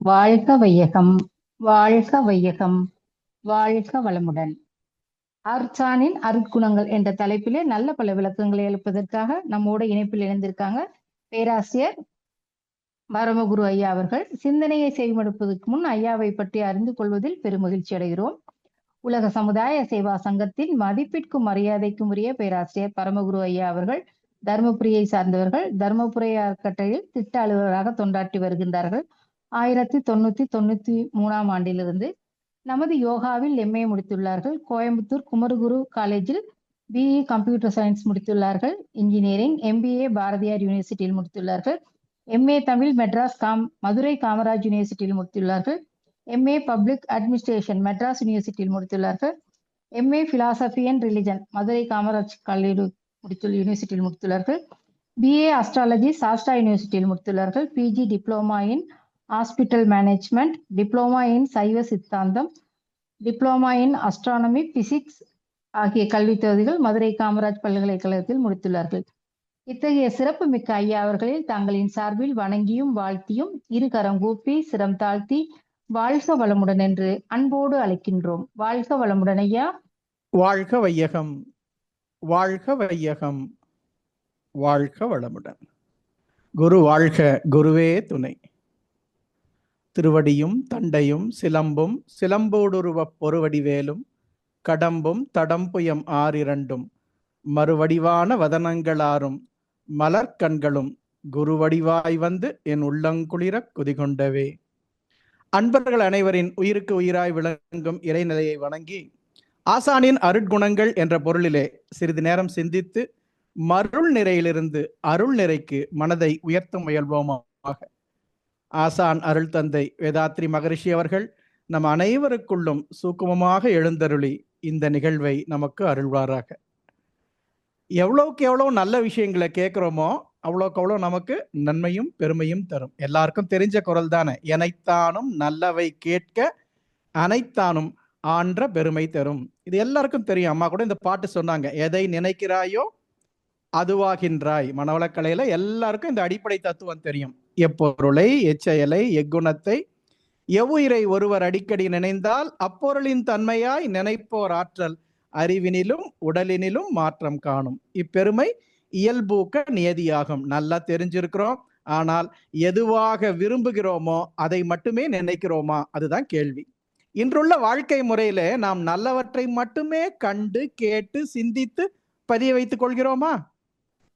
வாழ்க வையகம், வாழ்க வையகம், வாழ்க வளமுடன். அர்ச்சானின் அருட்குணங்கள் என்ற தலைப்பிலே நல்ல பல விளக்கங்களை எழுப்பதற்காக நம்மோட இணைப்பில் இணைந்திருக்காங்க பேராசிரியர் பரமகுரு ஐயா அவர்கள். சிந்தனையை செய்மடுப்பதற்கு முன் ஐயாவை பற்றி அறிந்து கொள்வதில் பெருமகிழ்ச்சி அடைகிறோம். உலக சமுதாய சேவா சங்கத்தின் மதிப்பிற்கும் மரியாதைக்கும் உரிய பேராசிரியர் பரமகுரு ஐயா அவர்கள் தர்மபுரியை சார்ந்தவர்கள். தர்மபுரி அறக்கட்டளையில் திட்ட அலுவலராக தொண்டாற்றி வருகின்றார்கள். 1993 ஆண்டிலிருந்து நமது யோகாவில் எம்ஏ முடித்துள்ளார்கள். கோயம்புத்தூர் குமரகுரு காலேஜில் பிஇ கம்ப்யூட்டர் சயின்ஸ் முடித்துள்ளார்கள். இன்ஜினியரிங் எம்பிஏ பாரதியார் யூனிவர்சிட்டியில் முடித்துள்ளார்கள். எம்ஏ தமிழ் மெட்ராஸ் மதுரை காமராஜ் யூனிவர்சிட்டியில் முடித்துள்ளார்கள். எம்ஏ பப்ளிக் அட்மினிஸ்ட்ரேஷன் மெட்ராஸ் யூனிவர்சிட்டியில் முடித்துள்ளார்கள். MA philosophy and religion Madurai Kamaraj கல்லூரி யூனிவர்சிட்டியில் முடித்துள்ளார்கள். பிஏ அஸ்ட்ராலஜி சாஸ்ட்ரா யூனிவர்சிட்டியில் முடித்துள்ளார்கள். PG diploma in hospital management, diploma in Saiva Siddhantam, diploma in astronomy physics ஆகிய கல்வித் தொகுதிகள் மதுரை காமராஜ் பல்கலைக்கழகத்தில் முடித்துள்ளார்கள். இத்தகைய சிறப்பு மிக்க ஐயா அவர்களில் தங்களின் சார்பில் வணங்கியும் வாழ்த்தியும் இரு கரம் கூப்பி சிரம் தாழ்த்தி வாழ்க வளமுடன் என்று அன்போடு அழைக்கின்றோம். வாழ்க வளமுடன் ஐயா. வாழ்க வையகம், வாழ்க வையகம், வாழ்க வளமுடன். குரு வாழ்க, குருவே துணை. திருவடியும் தண்டையும் சிலம்பும் சிலம்போடுருவப் பொருவடிவேலும் கடம்பும் தடம்புயம் ஆறிரண்டும் மறுவடிவான வதனங்களாரும் மலர்கண்களும் குருவடிவாய் வந்து என் உள்ளங்குளிர குதிகொண்டவே. அன்பர்கள் அனைவரின் உயிருக்கு உயிராய் விளங்கும் இறைநிலையை வணங்கி ஆசானின் அருட்குணங்கள் என்ற பொருளிலே சிறிது நேரம் சிந்தித்து மருள் நிறையிலிருந்து அருள் நிறைக்கு மனதை உயர்த்த முயல்வோமாக. ஆசான் அருள் தந்தை வேதாத்ரி மகரிஷி அவர்கள் நம் அனைவருக்குள்ளும் சூக்குமமாக எழுந்தருளி இந்த நிகழ்வை நமக்கு அருள்வாராக. எவ்வளவுக்கு எவ்வளவு நல்ல விஷயங்களை கேட்கிறோமோ அவ்வளோக்கு அவ்வளோ நமக்கு நன்மையும் பெருமையும் தரும். எல்லாருக்கும் தெரிஞ்ச குரல் தானே, எனைத்தானும் நல்லவை கேட்க அனைத்தானும் ஆன்ற பெருமை தரும். இது எல்லாருக்கும் தெரியும். அம்மா கூட இந்த பாட்டு சொன்னாங்க, எதை நினைக்கிறாயோ அதுவாகின்றாய். மனவளக்கலையில எல்லாருக்கும் இந்த அடிப்படை தத்துவம் தெரியும். எப்பொருளை எச்செயலை எக்குணத்தை எவ்வுயிரை ஒருவர் அடிக்கடி நினைந்தால் அப்பொருளின் தன்மையாய் நினைப்போர் ஆற்றல் அறிவினிலும் உடலினிலும் மாற்றம் காணும். இப்பெருமை இயல்பூக்க நியதியாகும். நல்லா தெரிஞ்சிருக்கிறோம். ஆனால் எதுவாக விரும்புகிறோமோ அதை மட்டுமே நினைக்கிறோமா? அதுதான் கேள்வி. இன்றுள்ள வாழ்க்கை முறையில நாம் நல்லவற்றை மட்டுமே கண்டு கேட்டு சிந்தித்து பதிய வைத்துக் கொள்கிறோமா?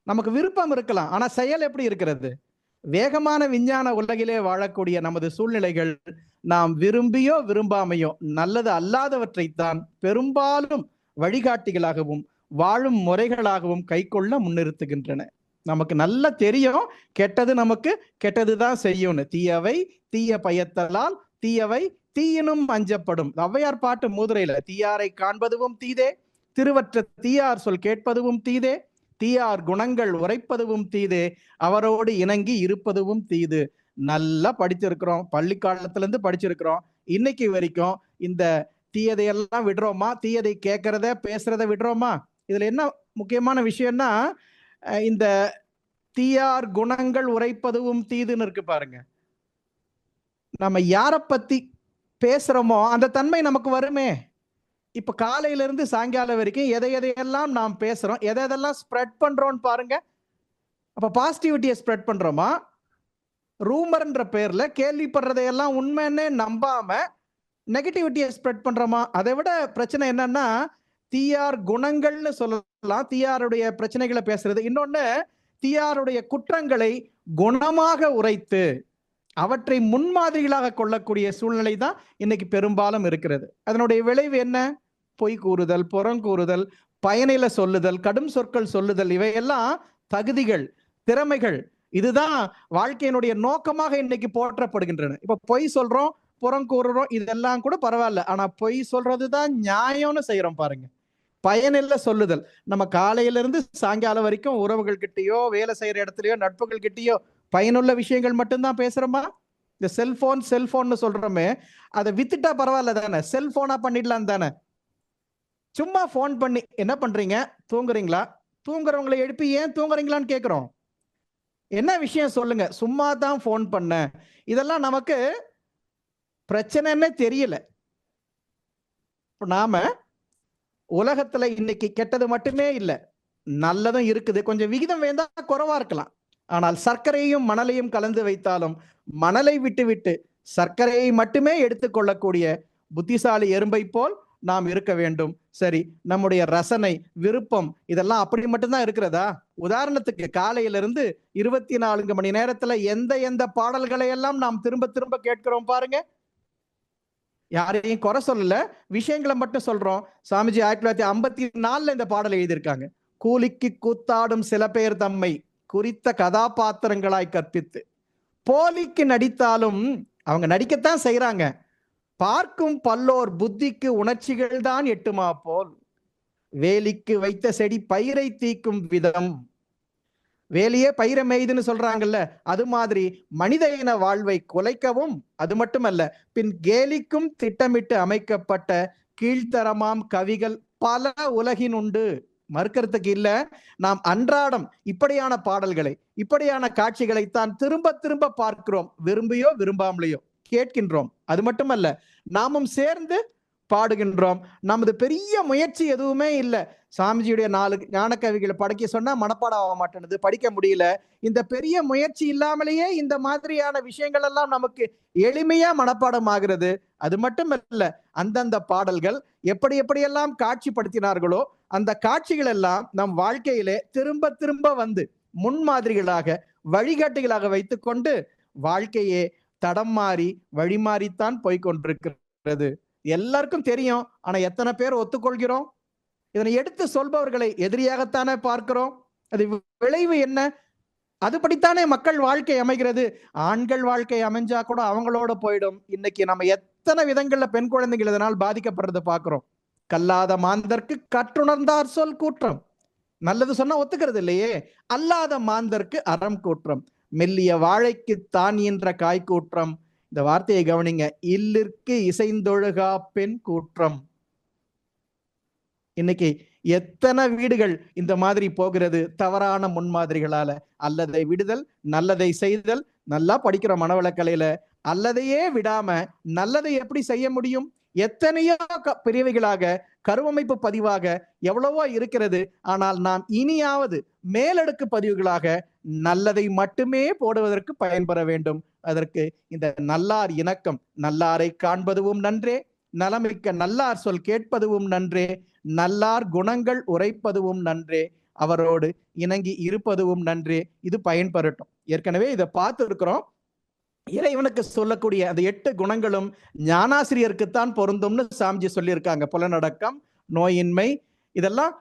நமக்கு விருப்பம் இருக்கலாம், ஆனா செயல் எப்படி இருக்கிறது? வேகமான விஞ்ஞான உலகிலே வாழக்கூடிய நமது சூழ்நிலைகள் நாம் விரும்பியோ விரும்பாமையோ நல்லது அல்லாதவற்றைத்தான் பெரும்பாலும் வழிகாட்டிகளாகவும் வாழும் முறைகளாகவும் கைக்கொள்ள முன்னிறுத்துகின்றன. நமக்கு நல்லா தெரியும் கெட்டது நமக்கு கெட்டதுதான் செய்யும்னு. தீயவை தீய பயத்தலால் தீயவை தீயினும் அஞ்சப்படும். ஔவையார் பாட்டு மூதுரையில, தீயாரை காண்பதுவும் தீதே, திருவற்ற தீயார் சொல் கேட்பதுவும் தீதே, தீயார் குணங்கள் உரைப்பதுவும் தீதே, அவரோடு இணங்கி இருப்பதுவும் தீது. நல்லா படிச்சிருக்கிறோம், பள்ளி காலத்துல இருந்து படிச்சிருக்கிறோம். இன்னைக்கு வரைக்கும் இந்த தீயதையெல்லாம் விடுறோமா? தீயதை கேட்கறத பேசுறத விடுறோமா? இதுல என்ன முக்கியமான விஷயம்னா, இந்த தீயார் குணங்கள் உரைப்பதுவும் தீதுன்னு இருக்கு பாருங்க. நம்ம யாரை பத்தி பேசுறோமோ அந்த தன்மை நமக்கு வருமே. இப்ப காலையில இருந்து சாயங்காலம் வரைக்கும் எதை எதையெல்லாம் நாம் பேசுறோம், எதை எதெல்லாம் ஸ்ப்ரெட் பண்றோம்னு பாருங்க. அப்ப பாசிட்டிவிட்டியை ஸ்ப்ரெட் பண்றோமா? ரூமர்ன்ற பேர்ல கேள்விப்படுறதையெல்லாம் உண்மைன்னே நம்பாம நெகட்டிவிட்டியை ஸ்ப்ரெட் பண்றோமா? அதை விட பிரச்சனை என்னன்னா, தீயார் குணங்கள்னு சொல்லலாம், தீயாருடைய பிரச்சனைகளை பேசுறது. இன்னொன்னு, தீயாருடைய குற்றங்களை குணமாக உரைத்து அவற்றை முன்மாதிரிகளாக கொள்ளக்கூடிய சூழ்நிலை தான் இன்னைக்கு பெரும்பாலும் இருக்கிறது. அதனுடைய விளைவு என்ன? பொய் கூறுதல், புறங்கூறுதல், பயனில சொல்லுதல், கடும் சொற்கள் சொல்லுதல், இவையெல்லாம் தகுதிகள், திறமைகள். இதுதான் வாழ்க்கையினுடைய நோக்கமாக இன்னைக்கு போற்றப்படுகின்றன. இப்ப பொய் சொல்றோம், புறங்கூறுறோம், இதெல்லாம் கூட பரவாயில்ல. ஆனா பொய் சொல்றதுதான் நியாயம்னு செய்யறோம் பாருங்க. பயனில்ல சொல்லுதல். நம்ம காலையில இருந்து சாயங்காலம் வரைக்கும் உறவுகள் கிட்டயோ வேலை செய்யற இடத்துலயோ நட்புகள் கிட்டயோ பயனுள்ள விஷயங்கள் மட்டும்தான் பேசுறோமா? இந்த செல்போன் சொல்றோமே, அதை வித்துட்டா பரவாயில்ல தானே, செல்போனா பண்ணிடலாம் தானே. சும்மா போன் பண்ணி என்ன பண்றீங்க, தூங்குறீங்களா, தூங்குறவங்களை எழுப்பி ஏன் தூங்குறீங்களான்னு கேட்கிறோம். என்ன விஷயம் சொல்லுங்க, சும்மா தான் போன் பண்ண. இதெல்லாம் நமக்கு பிரச்சனைன்னே தெரியல. நாம உலகத்துல இன்னைக்கு கெட்டது மட்டுமே இல்லை, நல்லதும் இருக்குது. கொஞ்சம் விகிதம் வேண்டா குறைவா இருக்கலாம். ஆனால் சர்க்கரையும் மணலையும் கலந்து வைத்தாலும் மணலை விட்டு விட்டு சர்க்கரையை மட்டுமே எடுத்துக்கொள்ளக்கூடிய புத்திசாலி எறும்பை போல் நாம் இருக்க வேண்டும். சரி, நம்முடைய ரசனை, விருப்பம் இதெல்லாம் அப்படி மட்டும்தான் இருக்கிறதா? உதாரணத்துக்கு காலையிலிருந்து 24 மணி நேரத்துல எந்த பாடல்களை எல்லாம் நாம் திரும்ப திரும்ப கேட்கிறோம் பாருங்க. யாரையும் குறை சொல்லல, விஷயங்களை மட்டும் சொல்றோம். சாமிஜி 1954 இந்த பாடலை எழுதியிருக்காங்க. கூலிக்கு கூத்தாடும் சில பேர் தம்மை குறித்த கதாபாத்திரங்களாய் கற்பித்து, போலிக்கு நடித்தாலும் அவங்க நடிக்கத்தான் செய்யறாங்க, பார்க்கும் பல்லோர் புத்திக்கு உணர்ச்சிகள் தான் எட்டுமா போல், வேலிக்கு வைத்த செடி பயிரை தீக்கும் விதம். வேலியே பயிரை மேய்துன்னு சொல்றாங்கல்ல, அது மாதிரி மனித இன வாழ்வை குலைக்கவும், அது மட்டுமல்ல பின் கேலிக்கும் திட்டமிட்டு அமைக்கப்பட்ட கீழ்த்தரமாம் கவிகள் பல உலகின் உண்டு. மறுக்கிறதுக்கு இல்ல. நாம் அன்றாடம் இப்படியான பாடல்களை, இப்படியான காட்சிகளைத்தான் திரும்ப திரும்ப பார்க்கிறோம். விரும்பியோ விரும்பாமலையோ கேட்கின்றோம். அது மட்டுமல்ல, நாமும் சேர்ந்து பாடுகின்றோம். நமது பெரிய முயற்சி எதுவுமே இல்லை. சாமிஜியுடைய 4 ஞான கவிகளை படிக்க சொன்னா மனப்பாடம் ஆக மாட்டேனுது, படிக்க முடியல. இந்த பெரிய முயற்சி இல்லாமலேயே இந்த மாதிரியான விஷயங்கள் எல்லாம் நமக்கு எளிமையா மனப்பாடம் ஆகிறது. அது மட்டும் இல்ல, அந்தந்த பாடல்கள் எப்படியெல்லாம் காட்சிப்படுத்தினார்களோ அந்த காட்சிகள் எல்லாம் நம் வாழ்க்கையிலே திரும்ப திரும்ப வந்து முன்மாதிரிகளாக, வழிகாட்டிகளாக வைத்துக்கொண்டு வாழ்க்கையே தடம் மாறி வழிமாறித்தான் போய்கொண்டிருக்கிறது. எல்லாருக்கும் தெரியும். ஆனா எத்தனை பேர் ஒத்துக்கொள்கிறோம்? இதனை எடுத்து சொல்பவர்களை எதிரியாகத்தானே பார்க்கிறோம். அது விளைவு என்ன? அதுபடித்தானே மக்கள் வாழ்க்கை அமைகிறது. ஆண்கள் வாழ்க்கை அமைஞ்சா கூட அவங்களோட போயிடும். இன்னைக்கு நம்ம எத்தனை விதங்கள்ல பெண் குழந்தைகள் இதனால் பாதிக்கப்படுறதை பார்க்கிறோம். கல்லாத மாந்தர்க்கு கற்றுணர்ந்தார் சொல் கூற்றம். நல்லது சொன்னா ஒத்துக்கிறது இல்லையே. அல்லாத மாந்தர்க்கு அறம் கூற்றம். மெல்லிய வாழைக்கு தான் என்ற காய் கூற்றம். இந்த வார்த்தையை கவனிங்க. இல்லிற்கு இசைந்தொழுகா பெண் கூற்றம். இன்னைக்கு எத்தனை வீடுகள் இந்த மாதிரி போகிறது? தவறான முன்மாதிரிகளால. அல்லதை விடுதல், நல்லதை செய்தல். நல்லா படிக்கிற மனவளக்கலையில அல்லதையே விடாம நல்லதை எப்படி செய்ய முடியும்? எத்தனையோ பிரிவுகளாக, கருவமைப்பு பதிவாக எவ்வளவோ இருக்கிறது. ஆனால் நாம் இனியாவது மேலடுக்கு பதிவுகளாக நல்லதை மட்டுமே போடுவதற்கு பயன்பெற வேண்டும். அதற்கு இந்த நல்லார் இணக்கம், நல்லாரை காண்பதுவும் நன்றே, நலமிக்க நல்லார் சொல் கேட்பதுவும் நன்றே, நல்லார் குணங்கள் உரைப்பதுவும் நன்றே, அவரோடு இணங்கி இருப்பதுவும் நன்றே. இது பயன்பெறட்டும். ஏற்கனவே இதை பார்த்து இருக்கிறோம். இறைவனுக்கு சொல்லக்கூடிய அந்த 8 குணங்களும் ஞானாசிரியருக்குத்தான் பொருந்தும்னு சாமிஜி சொல்லியிருக்காங்க. புலனடக்கம், நோயின்மை, இதெல்லாம்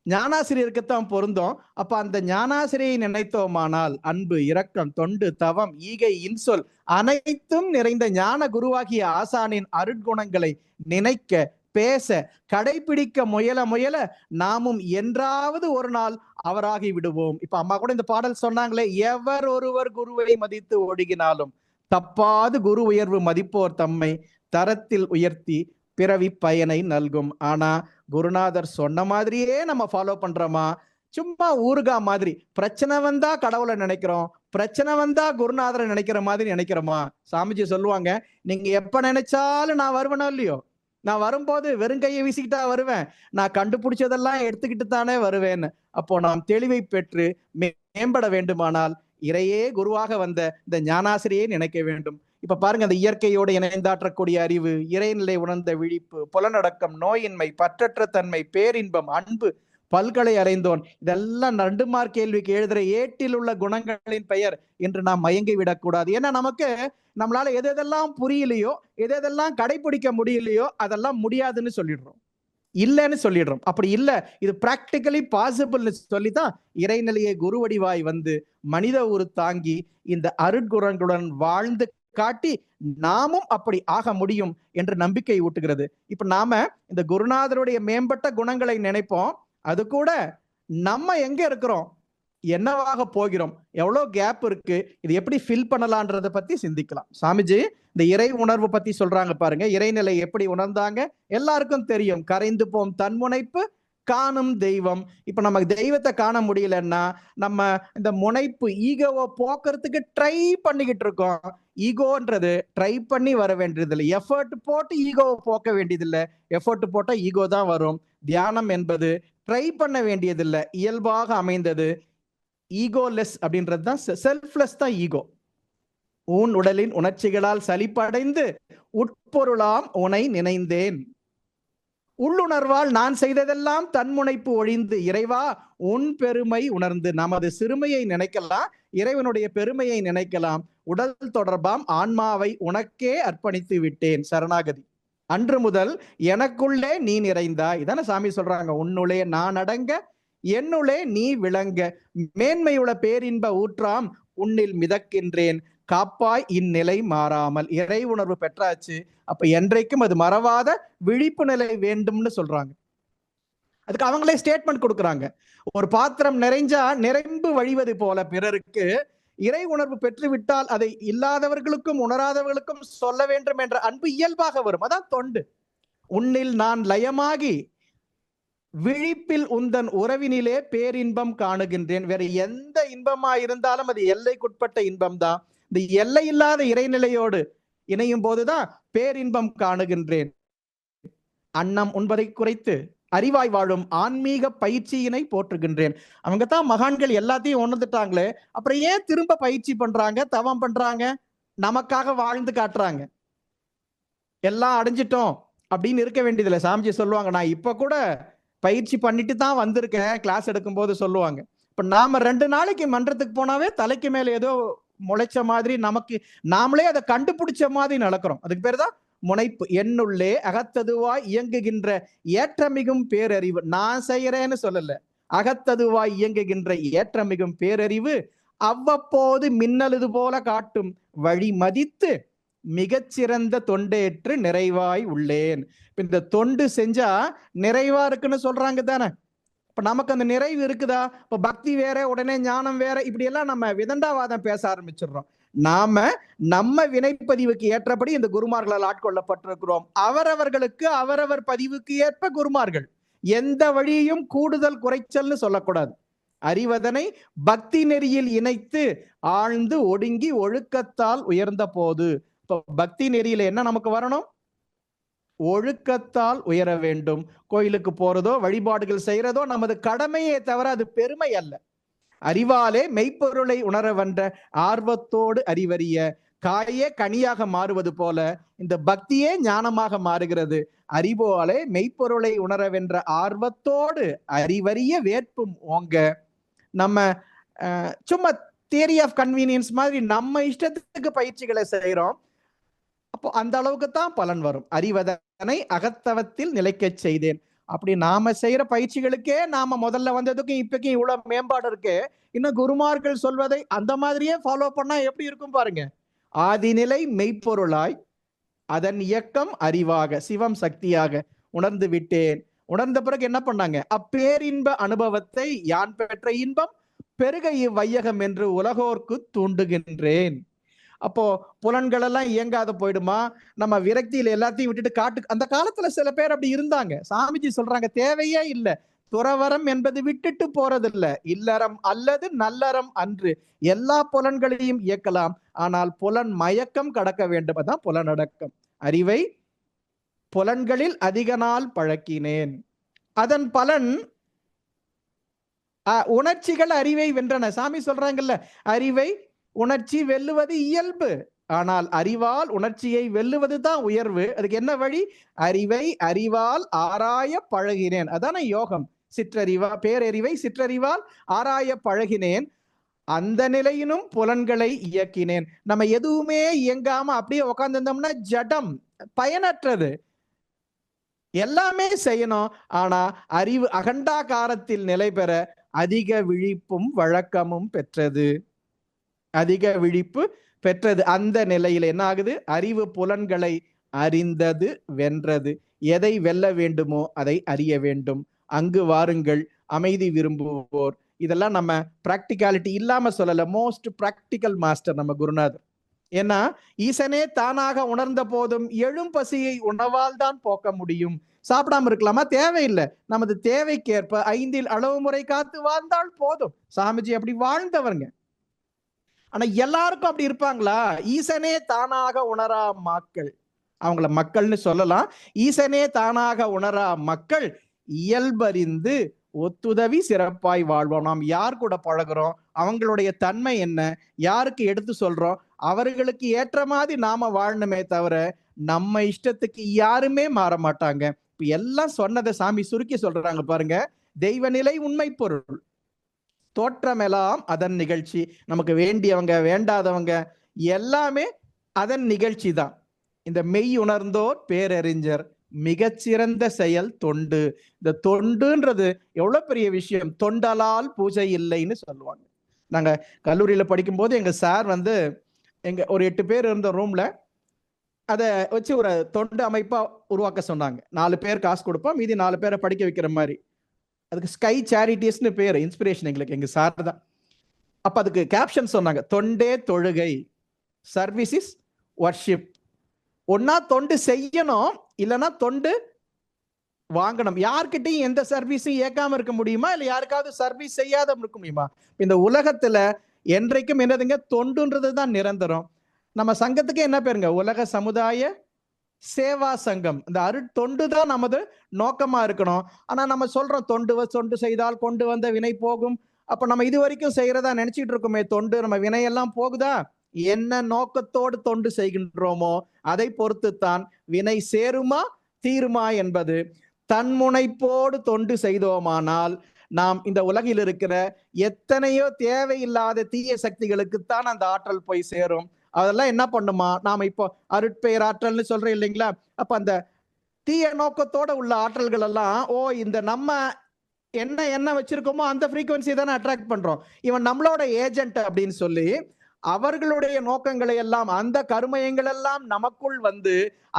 ஞானாசிரியருக்குத்தான் பொருந்தும். அப்ப அந்த ஞானாசிரியை நினைத்தோமானால் அன்பு, இரக்கம், தொண்டு, தவம், ஈகை, இன்சொல் அனைத்தும் நிறைந்த ஞான குருவாகிய ஆசானின் அருட்குணங்களை நினைக்க, பேச, கடைபிடிக்க முயல நாமும் என்றாவது ஒரு நாள் அவராகி விடுவோம். இப்ப அம்மா கூட இந்த பாடல் சொன்னாங்களே, எவர் ஒருவர் குருவை மதித்து ஒடுகினாலும் தப்பாது குரு உயர்வு மதிப்போர் தம்மை தரத்தில் உயர்த்தி பிறவி பயனை நல்கும். ஆனா குருநாதர் சொன்ன மாதிரியே நம்ம ஃபாலோ பண்றோமா? சும்மா ஊருகா மாதிரி பிரச்சனை வந்தா கடவுளை நினைக்கிறோம், பிரச்சனை வந்தா குருநாதரை நினைக்கிற மாதிரி நினைக்கிறோமா? சாமிஜி சொல்லுவாங்க, நீங்க எப்ப நினைச்சாலும் நான் வருவேனோ இல்லையோ, நான் வரும்போது வெறுங்கையை வீசிக்கிட்டா வருவேன், நான் கண்டுபிடிச்சதெல்லாம் எடுத்துக்கிட்டு தானே வருவேன்னு. அப்போ நாம் தெளிவை பெற்று மேம்பட வேண்டுமானால் இறையே குருவாக வந்த இந்த ஞானாசிரியை நினைக்க வேண்டும். இப்ப பாருங்க, அந்த இயற்கையோடு இணைந்தாற்றக்கூடிய அறிவு, இறைநிலை உணர்ந்த விழிப்பு, புலனடக்கம், நோயின்மை, பற்றற்ற தன்மை, பேரின்பம், அன்பு, பல்கலை அறைந்தோன், இதெல்லாம் 2 மார்க் கேள்விக்கு எழுதுற ஏட்டில் உள்ள குணங்களின் பெயர் என்று நாம் மயங்கி விடக்கூடாது. ஏன்னா நமக்கு நம்மளால எதெல்லாம் புரியலையோ, எதெல்லாம் கடைபிடிக்க முடியலையோ அதெல்லாம் முடியாதுன்னு சொல்லிடுறோம், இல்லைன்னு சொல்லிடுறோம். அப்படி இல்லை, இது பிராக்டிகலி பாசிபிள்னு சொல்லித்தான் இறைநிலையை குருவடிவாய் வந்து மனித உரு தாங்கி இந்த அருட்குணங்களுடன் வாழ்ந்து காட்டி நாமும் அப்படி ஆக முடியும் என்று நம்பிக்கை ஊட்டுகிறது. இப்ப நாம இந்த குருநாதருடைய மேம்பட்ட குணங்களை நினைப்போம். அது கூட நம்ம எங்க இருக்கிறோம், என்னவாக போகிறோம், எவ்வளவு கேப் இருக்கு, இது எப்படி ஃபில் பண்ணலான்றத பத்தி சிந்திக்கலாம். சாமிஜி இந்த இறை உணர்வு பத்தி சொல்றாங்க பாருங்க. இறைநிலை எப்படி உணர்ந்தாங்க? எல்லாருக்கும் தெரியும். கரைந்து போம் தன்முனைப்பு, காணும் தெய்வம். இப்ப நமக்கு தெய்வத்தை காண முடியலன்னா நம்ம இந்த முனைப்பு ஈகோவை போக்குறதுக்கு ட்ரை பண்ணிக்கிட்டு இருக்கோம். ஈகோன்றது ட்ரை பண்ணி வர வேண்டியதில்லை, எஃபர்ட் போட்டு ஈகோவை போக்க வேண்டியதில்லை. எஃபர்ட் போட்டா ஈகோ தான் வரும். தியானம் என்பது ட்ரை பண்ண வேண்டியதில்லை, இயல்பாக அமைந்தது. ஈகோலெஸ் அப்படின்றது தான், செல்ஃப்லெஸ் தான் ஈகோ. உன் உடலின் உணர்ச்சிகளால் சலிப்படைந்து உட்பொருளாம் உனை நினைந்தேன். உள்ளுணர்வால் நான் செய்ததெல்லாம் தன்முனைப்பு ஒழிந்து இறைவா உன் பெருமை உணர்ந்து. நமது சிறுமையை நினைக்கலாம், இறைவனுடைய பெருமையை நினைக்கலாம். உடல் தொடர்பாம் ஆன்மாவை உனக்கே அர்ப்பணித்து விட்டேன். சரணாகதி. அன்று முதல் எனக்குள்ளே நீ நிறைந்தாய். இதான சாமி சொல்றாங்க. உன்னுள்ளே நான் அடங்க, என்னுள்ளே நீ விளங்க, மேன்மையுள்ள பேரின்ப ஊற்றாம் உன்னில் மிதக்கின்றேன், காப்பாய் இந்நிலை மாறாமல். இறை உணர்வு பெற்றாச்சு, அப்ப என்றைக்கும் அது மறவாத விழிப்பு நிலை வேண்டும்னு சொல்றாங்க. அதுக்கு அவங்களே ஸ்டேட்மெண்ட் கொடுக்குறாங்க. ஒரு பாத்திரம் நிறைஞ்சா நிறைம்பு வழிவது போல பிறருக்கு இறை உணர்வு பெற்றுவிட்டால் அதை இல்லாதவர்களுக்கும் உணராதவர்களுக்கும் சொல்ல வேண்டும் என்ற அன்பு இயல்பாக வரும். அதான் தொண்டு. உன்னில் நான் லயமாகி விழிப்பில் உந்தன் உறவினிலே பேரின்பம் காணுகின்றேன். வேற எந்த இன்பமா இருந்தாலும் அது எல்லைக்குட்பட்ட இன்பம் தான். இந்த எல்லை இல்லாத இறைநிலையோடு இணையும் போதுதான் பேரின்பம் காணுகின்றேன். அன்னம் உண்பதை குறைத்து அறிவாய் வாழும் ஆன்மீக பயிற்சியினை போற்றுகின்றேன். அவங்க தான் மகான்கள் எல்லாத்தையும் உணர்ந்துட்டாங்களே, அப்புறம் ஏன் திரும்ப பயிற்சி பண்றாங்க, தவம் பண்றாங்க? நமக்காக வாழ்ந்து காட்டுறாங்க. எல்லாம் அடைஞ்சிட்டோம் அப்படின்னு இருக்க வேண்டியதில்லை. சாமிஜி சொல்லுவாங்க, நான் இப்ப கூட பயிற்சி பண்ணிட்டு தான் வந்திருக்கேன். கிளாஸ் எடுக்கும் போது சொல்லுவாங்க, இப்ப நாம 2 நாளைக்கு மன்றத்துக்கு போனாவே தலைக்கு மேல ஏதோ முளைச்ச மாதிரி, நமக்கு நாமளே அதை கண்டுபிடிச்ச மாதிரி நடக்கிறோம். அதுக்கு பேர் தான் முனைப்பு. என்னுள்ளே அகத்ததுவாய் இயங்குகின்ற ஏற்றமிகும் பேரறிவு. நான் செய்யறேன்னு சொல்லல, அகத்ததுவாய் இயங்குகின்ற ஏற்றமிகும் பேரறிவு அவ்வப்போது மின்னலுது போல காட்டும் வழி மதித்து மிகச்சிறந்த தொண்டேற்று நிறைவாய் உள்ளேன். இந்த தொண்டு செஞ்சா நிறைவா இருக்குன்னு சொல்றாங்க தானே. இப்ப நமக்கு அந்த நிறைவு இருக்குதா? இப்ப பக்தி வேற, உடனே ஞானம் வேற, இப்படி எல்லாம் நம்ம விதண்டாவாதம் பேச ஆரம்பிச்சிடுறோம். நாம நம்ம வினைப்பதிவுக்கு ஏற்றபடி இந்த குருமார்களால் ஆட்கொள்ளப்பட்டிருக்கிறோம். அவரவர்களுக்கு அவரவர் பதிவுக்கு ஏற்ப குருமார்கள். எந்த வழியையும் கூடுதல் குறைச்சல்னு சொல்லக்கூடாது. அறிவதனை பக்தி நெறியில் இணைத்து ஆழ்ந்து ஒடுங்கி ஒழுக்கத்தால் உயர்ந்த போது. இப்ப பக்தி நெறியில என்ன நமக்கு வரணும்? ஒழுக்கத்தால் உயர வேண்டும். கோயிலுக்கு போறதோ வழிபாடுகள் செய்யறதோ நமது கடமையே தவிர அது பெருமை அல்ல. அறிவாலே மெய்ப்பொருளை உணர வந்த ஆர்வத்தோடு அறிவறிய காயே கனியாக மாறுவது போல இந்த பக்தியே ஞானமாக மாறுகிறது. அறிவாலே மெய்ப்பொருளை உணரவென்ற ஆர்வத்தோடு அறிவறிய வேட்பும் ஓங்க. நம்ம சும்மா தியரி ஆஃப் கன்வீனியன்ஸ் மாதிரி நம்ம இஷ்டத்துக்கு பயிற்சிகளை செய்யறோம். அப்போ அந்த அளவுக்கு தான் பலன் வரும். அறிவதனை அகத்தவத்தில் நிலைக்க செய்தேன். அப்படி நாம செய்யற பயிற்சிகளுக்கே நாம முதல்ல வந்ததுக்கும் இப்பக்கும் இவ்வளவு மேம்பாடு இருக்கு. இன்னும் குருமார்கள் சொல்வதை அந்த மாதிரியே ஃபாலோ பண்ணா எப்படி இருக்கும் பாருங்க. ஆதிநிலை மெய்ப்பொருளாய் அதன் இயக்கம் அறிவாக சிவம் சக்தியாக உணர்ந்து விட்டேன். உணர்ந்த பிறகு என்ன பண்ணாங்க? அப்பேரின்ப அனுபவத்தை யான் பெற்ற இன்பம் பெருக இவ்வையகம் என்று உலகோர்க்கு தூண்டுகின்றேன். அப்போ புலன்கள் எல்லாம் இயங்காத போயிடுமா? நம்ம விரக்தியில எல்லாத்தையும் விட்டுட்டு காட்டு. அந்த காலத்துல சில பேர் அப்படி இருந்தாங்க. சாமிஜி சொல்றாங்க, தேவையே இல்லை, துறவரம் என்பது விட்டுட்டு போறதில்லை, இல்லறம் அல்லது நல்லறம் அன்று. எல்லா புலன்களையும் இயக்கலாம், ஆனால் புலன் மயக்கம் கடக்க வேண்டும். அதான் புலனடக்கம். அறிவை புலன்களில் அதிக நாள் பழக்கினேன். அதன் பலன் உணர்ச்சிகள் அறிவை வென்றன. சாமி சொல்றாங்கல்ல, அறிவை உணர்ச்சி வெல்லுவது இயல்பு, ஆனால் அறிவால் உணர்ச்சியை வெல்லுவது தான் உயர்வு. அதுக்கு என்ன வழி? அறிவை அறிவால் ஆராய பழகினேன். அதான யோகம். பேரறிவை சிற்றறிவால் ஆராய பழகினேன். அந்த நிலையினும் புலன்களை இயக்கினேன். நம்ம எதுவுமே இயங்காம அப்படியே உட்கார்ந்திருந்தோம்னா ஜடம், பயனற்றது. எல்லாமே செய்யணும். ஆனா அறிவு அகண்டாகாரத்தில் நிலை பெற அதிக விழிப்பும் வழக்கமும் பெற்றது. அதிக விழிப்பு பெற்றது. அந்த நிலையில் என்ன ஆகுது? அறிவு புலன்களை அறிந்தது, வென்றது. எதை வெல்ல வேண்டுமோ அதை அறிய வேண்டும். அங்கு வாருங்கள் அமைதி விரும்புவோர். இதெல்லாம் நம்ம பிராக்டிகாலிட்டி இல்லாம சொல்லல. மோஸ்ட் பிராக்டிக்கல் மாஸ்டர் நம்ம குருநாதர். ஏன்னா ஈசனே தானாக உணர்ந்த போதும் எழும் பசியை உணவால் தான் போக்க முடியும். சாப்பிடாம இருக்கலாமா? தேவையில்லை. நமது தேவைக்கேற்ப 5 அளவு முறை காத்து வாழ்ந்தால் போதும். சாமிஜி அப்படி வாழ்ந்தவங்க. ஆனா எல்லாருக்கும் அப்படி இருப்பாங்களா? ஈசனே தானாக உணரா மக்கள், அவங்கள மக்கள்னு சொல்லலாம். ஈசனே தானாக உணரா மக்கள் இயல்பறிந்து ஒத்துதவி சிறப்பாய் வாழ்வோம். நாம் யார் கூட பழகுறோம், அவங்களுடைய தன்மை என்ன, யாருக்கு எடுத்து சொல்றோம், அவர்களுக்கு ஏற்ற மாதிரி நாம வாழணுமே தவிர நம்ம இஷ்டத்துக்கு யாருமே மாற மாட்டாங்க. இப்ப எல்லாம் சொன்னதை சாமி சுருக்கி சொல்றாங்க பாருங்க. தெய்வநிலை உண்மை பொருள், தோற்றமெல்லாம் அதன் நிகழ்ச்சி. நமக்கு வேண்டியவங்க வேண்டாதவங்க எல்லாமே அதன் நிகழ்ச்சி தான். இந்த மெய் உணர்ந்தோர் பேரறிஞர், மிகச்சிறந்த செயல் தொண்டு. இந்த தொண்டுன்றது எவ்வளவு பெரிய விஷயம். தொண்டலால் பூஜை இல்லைன்னு சொல்லுவாங்க. நாங்க கல்லூரியில படிக்கும்போது எங்க சார் எங்க ஒரு 8 பேர் இருந்த ரூம்ல அதை வச்சு ஒரு தொண்டு அமைப்பா உருவாக்க சொன்னாங்க. 4 பேர் காசு கொடுப்போம், மீதி 4 பேரை படிக்க வைக்கிற மாதிரி. அதுக்கு ஸ்கை சேரிட்டிஸ்னு பேர். இன்ஸ்பிரேஷன் எங்களுக்கு எங்க சார் தான். அப்ப அதுக்கு கேப்ஷன் சொன்னாங்க, தொண்டே தொழுகை, சர்வீஸ் இஸ் வர்ஷிப். ஒன்னா தொண்டு செய்யணும், இல்லைன்னா தொண்டு வாங்கணும். யார்கிட்டையும் எந்த சர்வீஸும் ஏற்காம இருக்க முடியுமா? இல்ல யாருக்காவது சர்வீஸ் செய்யாத இருக்க முடியுமா? இந்த உலகத்துல என்றைக்கும் என்னதுங்க, தொண்டுன்றது தான் நிரந்தரம். நம்ம சங்கத்துக்கு என்ன பேருங்க? உலக சமுதாய சேவா சங்கம். இந்த தொண்டு தான் நமது நோக்கமா இருக்கணும். ஆனா நம்ம சொல்றோம், தொண்டு செய்தால் கொண்டு வந்த வினை போகும். அப்ப நம்ம இது வரைக்கும் செய்யறதா நினைச்சிட்டு இருக்கோமே தொண்டு, நம்ம வினையெல்லாம் போகுதா? என்ன நோக்கத்தோடு தொண்டு செய்கின்றோமோ அதை பொறுத்துத்தான் வினை சேருமா தீருமா என்பது. தன்முனைப்போடு தொண்டு செய்தோமானால் நாம் இந்த உலகில் இருக்கிற எத்தனையோ தேவையில்லாத தீய சக்திகளுக்குத்தான் அந்த ஆற்றல் போய் சேரும். அதெல்லாம் என்ன பண்ணுமா, நாம இப்போ அருட்பெயர் ஆற்றல்னு சொல்றோம் இல்லைங்களா? அப்ப அந்த தீய நோக்கத்தோட உள்ள ஆற்றல்கள் எல்லாம் இந்த நம்ம என்ன வச்சிருக்கோமோ அந்த ஃப்ரீக்வன்சி தானே அட்ராக்ட் பண்றோம். இவன் நம்மளோட ஏஜென்ட் அப்படின்னு சொல்லி அவர்களுடைய நோக்கங்களை எல்லாம், அந்த கருமயங்கள் எல்லாம் நமக்குள்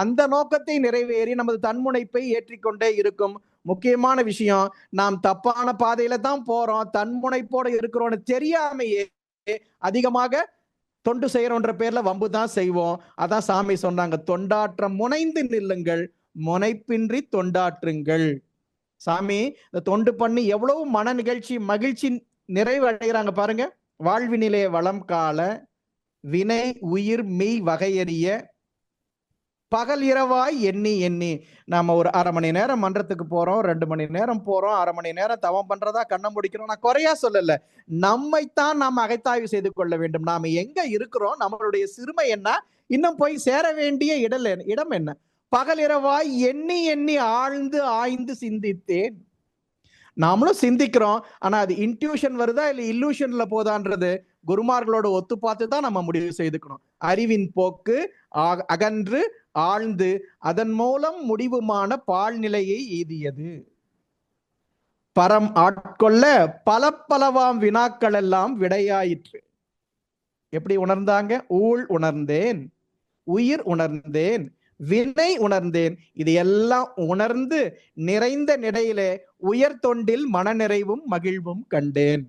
அந்த நோக்கத்தை நிறைவேறி நமது தன்முனைப்பை ஏற்றிக்கொண்டே இருக்கும். முக்கியமான விஷயம், நாம் தப்பான பாதையில தான் போறோம், தன்முனைப்போட இருக்கிறோம்னு தெரியாமையே அதிகமாக தொண்டு செய்யறோன்ற பேர்ல வம்பு தான் செய்வோம். அதான் சாமி சொன்னாங்க, தொண்டாற்றம் முனைந்து நில்லுங்கள், முனைப்பின்றி தொண்டாற்றுங்கள். சாமி இந்த தொண்டு பண்ணி எவ்வளவு மன நிகழ்ச்சி மகிழ்ச்சி நிறைவு அடைகிறாங்க பாருங்க. வாழ்வினிலே வளம் கால வினை உயிர் மெய் வகையறிய பகல் இரவாய் எண்ணி எண்ணி. நாம ஒரு 1/2 மணி நேரம் மன்றத்துக்கு போறோம், 2 மணி நேரம் போறோம், 1/2 மணி நேரம் தவம் பண்றதா கண்ணை முடிக்கிறோம். நான் குறையா சொல்லல, நம்மைத்தான் நாம் அகைத்தாய்வு செய்து கொள்ள வேண்டும். நாம எங்க இருக்கிறோம், நம்மளுடைய சிறுமை என்ன, இன்னும் போய் சேர வேண்டிய இடம் என்ன. பகல் இரவாய் எண்ணி எண்ணி ஆழ்ந்து ஆய்ந்து சிந்தித்தேன். நாமளும் சிந்திக்கிறோம், ஆனா அது இன்ட்யூஷன் வருதா இல்ல இல்லூஷன்ல போதான்றது குருமார்களோட ஒத்து பார்த்து தான் நம்ம முடிவு செய்துக்கணும். அறிவின் போக்கு அகன்று ஆழ்ந்து அதன் மூலம் முடிவுமான பால்நிலையை எய்தியது. பரம் ஆட்கொள்ள பல பலவாம் வினாக்கள் எல்லாம் விடையாயிற்று. எப்படி உணர்ந்தாங்க? ஊழ் உணர்ந்தேன், உயிர் உணர்ந்தேன், வினை உணர்ந்தேன். இது எல்லாம் உணர்ந்து நிறைந்த நிலையிலே உயர் தொண்டில் மனநிறைவும் மகிழ்வும் கண்டேன்.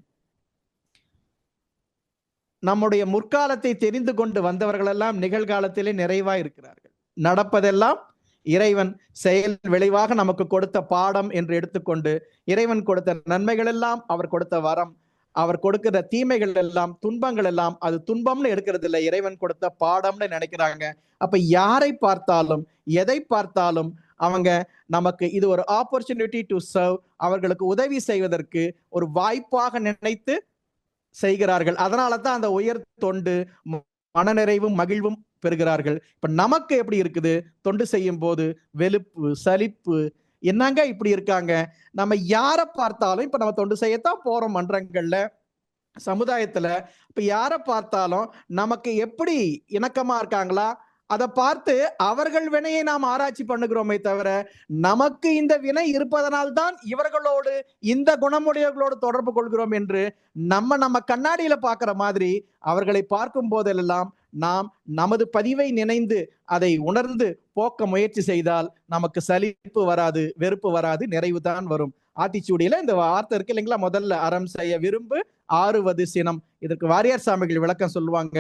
நம்முடைய முற்காலத்தை தெரிந்து கொண்டு வந்தவர்கள் எல்லாம் நிகழ்காலத்திலே நிறைவா இருக்கிறார்கள். நடப்பதெல்லாம் இறைவன் செயல் விளைவாக நமக்கு கொடுத்த பாடம் என்று எடுத்துக்கொண்டு, இறைவன் கொடுத்த நன்மைகள் எல்லாம் அவர் கொடுத்த வரம், அவர் கொடுக்கிற தீமைகள் எல்லாம் துன்பங்கள் எல்லாம் அது துன்பம்னு எடுக்கிறது இல்லை, இறைவன் கொடுத்த பாடம்னு நினைக்கிறாங்க. அப்ப யாரை பார்த்தாலும் எதை பார்த்தாலும் அவங்க நமக்கு இது ஒரு ஆப்பர்ச்சுனிட்டி டு சர்வ், அவர்களுக்கு உதவி செய்வதற்கு ஒரு வாய்ப்பாக நினைத்து செய்கிறார்கள். அதனால தான் அந்த உயர் தொண்டு மனநிறைவும் மகிழ்வும் பெறுகிறார்கள். இப்ப நமக்கு எப்படி இருக்குது? தொண்டு செய்யும் போது வெறுப்பு சலிப்பு, என்னங்க இப்படி இருக்காங்க. நம்ம யாரை பார்த்தாலும், இப்ப நம்ம தொண்டு செய்யத்தான் போறோம் மன்றங்கள்ல சமுதாயத்துல, இப்ப யாரை பார்த்தாலும் நமக்கு எப்படி இணக்கமா இருக்காங்களா அதை பார்த்து அவர்கள் வினையை நாம் ஆராய்ச்சி பண்ணுகிறோமே தவிர, நமக்கு இந்த வினை இருப்பதனால்தான் இவர்களோடு இந்த குணமுடையவர்களோடு தொடர்பு கொள்கிறோம் என்று நம்ம கண்ணாடியில பார்க்கிற மாதிரி அவர்களை பார்க்கும் போதெல்லாம் நாம் நமது பதிவை நினைந்து அதை உணர்ந்து போக்க முயற்சி செய்தால் நமக்கு சலிப்பு வராது, வெறுப்பு வராது, நிறைவு தான் வரும். ஆத்திச்சூடியில இந்த வார்த்தை இருக்கு இல்லைங்களா? முதல்ல அறம் செய்ய விரும்பு, ஆறுவது சினம். இதற்கு வாரியார் சாமிகள் விளக்கம் சொல்லுவாங்க.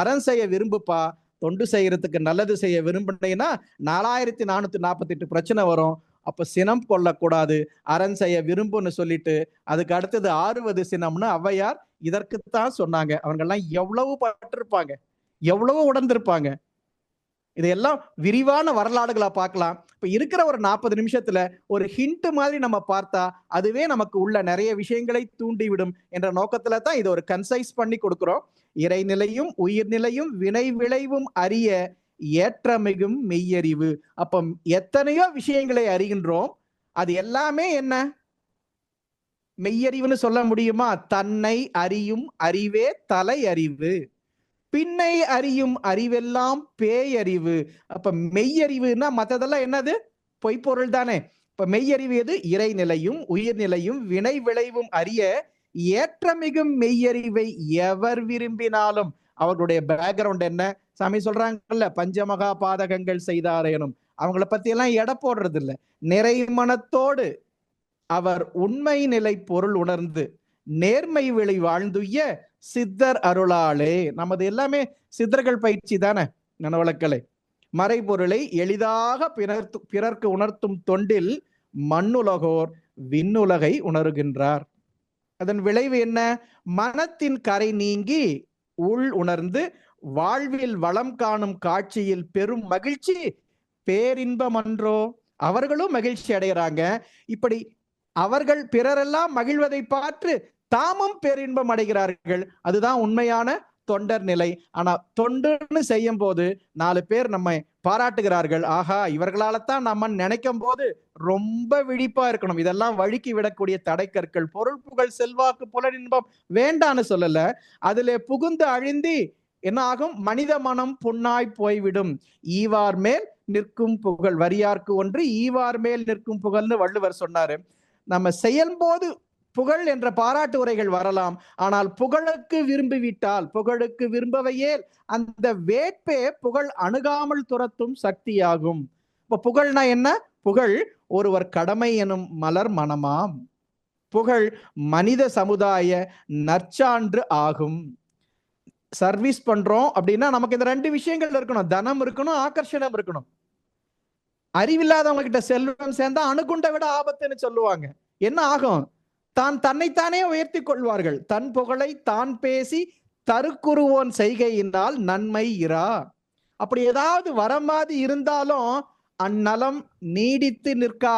அறம் செய்ய விரும்புப்பா, தொண்டு செய்யறதுக்கு நல்லது செய்ய விரும்பினீங்கன்னா 4448 பிரச்சனை வரும். அப்ப சினம் கொள்ளக்கூடாது, அரண் செய்ய விரும்புன்னு சொல்லிட்டு அதுக்கு அடுத்தது 6வது சினம்னு ஔவையார் இதற்குத்தான் சொன்னாங்க. அவங்கெல்லாம் எவ்வளவு பட்டிருப்பாங்க, எவ்வளவு உணர்ந்திருப்பாங்க. இதையெல்லாம் விரிவான வரலாறுகளா பார்க்கலாம். இப்ப இருக்கிற ஒரு 40 நிமிஷத்துல ஒரு ஹிண்ட் மாதிரி நம்ம பார்த்தா அதுவே நமக்கு உள்ள நிறைய விஷயங்களை தூண்டிவிடும் என்ற நோக்கத்துல தான் இதை ஒரு கன்சைஸ் பண்ணி கொடுக்கிறோம். இறைநிலையும் உயிர்நிலையும் வினை விளைவும் அறிய ஏற்றமிகும் மெய்யறிவு. அப்ப எத்தனையோ விஷயங்களை அறிகின்றோம். அது எல்லாமே என்ன மெய்யறிவுன்னு சொல்ல முடியுமா? தன்னை அறியும் அறிவே தலை அறிவு, பின்னை அறியும் அறிவெல்லாம் பேயறிவு. அப்ப மெய்யறிவுன்னா மற்றதெல்லாம் என்னது? பொய்ப்பொருள் தானே. இப்ப மெய்யறிவு எது? இறைநிலையும் உயிர்நிலையும் வினை விளைவும் அறிய ஏற்றமிகும் மெய்யறிவை எவர் விரும்பினாலும். அவர்களுடைய பேக்ரவுண்ட் என்ன? சாமி சொல்றாங்கல்ல, பஞ்சமகா பாதகங்கள் செய்தாரேனும். அவங்கள பத்தி எல்லாம் எடை போடுறது இல்லை. நிறை மனத்தோடு அவர் உண்மை நிலை பொருள் உணர்ந்து நேர்மை விளை வாழ்ந்துய சித்தர் அருளாலே. நமது எல்லாமே சித்தர்கள் பயிற்சி தானே நனவளக்கலை. மறைபொருளை எளிதாக பிறர்க்கு உணர்த்தும் தொண்டில் மண்ணுலகோர் விண்ணுலகை உணர்கின்றார். அதன் விளைவு என்ன? மனத்தின் கரை நீங்கி உள் உணர்ந்து வாழ்வில் வளம் காணும் காட்சியில் பெரும் மகிழ்ச்சி பேரின்பம் அன்றோ. அவர்களும் மகிழ்ச்சி அடைகிறாங்க. இப்படி அவர்கள் பிறரெல்லாம் மகிழ்வதை பார்த்து தாமும் பேரின்பம் அடைகிறார்கள். அதுதான் உண்மையான தொண்டர் நிலை. ஆனா தொண்டுன்னு செய்யும் போது 4 பேர் நம்மை பாராட்டுகிறார்கள். ஆஹா, இவர்களால தான் நம்ம நினைக்கும் போது ரொம்ப விழிப்பா இருக்கணும். இதெல்லாம் வழுக்கி விடக்கூடிய தடைக்கற்கள். பொருள் புகழ் செல்வாக்கு புலனின்பம் வேண்டான்னு சொல்லல. அதுல புகுந்து அழிந்தி என்ன ஆகும்? மனித மனம் புண்ணாய் போய்விடும். ஈவார் மேல் நிற்கும் புகழ் வரியார்க்கு ஒன்று ஈவார் மேல் நிற்கும் புகழ்னு வள்ளுவர் சொன்னாரு. நம்ம செயல்போது புகழ் என்ற பாராட்டு உரைகள் வரலாம். ஆனால் புகழுக்கு விரும்பிவிட்டால், புகழுக்கு விரும்பவையேல் அந்த வேட்பே புகழ் அணுகாமல் துரத்தும் சக்தியாகும். இப்ப புகழ்னா என்ன? புகழ் ஒருவர் கடமை எனும் மலர் மனமாம். புகழ் மனித சமுதாய நற்சான்று ஆகும். சர்வீஸ் பண்றோம் அப்படின்னா நமக்கு இந்த 2 விஷயங்கள் இருக்கணும். தனம் இருக்கணும், ஆகர்ஷணம் இருக்கணும். அறிவில்லாதவங்க கிட்ட செல்வம் சேர்ந்தா அணுகுண்டை விட ஆபத்துன்னு சொல்லுவாங்க. என்ன ஆகும்? தன்னைத்தானே உயர்த்தி கொள்வார்கள். தன் புகழை தான் பேசி தருக்குருவோன் செய்கையினால் நன்மை இரா. அப்படி ஏதாவது வரமாதி இருந்தாலும் அந்நலம் நீடித்து நிற்கா.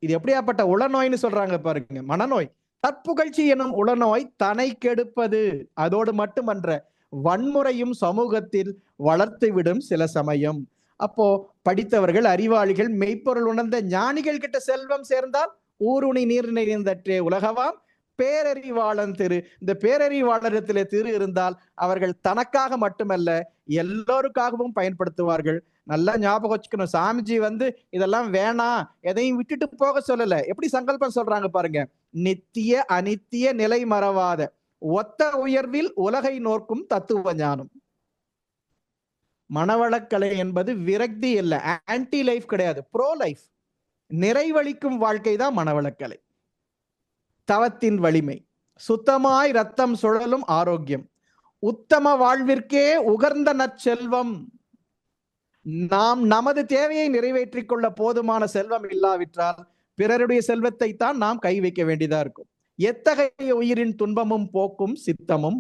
இது எப்படியாப்பட்ட உளநோய்னு சொல்றாங்க பாருங்க, மனநோய். தற்புகழ்ச்சி எனும் உளநோய் தன்னை கெடுப்பது. அதோடு மட்டுமன்ற வன்முறையும் சமூகத்தில் வளர்த்துவிடும் சில சமயம். அப்போ படித்தவர்கள், அறிவாளிகள், மெய்ப்பொருள் உணர்ந்த ஞானிகள் கிட்ட செல்வம் சேர்ந்தால் ஊருணி நீர் நிறைந்தற்றே உலகவாம் பேரறிவாளன் திரு. இந்த பேரறிவாளரத்திலே திரு இருந்தால் அவர்கள் தனக்காக மட்டுமல்ல எல்லோருக்காகவும் பயன்படுத்துவார்கள். நல்லா ஞாபகம் வச்சுக்கணும். சாமிஜி இதெல்லாம் வேணாம், எதையும் விட்டுட்டு போக சொல்லல. எப்படி சங்கல்பம் சொல்றாங்க பாருங்க. நித்திய அனித்திய நிலை மறவாத ஒத்த உயர்வில் உலகை நோக்கும் தத்துவ ஞானம். மனவளக்கலை என்பது விரக்தி இல்ல, ஆன்டி லைஃப் கிடையாது, ப்ரோ லைஃப். நிறைவளிக்கும் வாழ்க்கை தான் மனவளக்கலை. தவத்தின் வலிமை, சுத்தமாய் ரத்தம் சுழலும் ஆரோக்கியம், உத்தம வாழ்விற்கே உகர்ந்த நற்செல்வம். நாம் நமது தேவையை நிறைவேற்றிக் கொள்ள போதுமான செல்வம் இல்லாவிட்டால் பிறருடைய செல்வத்தை தான் நாம் கை வைக்க வேண்டியதா இருக்கும். எத்தகைய உயிரின் துன்பமும் போக்கும் சித்தமும்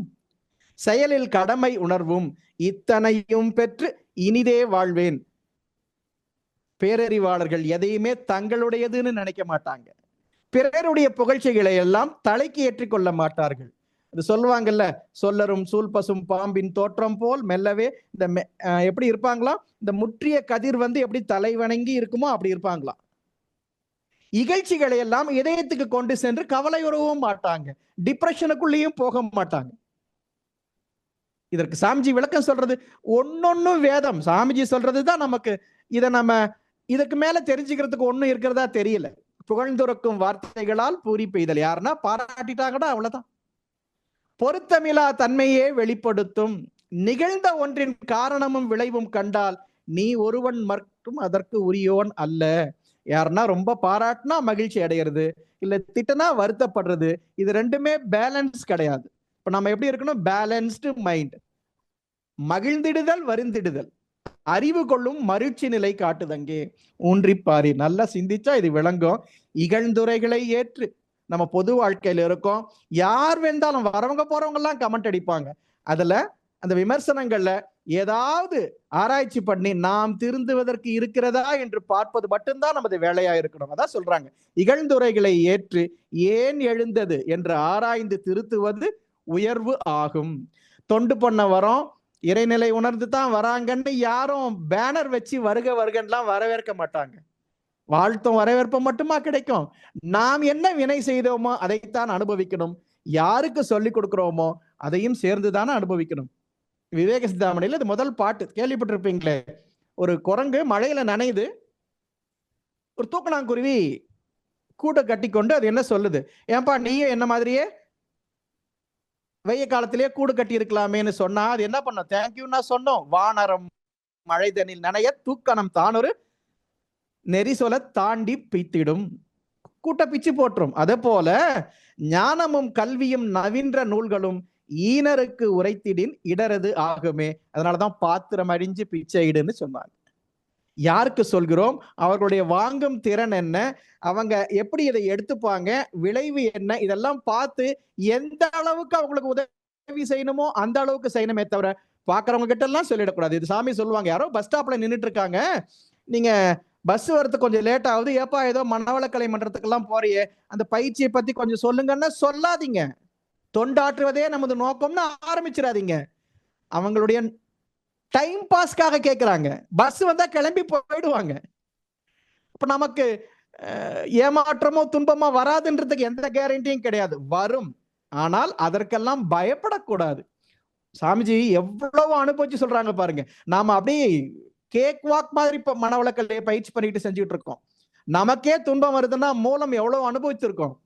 செயலில் கடமை உணர்வும் இத்தனையும் பெற்று இனிதே வாழ்வேன். பேரறிவாளர்கள் எதையுமே தங்களுடையதுன்னு நினைக்க மாட்டாங்க. பிறருடைய புகழ்ச்சிகளை எல்லாம் தலைக்கு ஏற்றிக்கொள்ள மாட்டார்கள். அது சொல்லுவாங்கல்ல, சொல்லரும் சூல் பசும் பாம்பின் தோற்றம் போல் மெல்லவே இந்த எப்படி இருப்பாங்களாம், இந்த முற்றிய கதிர் எப்படி தலை வணங்கி இருக்குமோ அப்படி இருப்பாங்களாம். இகழ்ச்சிகளை எல்லாம் இதயத்துக்கு கொண்டு சென்று கவலை உறவும் மாட்டாங்க, டிப்ரெஷனுக்குள்ளேயும் போக மாட்டாங்க. இதற்கு சாமிஜி விளக்கம் சொல்றது ஒன்னொன்னு வேதம். சாமிஜி சொல்றதுதான் நமக்கு. நம்ம இதுக்கு மேல தெரிஞ்சுக்கிறதுக்கு ஒண்ணும் இருக்கிறதா தெரியல. புகழ்ந்துரைக்கும் வார்த்தைகளால் பூரி பெய்தல். யாருன்னா பாராட்டிட்டாங்கடா, அவ்வளவுதான். பொருத்தமிலா தன்மையே வெளிப்படுத்தும். நிகழ்ந்த ஒன்றின் காரணமும் விளைவும் கண்டால் நீ ஒருவன் மட்டும் அதற்கு உரியோன் அல்ல. யாருன்னா ரொம்ப பாராட்டினா மகிழ்ச்சி அடைகிறது, இல்ல திட்டனா வருத்தப்படுறது. இது ரெண்டுமே பேலன்ஸ் கிடையாது. இப்ப நம்ம எப்படி இருக்கணும்? Balanced mind. மகிழ்ந்திடுதல் வருந்திடுதல். அறிவு கொள்ளும் மருட்சி நிலை காட்டுதங்கே. ஊன்றிப்பாரி. நல்லா சிந்திச்சா இது விளங்கும். இகழ்ந்துரைகளை ஏற்று நம்ம பொது வாழ்க்கையில இருக்கோம். யார் வேண்டாலும் வரவங்க போறவங்க எல்லாம் கமெண்ட் அடிப்பாங்க. அதுல அந்த விமர்சனங்கள்ல ஏதாவது ஆராய்ச்சி பண்ணி நாம் திருந்துவதற்கு இருக்கிறதா என்று பார்ப்பது மட்டும்தான் நமது வேலையா இருக்கணும். அதான் சொல்றாங்க, இகழ்ந்துரைகளை ஏற்று ஏன் எழுந்தது என்று ஆராய்ந்து திருத்துவது உயர்வு ஆகும். தொண்டு பண்ண வரோம், இறைநிலை உணர்ந்து தான் வராங்கன்னு யாரும் பேனர் வச்சு வருக வருகன்லாம் வரவேற்க மாட்டாங்க. வாழ்த்தும் வரவேற்பும் மட்டுமா கிடைக்கும்? நாம் என்ன வினை செய்தோமோ அதைத்தான் அனுபவிக்கணும். யாருக்கு சொல்லிக் கொடுக்கிறோமோ அதையும் சேர்ந்துதானே அனுபவிக்கணும். விவேக சிந்தாமணியில இது முதல் பாட்டு கேள்விப்பட்டிருப்பீங்களே. ஒரு குரங்கு மழையில நனையுது, ஒரு தூக்கணாங்குருவி கூட்டை கட்டி கொண்டு அது என்ன சொல்லுது, ஏன்பா நீயும் என்ன மாதிரியே வெய்ய காலத்திலேயே கூடு கட்டி இருக்கலாமேன்னு சொன்னா அது என்ன பண்ணும்? தேங்க்யூன்னா சொன்னோம். வானரம் மழை தண்ணில் நனைய தூக்கணம் தானொரு நெறிசொல தாண்டி பித்திடும். கூட்ட பிச்சு போற்றும். அதே போல ஞானமும் கல்வியும் நவீன்ற நூல்களும் ஈனருக்கு உரைத்திடின் இடரது ஆகுமே. அதனாலதான் பாத்திரம் அழிஞ்சு பிச்சையிடுன்னு சொன்னாங்க. யாருக்கு சொல்கிறோம்? அவர்களுடைய வாங்கும் திறன் என்ன, அவங்க எப்படி இதை எடுத்துப்பாங்க, விளைவு என்ன, இதெல்லாம் பார்த்து எந்த அளவுக்கு அவங்களுக்கு உதவி செய்யணுமோ அந்த அளவுக்கு செய்யணுமே தவிர பாக்குறவங்க கிட்ட எல்லாம் சொல்லிடக்கூடாது. இது சாமி சொல்லுவாங்க, யாரோ பஸ் ஸ்டாப்ல நின்றுட்டு இருக்காங்க, நீங்க பஸ் வரதுக்கு கொஞ்சம் லேட் ஆகுது, ஏப்பா ஏதோ மனவளக்கலை மன்றத்துக்கெல்லாம் போறியே, அந்த பயிற்சியை பத்தி கொஞ்சம் சொல்லுங்கன்னா சொல்லாதீங்க. தொண்டாற்றுவதே நமது நோக்கம்னு ஆரம்பிச்சிடாதீங்க. அவங்களுடைய டைம் பாஸ்க்காக கேட்கிறாங்க. பஸ் வந்தா கிளம்பி போயிடுவாங்க. இப்ப நமக்கு ஏமாற்றமோ துன்பமோ வராதுன்றதுக்கு எந்த கேரண்டியும் கிடையாது. வரும். ஆனால் அதற்கெல்லாம் பயப்படக்கூடாது. சாமிஜி எவ்வளவு அனுபவிச்சு சொல்றாங்க பாருங்க. நாம அப்படியே கேக் வாக் மாதிரி இப்ப மனவளக்கலையை பயிற்சி பண்ணிட்டு செஞ்சுட்டு இருக்கோம். நமக்கே துன்பம் வருதுன்னா மூலம் எவ்வளவு அனுபவிச்சிருக்கோம்.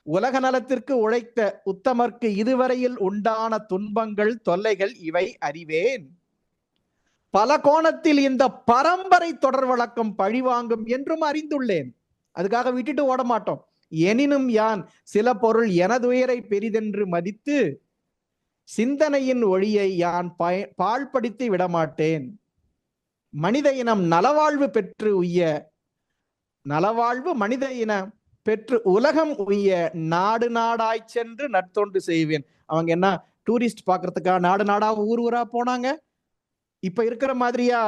உலக நலத்திற்கு உழைத்த உத்தமர்க்கு இதுவரையில் உண்டான துன்பங்கள் தொல்லைகள் இவை அறிவேன். பல கோணத்தில் இந்த பரம்பரை தொடர் வழக்கம் பழிவாங்கும் என்றும் அறிந்துள்ளேன். அதுக்காக விட்டுட்டு ஓட மாட்டோம். எனினும் யான் சில பொருள் எனதுயரை பெரிதென்று மதித்து சிந்தனையின் ஒளியை யான் பாழ்படுத்தி விடமாட்டேன். மனித இனம் நலவாழ்வு பெற்று உய்ய, நலவாழ்வு மனித இனம் பெற்று உலகம் உய்ய நாடு நாடாய் சென்று நற்தொண்டு செய்வேன். அவங்க என்ன டூரிஸ்ட் பாக்குறதுக்கா நாடு நாடா ஊர் ஊரா போனாங்க? இப்ப இருக்கிற மாதிரியா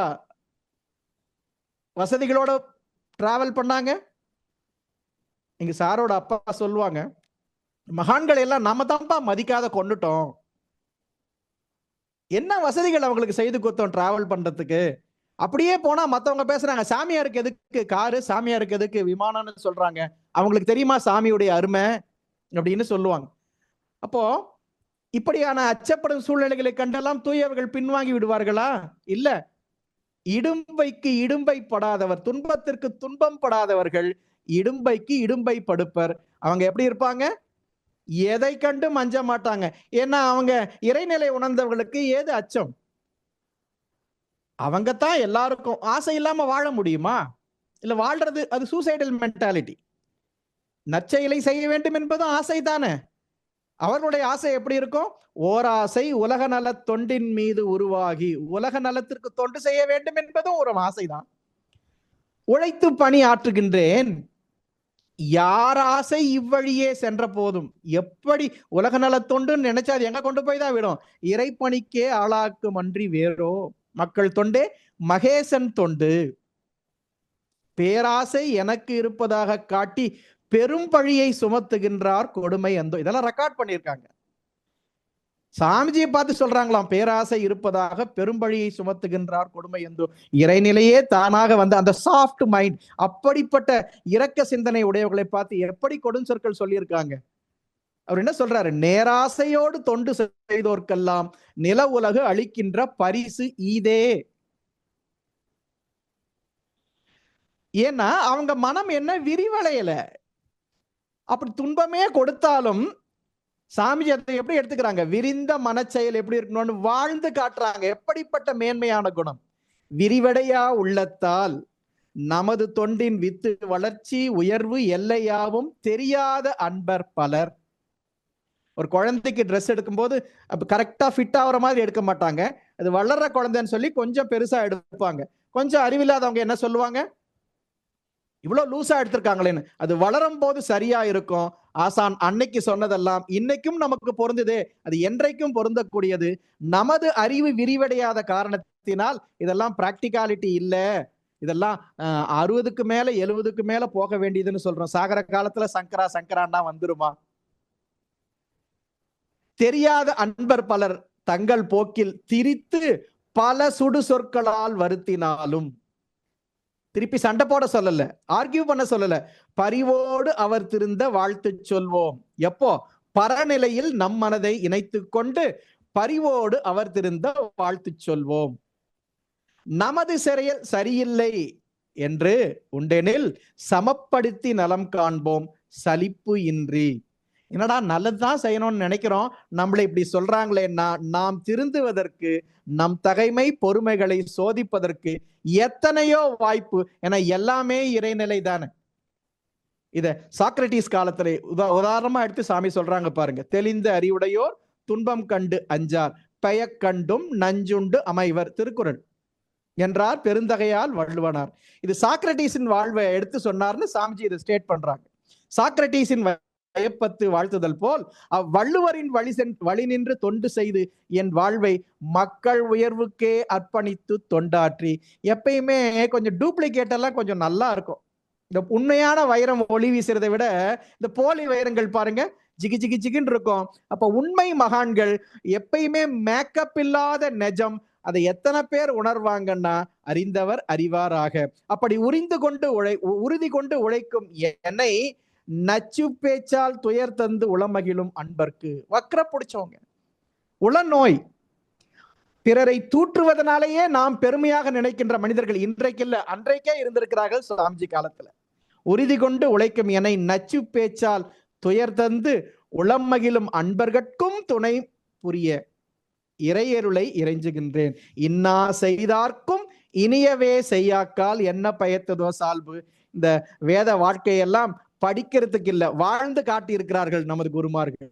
வசதிகளோட டிராவல் பண்ணாங்க? எங்க சாரோட அப்பா சொல்லுவாங்க, மகான்கள் எல்லாம் நாம தான்ப்பா மதிக்காத கொண்டுட்டோம். என்ன வசதிகள் அவங்களுக்கு செய்து கொடுத்தோம் டிராவல் பண்றதுக்கு. அப்படியே போனா மத்தவங்க பேசுறாங்க, சாமியாருக்கு எதுக்கு காரு, சாமியாருக்கு எதுக்கு விமானம்னு சொல்றாங்க, அவங்களுக்கு தெரியுமா சாமியுடைய அருமை அப்படின்னு சொல்லுவாங்க. அப்போ இப்படியான அச்சப்படும் சூழ்நிலைகளை கண்டெல்லாம் தூயவர்கள் பின்வாங்கி விடுவார்களா? இல்ல. இடும்பைக்கு இடும்பை படாதவர், துன்பத்திற்கு துன்பம் படாதவர்கள் இடும்பைக்கு இடும்பை படுப்பர். அவங்க எப்படி இருப்பாங்க? எதை கண்டும் அஞ்ச மாட்டாங்க. ஏன்னா அவங்க இறைநிலை உணர்ந்தவர்களுக்கு ஏது அச்சம்? அவங்க தான் எல்லாருக்கும் ஆசை இல்லாம வாழ முடியுமா? இல்ல வாழ்றது அது சூசைடல் மென்டாலிட்டி. நற்செயலை செய்ய வேண்டும் என்பதும் ஆசை தானே. அவர்களுடைய ஆசை எப்படி இருக்கும்? ஓராசை உலக நல தொண்டின் மீது உருவாகி உலக நலத்திற்கு தொண்டு செய்ய வேண்டும் என்பதும் ஒரு ஆசைதான். உழைத்து பணி ஆற்றுகின்றேன், யார் ஆசை இவ்வழியே சென்ற போதும். எப்படி உலக நல தொண்டுன்னு நினைச்சா அது எங்க கொண்டு போய் தான் விடும்? இறைப்பணிக்கே ஆளாக்கும் அன்றி வேறோ. மக்கள் தொண்டே மகேசன் தொண்டு. பேராசை எனக்கு இருப்பதாக காட்டி பெரும் பழியை சுமத்துகின்றார் கொடுமை அந்தோ. இதெல்லாம் ரெக்கார்ட் பண்ணியிருக்காங்க. சாமிஜியை பார்த்து சொல்றாங்களாம், பேராசை இருப்பதாக பெரும்பழியை சுமத்துகின்றார் கொடுமை எந்தோ. இறைநிலையே தானாக வந்த அந்த சாஃப்ட் மைண்ட், அப்படிப்பட்ட இரக்க சிந்தனை உடையவர்களை பார்த்து எப்படி கொடுஞ்சொற்கள் சொல்லியிருக்காங்க. அவர் என்ன சொல்றாரு? நேராசையோடு தொண்டு செய்தோர்க்கெல்லாம் நில உலகு அளிக்கின்ற பரிசு ஈதே. ஏன்னா அவங்க மனம் என்ன விரிவடையல. அப்படி துன்பமே கொடுத்தாலும் சாமிஜி அதை எப்படி எடுத்துக்கிறாங்க? விரிந்த மனச்செயல் எப்படி இருக்கணும்னு வாழ்ந்து காட்டுறாங்க. எப்படிப்பட்ட மேன்மையான குணம்! விரிவடையா உள்ளத்தால் நமது தொண்டின் வித்து வளர்ச்சி உயர்வு எல்லையாவும் தெரியாத அன்பர் பலர். ஒரு குழந்தைக்கு ட்ரெஸ் எடுக்கும்போது அப்ப கரெக்டா ஃபிட் ஆகுற மாதிரி எடுக்க மாட்டாங்க. அது வளர்ற குழந்தைன்னு சொல்லி கொஞ்சம் பெருசா எடுப்பாங்க. கொஞ்சம் அறிவில்லாதவங்க என்ன சொல்லுவாங்க, இவ்வளவு லூசா எடுத்திருக்காங்களேன்னு. அது வளரும் போது சரியா இருக்கும். ஆசான் அன்னைக்கு சொன்னதெல்லாம் இன்னைக்கும் நமக்கு பொருந்துதே, அது என்றைக்கும் பொருந்தக்கூடியது. நமது அறிவு விரிவடையாத காரணத்தினால் இதெல்லாம் பிராக்டிகாலிட்டி இல்ல, இதெல்லாம் 60க்கு மேல 70க்கு மேல போக வேண்டியதுன்னு சொல்றோம். சாகர காலத்துல சங்கரா சங்கரான்னா வந்துருமா? தெரியாத அன்பர் பலர் தங்கள் போக்கில் திரித்து பல சுடு சொற்களால் வருத்தினாலும், திருப்பி சண்டை போட சொல்லல, ஆர்கியூ பண்ண சொல்லல, பரிவோடு அவர் திருந்த வாழ்த்து சொல்வோம். எப்போ? பரநிலையில் நம் மனதை இணைத்துக் கொண்டு பரிவோடு அவர் திருந்த வாழ்த்து சொல்வோம். நமது செயல் சரியில்லை என்று உண்டெனில் சமப்படுத்தி நலம் காண்போம் சலிப்பு இன்றி. என்னடா நல்லதுதான் செய்யணும்னு நினைக்கிறோம், நம்மளை இப்படி சொல்றாங்களேன்னா நாம் திருந்துவதற்கு, நம் தகைமை பொறுமைகளை சோதிப்பதற்கு எத்தனையோ வாய்ப்பு. என எல்லாமே இறைநிலை தானே. இத சாக்ரட்டிஸ் காலத்துல உதாரணமா எடுத்து சாமி சொல்றாங்க பாருங்க. தெளிந்த அறிவுடையோர் துன்பம் கண்டு அஞ்சார், பெயக்கண்டும் நஞ்சுண்டு அமைவர், திருக்குறள் என்றார் பெருந்தகையால் வள்ளுவனார். இது சாக்ரட்டிஸின் வாழ்வை எடுத்து சொன்னார்னு சாமிஜி இதை ஸ்டேட் பண்றாங்க. சாக்ரட்டிஸின் பயப்பத்து வாழ்த்துதல் போல் அவ்வள்ளுவரின் வழி நின்று தொண்டு செய்து என் வாழ்வை மக்கள் உயர்வுக்கே அர்ப்பணித்து தொண்டாற்றி. எப்பயுமே கொஞ்சம் டூப்ளிகேட் எல்லாம் கொஞ்சம் நல்லா இருக்கும். இந்த உண்மையான வைரம் ஒளி வீசுறதை விட இந்த போலி வைரங்கள் பாருங்க ஜிகி ஜிகி ஜிகின்னு இருக்கும். அப்ப உண்மை மகான்கள் எப்பயுமே மேக்கப் இல்லாத நெஜம், அதை எத்தனை பேர் உணர்வாங்கன்னா அறிந்தவர் அறிவாராக. அப்படி உறுதி கொண்டு உழைக்கும் என்னை நச்சு பேச்சால் துயர் தந்து உளமகிழும் அன்பர்க்கு. வக்கர பிடிச்சவங்க, உளநோய், பிறரை தூற்றுவதனாலேயே நாம் பெருமையாக நினைக்கின்ற மனிதர்கள் இன்றைக்கு இல்ல அன்றைக்கே இருந்திருக்கிறார்கள் சாமிஜி காலத்துல. உறுதி கொண்டு உழைக்கும் என்னை நச்சு பேச்சால் துயர் தந்து உளமகிழும் அன்பர்கட்கும் துணை புரிய இறையருளை இறைஞ்சுகின்றேன். இன்னா செய்தார்க்கும் இனியவே செய்யாக்கால் என்ன பயத்ததோ சால்பு. இந்த வேத வாழ்க்கையெல்லாம் படிக்கிறதுக்கு இல்ல, வாழ்ந்து காட்டி இருக்கிறார்கள் நமது குருமார்கள்.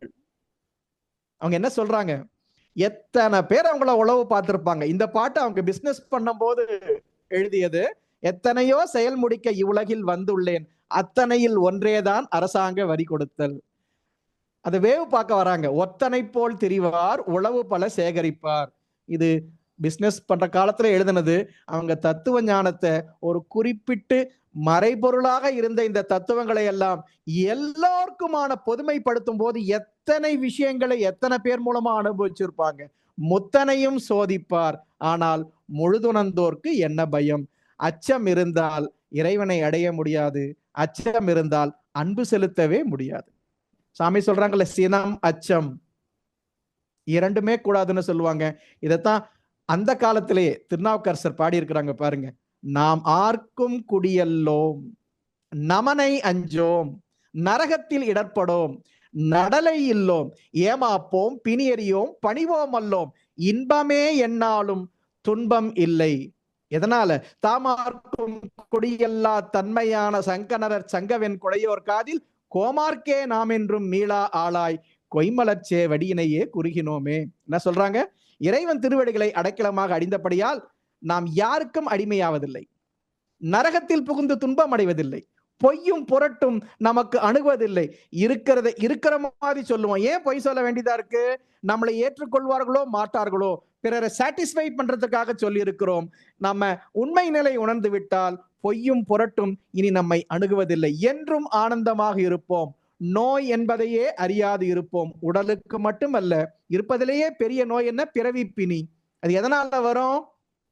அவங்க என்ன சொல்றாங்க, எத்தனை பேர் அவங்கள உழவு பார்த்திருப்பாங்க. இந்த பாட்டு அவங்க பிசினஸ் பண்ணும் போது எழுதியது. எத்தனையோ செயல் முடிக்க இவ்வுலகில் வந்துள்ளேன், அத்தனையில் ஒன்றேதான் அரசாங்க வரி கொடுத்தல். அதை வேவு பார்க்க வராங்க. ஒத்தனை போல் திரிவார் உழவு பல சேகரிப்பார். இது பிசினஸ் பண்ற காலத்துல எழுதினது. அவங்க தத்துவ ஞானத்தை ஒரு குறிப்பிட்டு மறைபொருளாக இருந்த இந்த தத்துவங்களை எல்லாம் எல்லோருக்குமான பொதுமைப்படுத்தும் போது எத்தனை விஷயங்களை எத்தனை பேர் மூலமா அனுபவிச்சிருப்பாங்க. முத்தனையும் சோதிப்பார், ஆனால் முழுதுணர்ந்தோர்க்கு என்ன பயம். அச்சம் இருந்தால் இறைவனை அடைய முடியாது, அச்சம் இருந்தால் அன்பு செலுத்தவே முடியாது. சாமி சொல்றாங்கல்ல, சினம் அச்சம் இரண்டுமே கூடாதுன்னு சொல்லுவாங்க. இதத்தான் அந்த காலத்திலேயே திருநாவுக்கரசர் பாடி இருக்கிறாங்க பாருங்க. நாம் ஆர்க்கும் குடியல்லோம், நமனை அஞ்சோம், நரகத்தில் இடர்படோம், நடலை இல்லோம், ஏமாப்போம், பிணியறியோம், பணிவோம் அல்லோம், இன்பமே என்னாலும் துன்பம் இல்லை. எதனால? தாமார்க்கும் குடியல்லா தன்மையான சங்கனரர் சங்கவென் குடையோர் காதில் கோமார்க்கே நாம் என்றும் மீளா ஆளாய் கொய்மலர்ச்சே வடியினையே குறுகினோமே. என்ன சொல்றாங்க? இறைவன் திருவடிகளை அடைக்கலமாக அடைந்தபடியால் நாம் யாருக்கும் அடிமையாவதில்லை, நரகத்தில் புகுந்து துன்பம் அடைவதில்லை, பொய்யும் புரட்டும் நமக்கு அணுகுவதில்லை. இருக்கிற மாதிரி சொல்லுவோம். ஏன் பொய் சொல்ல வேண்டியதா இருக்கு? நம்மளை ஏற்றுக்கொள்வார்களோ மாட்டார்களோ, பிறரை சாட்டிஸ்ஃபை பண்றதுக்காக சொல்லி இருக்கிறோம். நம்ம உண்மை நிலை உணர்ந்து விட்டால் பொய்யும் புரட்டும் இனி நம்மை அணுகுவதில்லை. என்றும் ஆனந்தமாக இருப்போம். நோய் என்பதையே அறியாது இருப்போம். உடலுக்கு மட்டுமல்ல, இருப்பதிலேயே பெரிய நோய் என்ன? பிறவி பிணி. அது எதனால வரும்?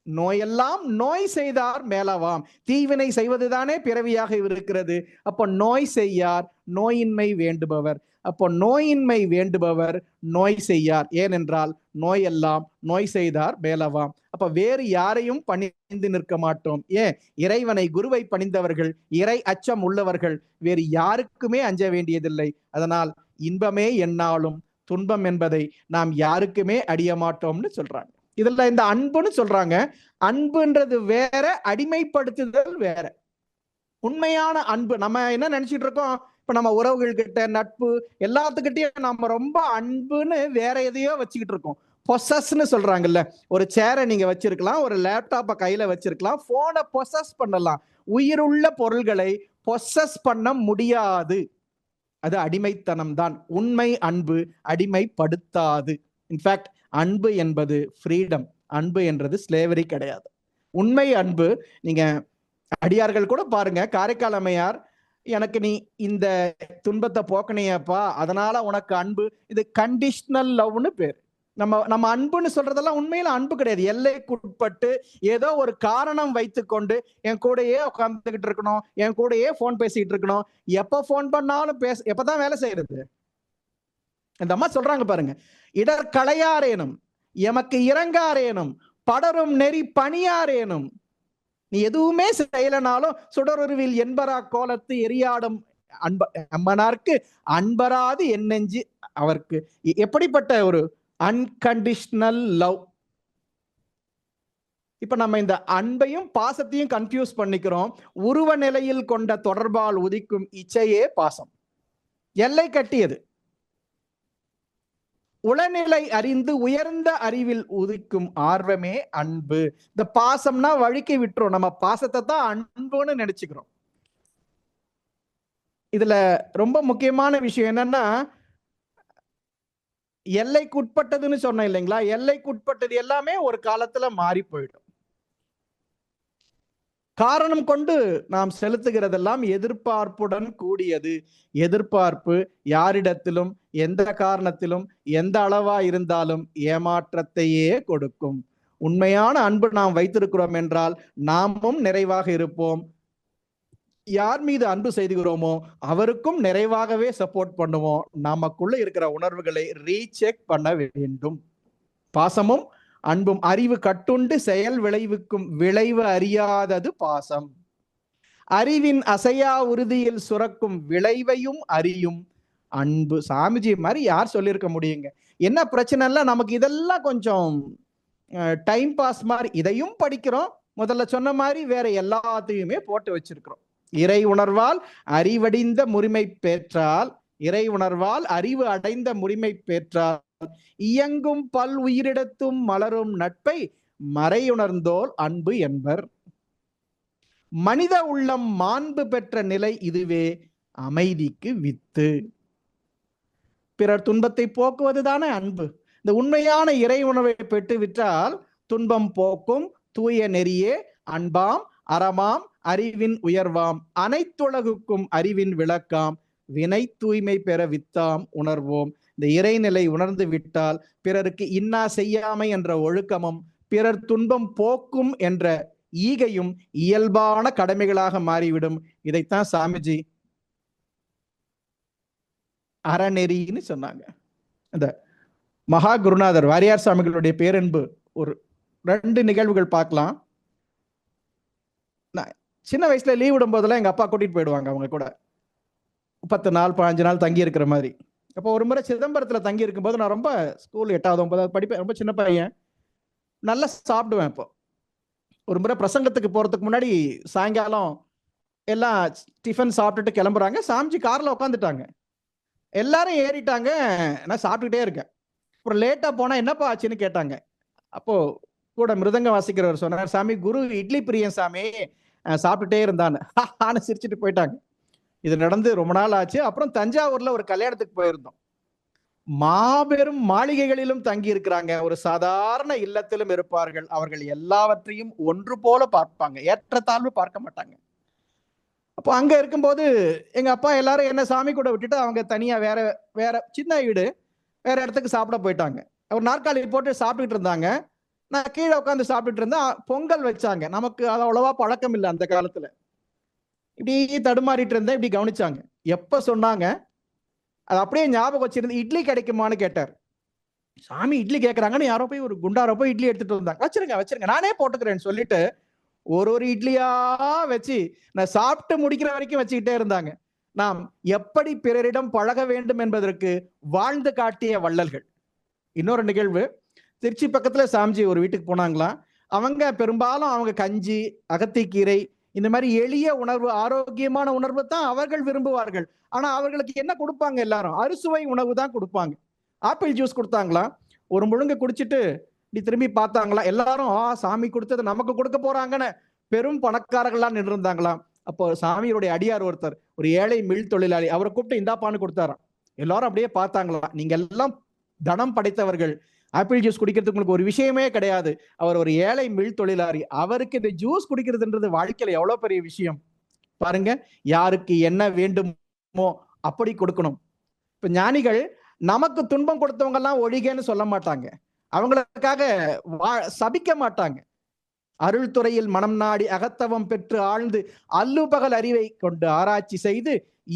நோயெல்லாம் நோய் செய்தார் மேலவாம். தீவினை செய்வதுதானே பிறவியாக இருக்கிறது. அப்போ நோய் செய்யார் நோயின்மை வேண்டுபவர். அப்போ நோயின்மை வேண்டுபவர் நோய் செய்யார். ஏனென்றால் நோயெல்லாம் நோய் செய்தார் மேலவாம். அப்ப வேறு யாரையும் பணிந்து நிற்க மாட்டோம். ஏன்? இறைவனை, குருவை பணிந்தவர்கள், இறை அச்சம் உள்ளவர்கள் வேறு யாருக்குமே அஞ்ச வேண்டியதில்லை. அதனால் இன்பமே என்னாலும் துன்பம் என்பதை நாம் யாருக்குமே அடிய மாட்டோம்னு சொல்றாங்க. இதுல இந்த அன்புன்னு சொல்றாங்க. அன்புன்றது வேற, அடிமைப்படுத்துதல் வேற. உண்மையான அன்பு நம்ம என்ன நினைச்சிட்டு இருக்கோம்? இப்ப இப்ப நம்ம உறவுகள் கிட்ட, நட்பு எல்லாத்துக்கிட்டையும் நம்ம ரொம்ப அன்புன்னு வேற எதையோ வச்சுக்கிட்டு இருக்கோம். பொசஸ்ன்னு சொல்றாங்கல்ல. ஒரு சேரை நீங்க வச்சிருக்கலாம், ஒரு லேப்டாப்பை கையில வச்சிருக்கலாம், போனை பொசஸ் பண்ணலாம். உயிருள்ள பொருள்களை பொசஸ் பண்ண முடியாது. அது அடிமைத்தனம் தான். உண்மை அன்பு அடிமைப்படுத்தாது. இன்ஃபேக்ட் அன்பு என்பது ஃப்ரீடம். அன்பு என்றது ஸ்லேவரி கிடையாது. உண்மை அன்பு, நீங்க அடியார்கள் கூட பாருங்க, காரைக்கால் அம்மையார், எனக்கு நீ இந்த துன்பத்தை போக்கணையப்பா, அதனால உனக்கு அன்பு, இது கண்டிஷனல் லவ்னு பேர். நம்ம அன்புன்னு சொல்றதெல்லாம் உண்மையில அன்பு கிடையாது. எல்லைக்குட்பட்டு ஏதோ ஒரு காரணம் வைத்துக்கொண்டு என் கூடயே உட்கார்ந்துகிட்டு இருக்கணும், என் கூடயே போன் பேசிட்டு இருக்கணும், எப்ப போன் பண்ணாலும் எப்பதான் வேலை செய்யறது? இந்த அம்மா சொல்றாங்க பாருங்க, இடர் களையாரேனும் எமக்கு இறங்காரேனும் படரும் நெறி பணியாரேனும், நீ எதுவுமே செய்யலனாலும் சுடருருவில் என்பரா கோலத்து எரியாடும் அம்மனார்க்கு அன்பராது என் நெஞ்சு அவருக்கு. எப்படிப்பட்ட ஒரு அன்கண்டிஷனல் லவ். இப்ப நம்ம இந்த அன்பையும் பாசத்தையும் கன்ஃபியூஸ் பண்ணிக்கிறோம். உருவ நிலையில் கொண்ட தொடர்பால் உதிக்கும் இச்சையே பாசம். எல்லை கட்டியது. உளநிலை அறிந்து உயர்ந்த அறிவில் உதிக்கும் ஆர்வமே அன்பு. இந்த பாசம்னா வழுக்கி விட்டுரும். நம்ம பாசத்தை தான் அன்புன்னு நினைச்சுக்கிறோம். இதுல ரொம்ப முக்கியமான விஷயம் என்னன்னா, எல்லைக்குட்பட்டதுன்னு சொன்னேன் இல்லைங்களா? எல்லைக்குட்பட்டது எல்லாமே ஒரு காலத்துல மாறி போயிடும். காரணம் கொண்டு நாம் செலுத்துகிறதெல்லாம் எதிர்பார்ப்புடன் கூடியது. எதிர்பார்ப்பு யாரிடத்திலும் எந்த காரணத்திலும் எந்த அளவா இருந்தாலும் ஏமாற்றத்தையே கொடுக்கும். உண்மையான அன்பு நாம் வைத்திருக்கிறோம் என்றால் நாமும் நிறைவாக இருப்போம். யார் மீது அன்பு செய்துகிறோமோ அவருக்கும் நிறைவாகவே சப்போர்ட் பண்ணுவோம். நமக்குள்ள இருக்கிற உணர்வுகளை ரீசெக் பண்ண வேண்டும். பாசமும் அன்பும் அறிவு கட்டுண்டு செயல் விளைவிக்கும் விளைவு அறியாதது பாசம். அறிவின் அசையா உறுதியில் சுரக்கும் விளைவையும் அறியும் அன்பு. சாமிஜி மாதிரி யார் சொல்லியிருக்க முடியுங்க? என்ன பிரச்சனை இல்லை, நமக்கு இதெல்லாம் கொஞ்சம் டைம் பாஸ் மாதிரி. இதையும் படிக்கிறோம், முதல்ல சொன்ன மாதிரி வேற எல்லாத்தையுமே போட்டு வச்சிருக்கிறோம். இறை உணர்வால் அறிவடைந்த முறைமை பெற்றால், இறை உணர்வால் அறிவு அடைந்த முறைமை பெற்றால் இயங்கும் பல் உயிரிடத்தும் மலரும் நட்பை மறையுணர்ந்தோல் அன்பு என்பர். மனித உள்ளம் மாண்பு பெற்ற நிலை இதுவே அமைதிக்கு வித்து. பிறர் துன்பத்தை போக்குவதுதானே அன்பு. இந்த உண்மையான இறை உணர்வை பெற்று விட்டால் துன்பம் போக்கும் தூய நெறியே அன்பாம் அறமாம் அறிவின் உயர்வாம் அனைத்துலகுக்கும் அறிவின் விளக்காம் வினை தூய்மை பெற வித்தாம் உணர்வோம். இந்த இறைநிலை உணர்ந்து விட்டால் பிறருக்கு இன்னா செய்யாமை என்ற ஒழுக்கமும் பிறர் துன்பம் போக்கும் என்ற ஈகையும் இயல்பான கடமைகளாக மாறிவிடும். இதைத்தான் சாமிஜி அறநெறின்னு சொன்னாங்க. இந்த மகா குருநாதர் வாரியார் சாமிகளுடைய பேரன்பு ஒரு 2 நிகழ்வுகள் பார்க்கலாம். சின்ன வயசுல லீவ் விடும் போதெல்லாம் எங்க அப்பா கூட்டிட்டு போயிடுவாங்க அவங்க கூட. 10 நாள் 15 நாள் தங்கி இருக்கிற மாதிரி. அப்போ ஒரு முறை சிதம்பரத்துல தங்கி இருக்கும்போது, நான் ரொம்ப ஸ்கூல் 8வது 9வது படிப்பேன், ரொம்ப சின்ன பையன், நல்லா சாப்பிடுவேன். இப்போ ஒரு முறை பிரசங்கத்துக்கு போறதுக்கு முன்னாடி சாயங்காலம் எல்லாம் டிஃபன் சாப்பிட்டுட்டு கிளம்புறாங்க. சாமிஜி கார்ல உட்காந்துட்டாங்க, எல்லாரும் ஏறிட்டாங்க, நான் சாப்பிட்டுக்கிட்டே இருக்கேன். அப்புறம் லேட்டா போனா என்னப்பா ஆச்சுன்னு கேட்டாங்க. அப்போ கூட மிருதங்க வாசிக்கிறவர் சொன்னார், சாமி குரு இட்லி பிரியன் சாமி, சாப்பிட்டுட்டே இருந்தான்னு சிரிச்சுட்டு போயிட்டாங்க. இது நடந்து ரொம்ப நாள் ஆச்சு. அப்புறம் தஞ்சாவூர்ல ஒரு கல்யாணத்துக்கு போயிருந்தோம். மாபெரும் மாளிகைகளிலும் தங்கி இருக்கிறாங்க, ஒரு சாதாரண இல்லத்திலும் இருப்பார்கள். அவர்கள் எல்லாவற்றையும் ஒன்று போல பார்ப்பாங்க, ஏற்றத்தாழ்வு பார்க்க மாட்டாங்க. அப்போ அங்க இருக்கும்போது எங்க அப்பா எல்லாரும் என்ன சாமி கூட விட்டுட்டு அவங்க தனியா வேற வேற சின்ன வீடு, வேற இடத்துக்கு சாப்பிட போயிட்டாங்க. ஒரு நாற்காலி போட்டு சாப்பிட்டுட்டு இருந்தாங்க. நான் கீழே உட்காந்து சாப்பிட்டுட்டு இருந்தேன். பொங்கல் வச்சாங்க. நமக்கு அது அவ்வளவா பழக்கம் இல்லை அந்த காலத்துல. இப்படி தடுமாறிட்டு இருந்தேன். இப்படி கவனிச்சாங்க. எப்ப சொன்னாங்க அது அப்படியே ஞாபகம் வச்சிருந்து, இட்லி கிடைக்குமான்னு கேட்டார். சாமி இட்லி கேட்கறாங்கன்னு யாரோ போய் ஒரு குண்டாரோ போய் இட்லி எடுத்துட்டு வந்தாங்க. வச்சிருங்க நானே போட்டுக்கிறேன்னு சொல்லிட்டு ஒரு இட்லியா வச்சு நான் சாப்பிட்டு முடிக்கிற வரைக்கும் வச்சுக்கிட்டே இருந்தாங்க. நாம் எப்படி பிறரிடம் பழக வேண்டும் என்பதற்கு வாழ்ந்து காட்டிய வள்ளல்கள். இன்னொரு நிகழ்வு, திருச்சி பக்கத்துல சாமிஜி ஒரு வீட்டுக்கு போனாங்களாம். அவங்க பெரும்பாலும் அவங்க கஞ்சி, அகத்திக்கீரை இந்த மாதிரி எளிய உணர்வு, ஆரோக்கியமான உணர்வு தான் அவர்கள் விரும்புவார்கள். ஆனா அவர்களுக்கு என்ன கொடுப்பாங்க? எல்லாரும் அறுசுவை உணவு தான் கொடுப்பாங்க. ஆப்பிள் ஜூஸ் கொடுத்தாங்களா, ஒரு முழுங்க குடிச்சிட்டு நீ திரும்பி பார்த்தாங்களா, எல்லாரும் சாமி கொடுத்தது நமக்கு கொடுக்க போறாங்கன்னு பெரும் பணக்காரர்கள்லாம் நின்று இருந்தாங்களாம். அப்போ சாமியுடைய அடியார் ஒருத்தர், ஒரு ஏழை மில் தொழிலாளி, அவரை கூப்பிட்டு இந்தாப்பான்னு கொடுத்தாராம். எல்லாரும் அப்படியே பார்த்தாங்களாம். நீங்க எல்லாம் தனம் படைத்தவர்கள், ஆப்பிள் ஜூஸ் குடிக்கிறதுக்கு உங்களுக்கு ஒரு விஷயமே கிடையாது. அவர் ஒரு ஏழை மில் தொழிலாளி, அவருக்கு இந்த ஜூஸ் குடிக்கிறதுன்றது வாழ்க்கையில எவ்வளவு பெரிய விஷயம் பாருங்க. யாருக்கு என்ன வேண்டுமோ அப்படி கொடுக்கணும். இப்ப ஞானிகள் நமக்கு துன்பம் கொடுத்தவங்க எல்லாம் ஒழிகன்னு சொல்ல மாட்டாங்க, அவங்களுக்காக சபிக்க மாட்டாங்க. அருள் துறையில் மனம் நாடி அகத்தவம் பெற்று ஆழ்ந்து அல்லுபகல் அறிவை கொண்டு ஆராய்ச்சி செய்து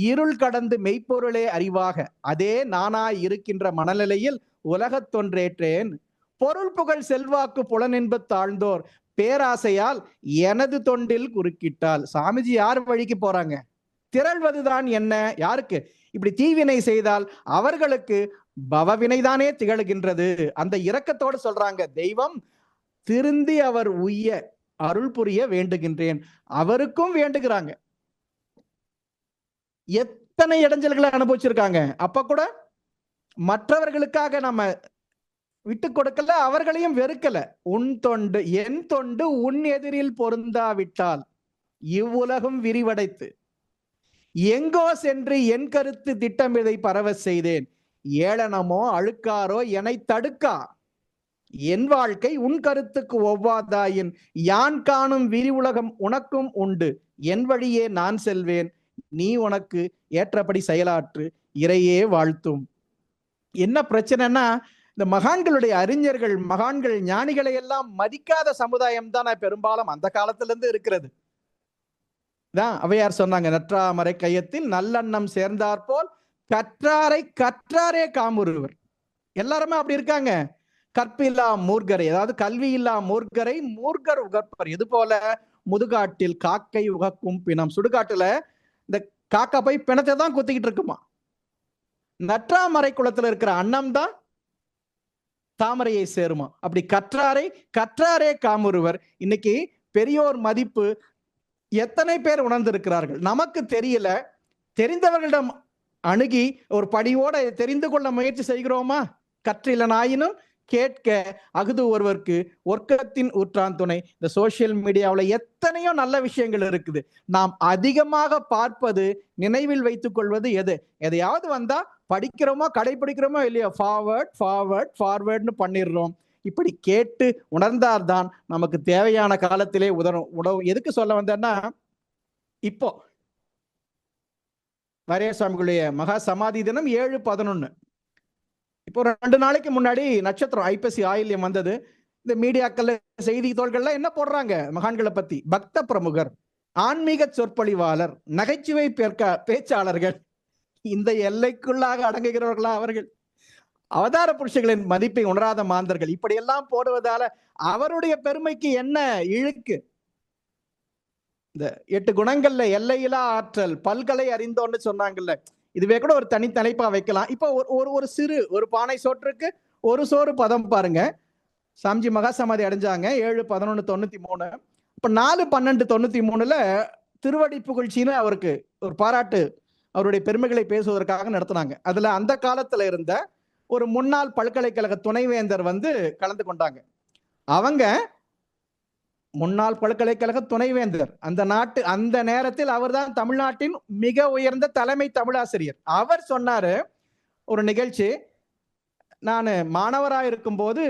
இருள் கடந்து மெய்ப்பொருளே அறிவாக அதே நானாய் இருக்கின்ற மனநிலையில் உலகத் தொன்றேற்றேன். பொருள் புகழ் செல்வாக்கு புலனின்பத் தாழ்ந்தோர் பேராசையால் எனது தொண்டில் குறுக்கிட்டால். சாமிஜி யார் வழிக்கு போறாங்க? திரள்வதுதான் என்ன? யாருக்கு? இப்படி தீவினை செய்தால் அவர்களுக்கு பவவினைதானே திகழ்கின்றது. அந்த இரக்கத்தோடு சொல்றாங்க, தெய்வம் திருந்தி அவர் உய்ய அருள் புரிய வேண்டுகின்றேன். அவருக்கும் வேண்டுகிறாங்க. எத்தனை இடைஞ்சல்களை அனுபவிச்சிருக்காங்க. அப்ப கூட மற்றவர்களுக்காக நம்ம விட்டு கொடுக்கல, அவர்களையும் வெறுக்கல. உன் தொண்டு என் தொண்டு உன் எதிரில் பொருந்தாவிட்டால் இவ்வுலகம் விரிவடைத்து எங்கோ சென்று என் கருத்து திட்டம் இதை பரவ செய்தேன். ஏளனமோ அழுக்காரோ என்னை தடுக்கா, என் வாழ்க்கை உன் கருத்துக்கு ஒவ்வாதாயின் யான் காணும் விரிவுலகம் உனக்கும் உண்டு. என் வழியே நான் செல்வேன், நீ உனக்கு ஏற்றபடி செயலாற்று, இறையே வாழ்த்தும். என்ன பிரச்சனைன்னா, இந்த மகான்களுடைய அறிஞர்கள், மகான்கள், ஞானிகளை எல்லாம் மதிக்காத சமுதாயம் தான் பெரும்பாலும் அந்த காலத்துல இருந்து இருக்கிறது. தான் அவையார் சொன்னாங்க, நற்றாமரை கையத்தில் நல்லெண்ணம் சேர்ந்தாற்போல் கற்றாரை கற்றாரே காமுறுவர். எல்லாருமே அப்படி இருக்காங்க. கற்பில்லா மூர்க்கரை, அதாவது கல்வி இல்லா மூர்க்கரை மூர்க்கர் உகப்பர். இது போல முதுகாட்டில் காக்கை உகக்கும் பிணம். சுடுகாட்டுல இந்த காக்கா போய் பிணத்தை தான் குத்திக்கிட்டு இருக்குமா. நற்றாமரை குளத்துல இருக்கிற அன்னம் தான் தாமரையை சேருமா. அப்படி கற்றாரை கற்றாரே காமுறுவர். இன்னைக்கு பெரியோர் மதிப்பு எத்தனை பேர் உணர்ந்திருக்கிறார்கள் நமக்கு தெரியல. தெரிந்தவர்களிடம் அணுகி ஒரு படியோட தெரிந்து கொள்ள முயற்சி செய்கிறோமா? கற்றிலனாயினும் கேட்க அகுது ஒருவருக்கு ஒர்க்கத்தின் ஊற்றான் துணை. இந்த சோசியல் மீடியாவில் எத்தனையோ நல்ல விஷயங்கள் இருக்குது. நாம் அதிகமாக பார்ப்பது, நினைவில் வைத்துக் கொள்வது எது? எதையாவது வந்தா படிக்கிறோமோ கடைபிடிக்கிறோமோ இல்லையோ, ஃபார்வர்ட் ஃபார்வர்ட் ஃபார்வர்ட்னு பண்ணிடுறோம். இப்படி கேட்டு உணர்ந்தால்தான் நமக்கு தேவையான காலத்திலே உணவு. எதுக்கு சொல்ல வந்தேன்னா, இப்போ வாரியார் சுவாமிகளுடைய மகா சமாதி தினம் 7/11. இப்போ 2 நாளைக்கு முன்னாடி நட்சத்திரம் ஐப்பசி ஆயில்யம் வந்தது. இந்த மீடியாக்கள்ல செய்தி தோள்கள்ல என்ன போடுறாங்க? மகான்களை பத்தி, பக்த பிரமுகர், ஆன்மீக சொற்பொழிவாளர், நகைச்சுவை பேச்சாளர்கள், இந்த எல்லைக்குள்ளாக அடங்குகிறவர்களா அவர்கள்? அவதார புருஷர்களின் மதிப்பை உணராத மாந்தர்கள். இப்படியெல்லாம் போடுவதால அவருடைய பெருமைக்கு என்ன இழுக்கு? இந்த 8 குணங்கள்ல எல்லையிலா ஆற்றல், பல்கலை அறிந்தோன்னு சொன்னாங்கல்ல, இதுவே கூட ஒரு தனி தலைப்பா வைக்கலாம். இப்போ ஒரு சிறு ஒரு பானை சோற்றுக்கு ஒரு சோறு பதம் பாருங்க. சாமிஜி மகா சமாதி அடைஞ்சாங்க 7/11/93. இப்ப 4/12/93 திருவடி புகழ்ச்சின்னு அவருக்கு ஒரு பாராட்டு, அவருடைய பெருமைகளை பேசுவதற்காக நடத்தினாங்க. அதுல அந்த காலத்துல இருந்த ஒரு முன்னாள் பல்கலைக்கழக துணைவேந்தர் கலந்து கொண்டாங்க. அவங்க முன்னாள் பல்கலைக்கழக துணைவேந்தர், அந்த நேரத்தில் அவர்தான் தமிழ்நாட்டின் மிக உயர்ந்த தலைமை தமிழாசிரியர். அவர் சொன்னாரு ஒரு நிகழ்ச்சி, நான் மாணவராக இருக்கும் போது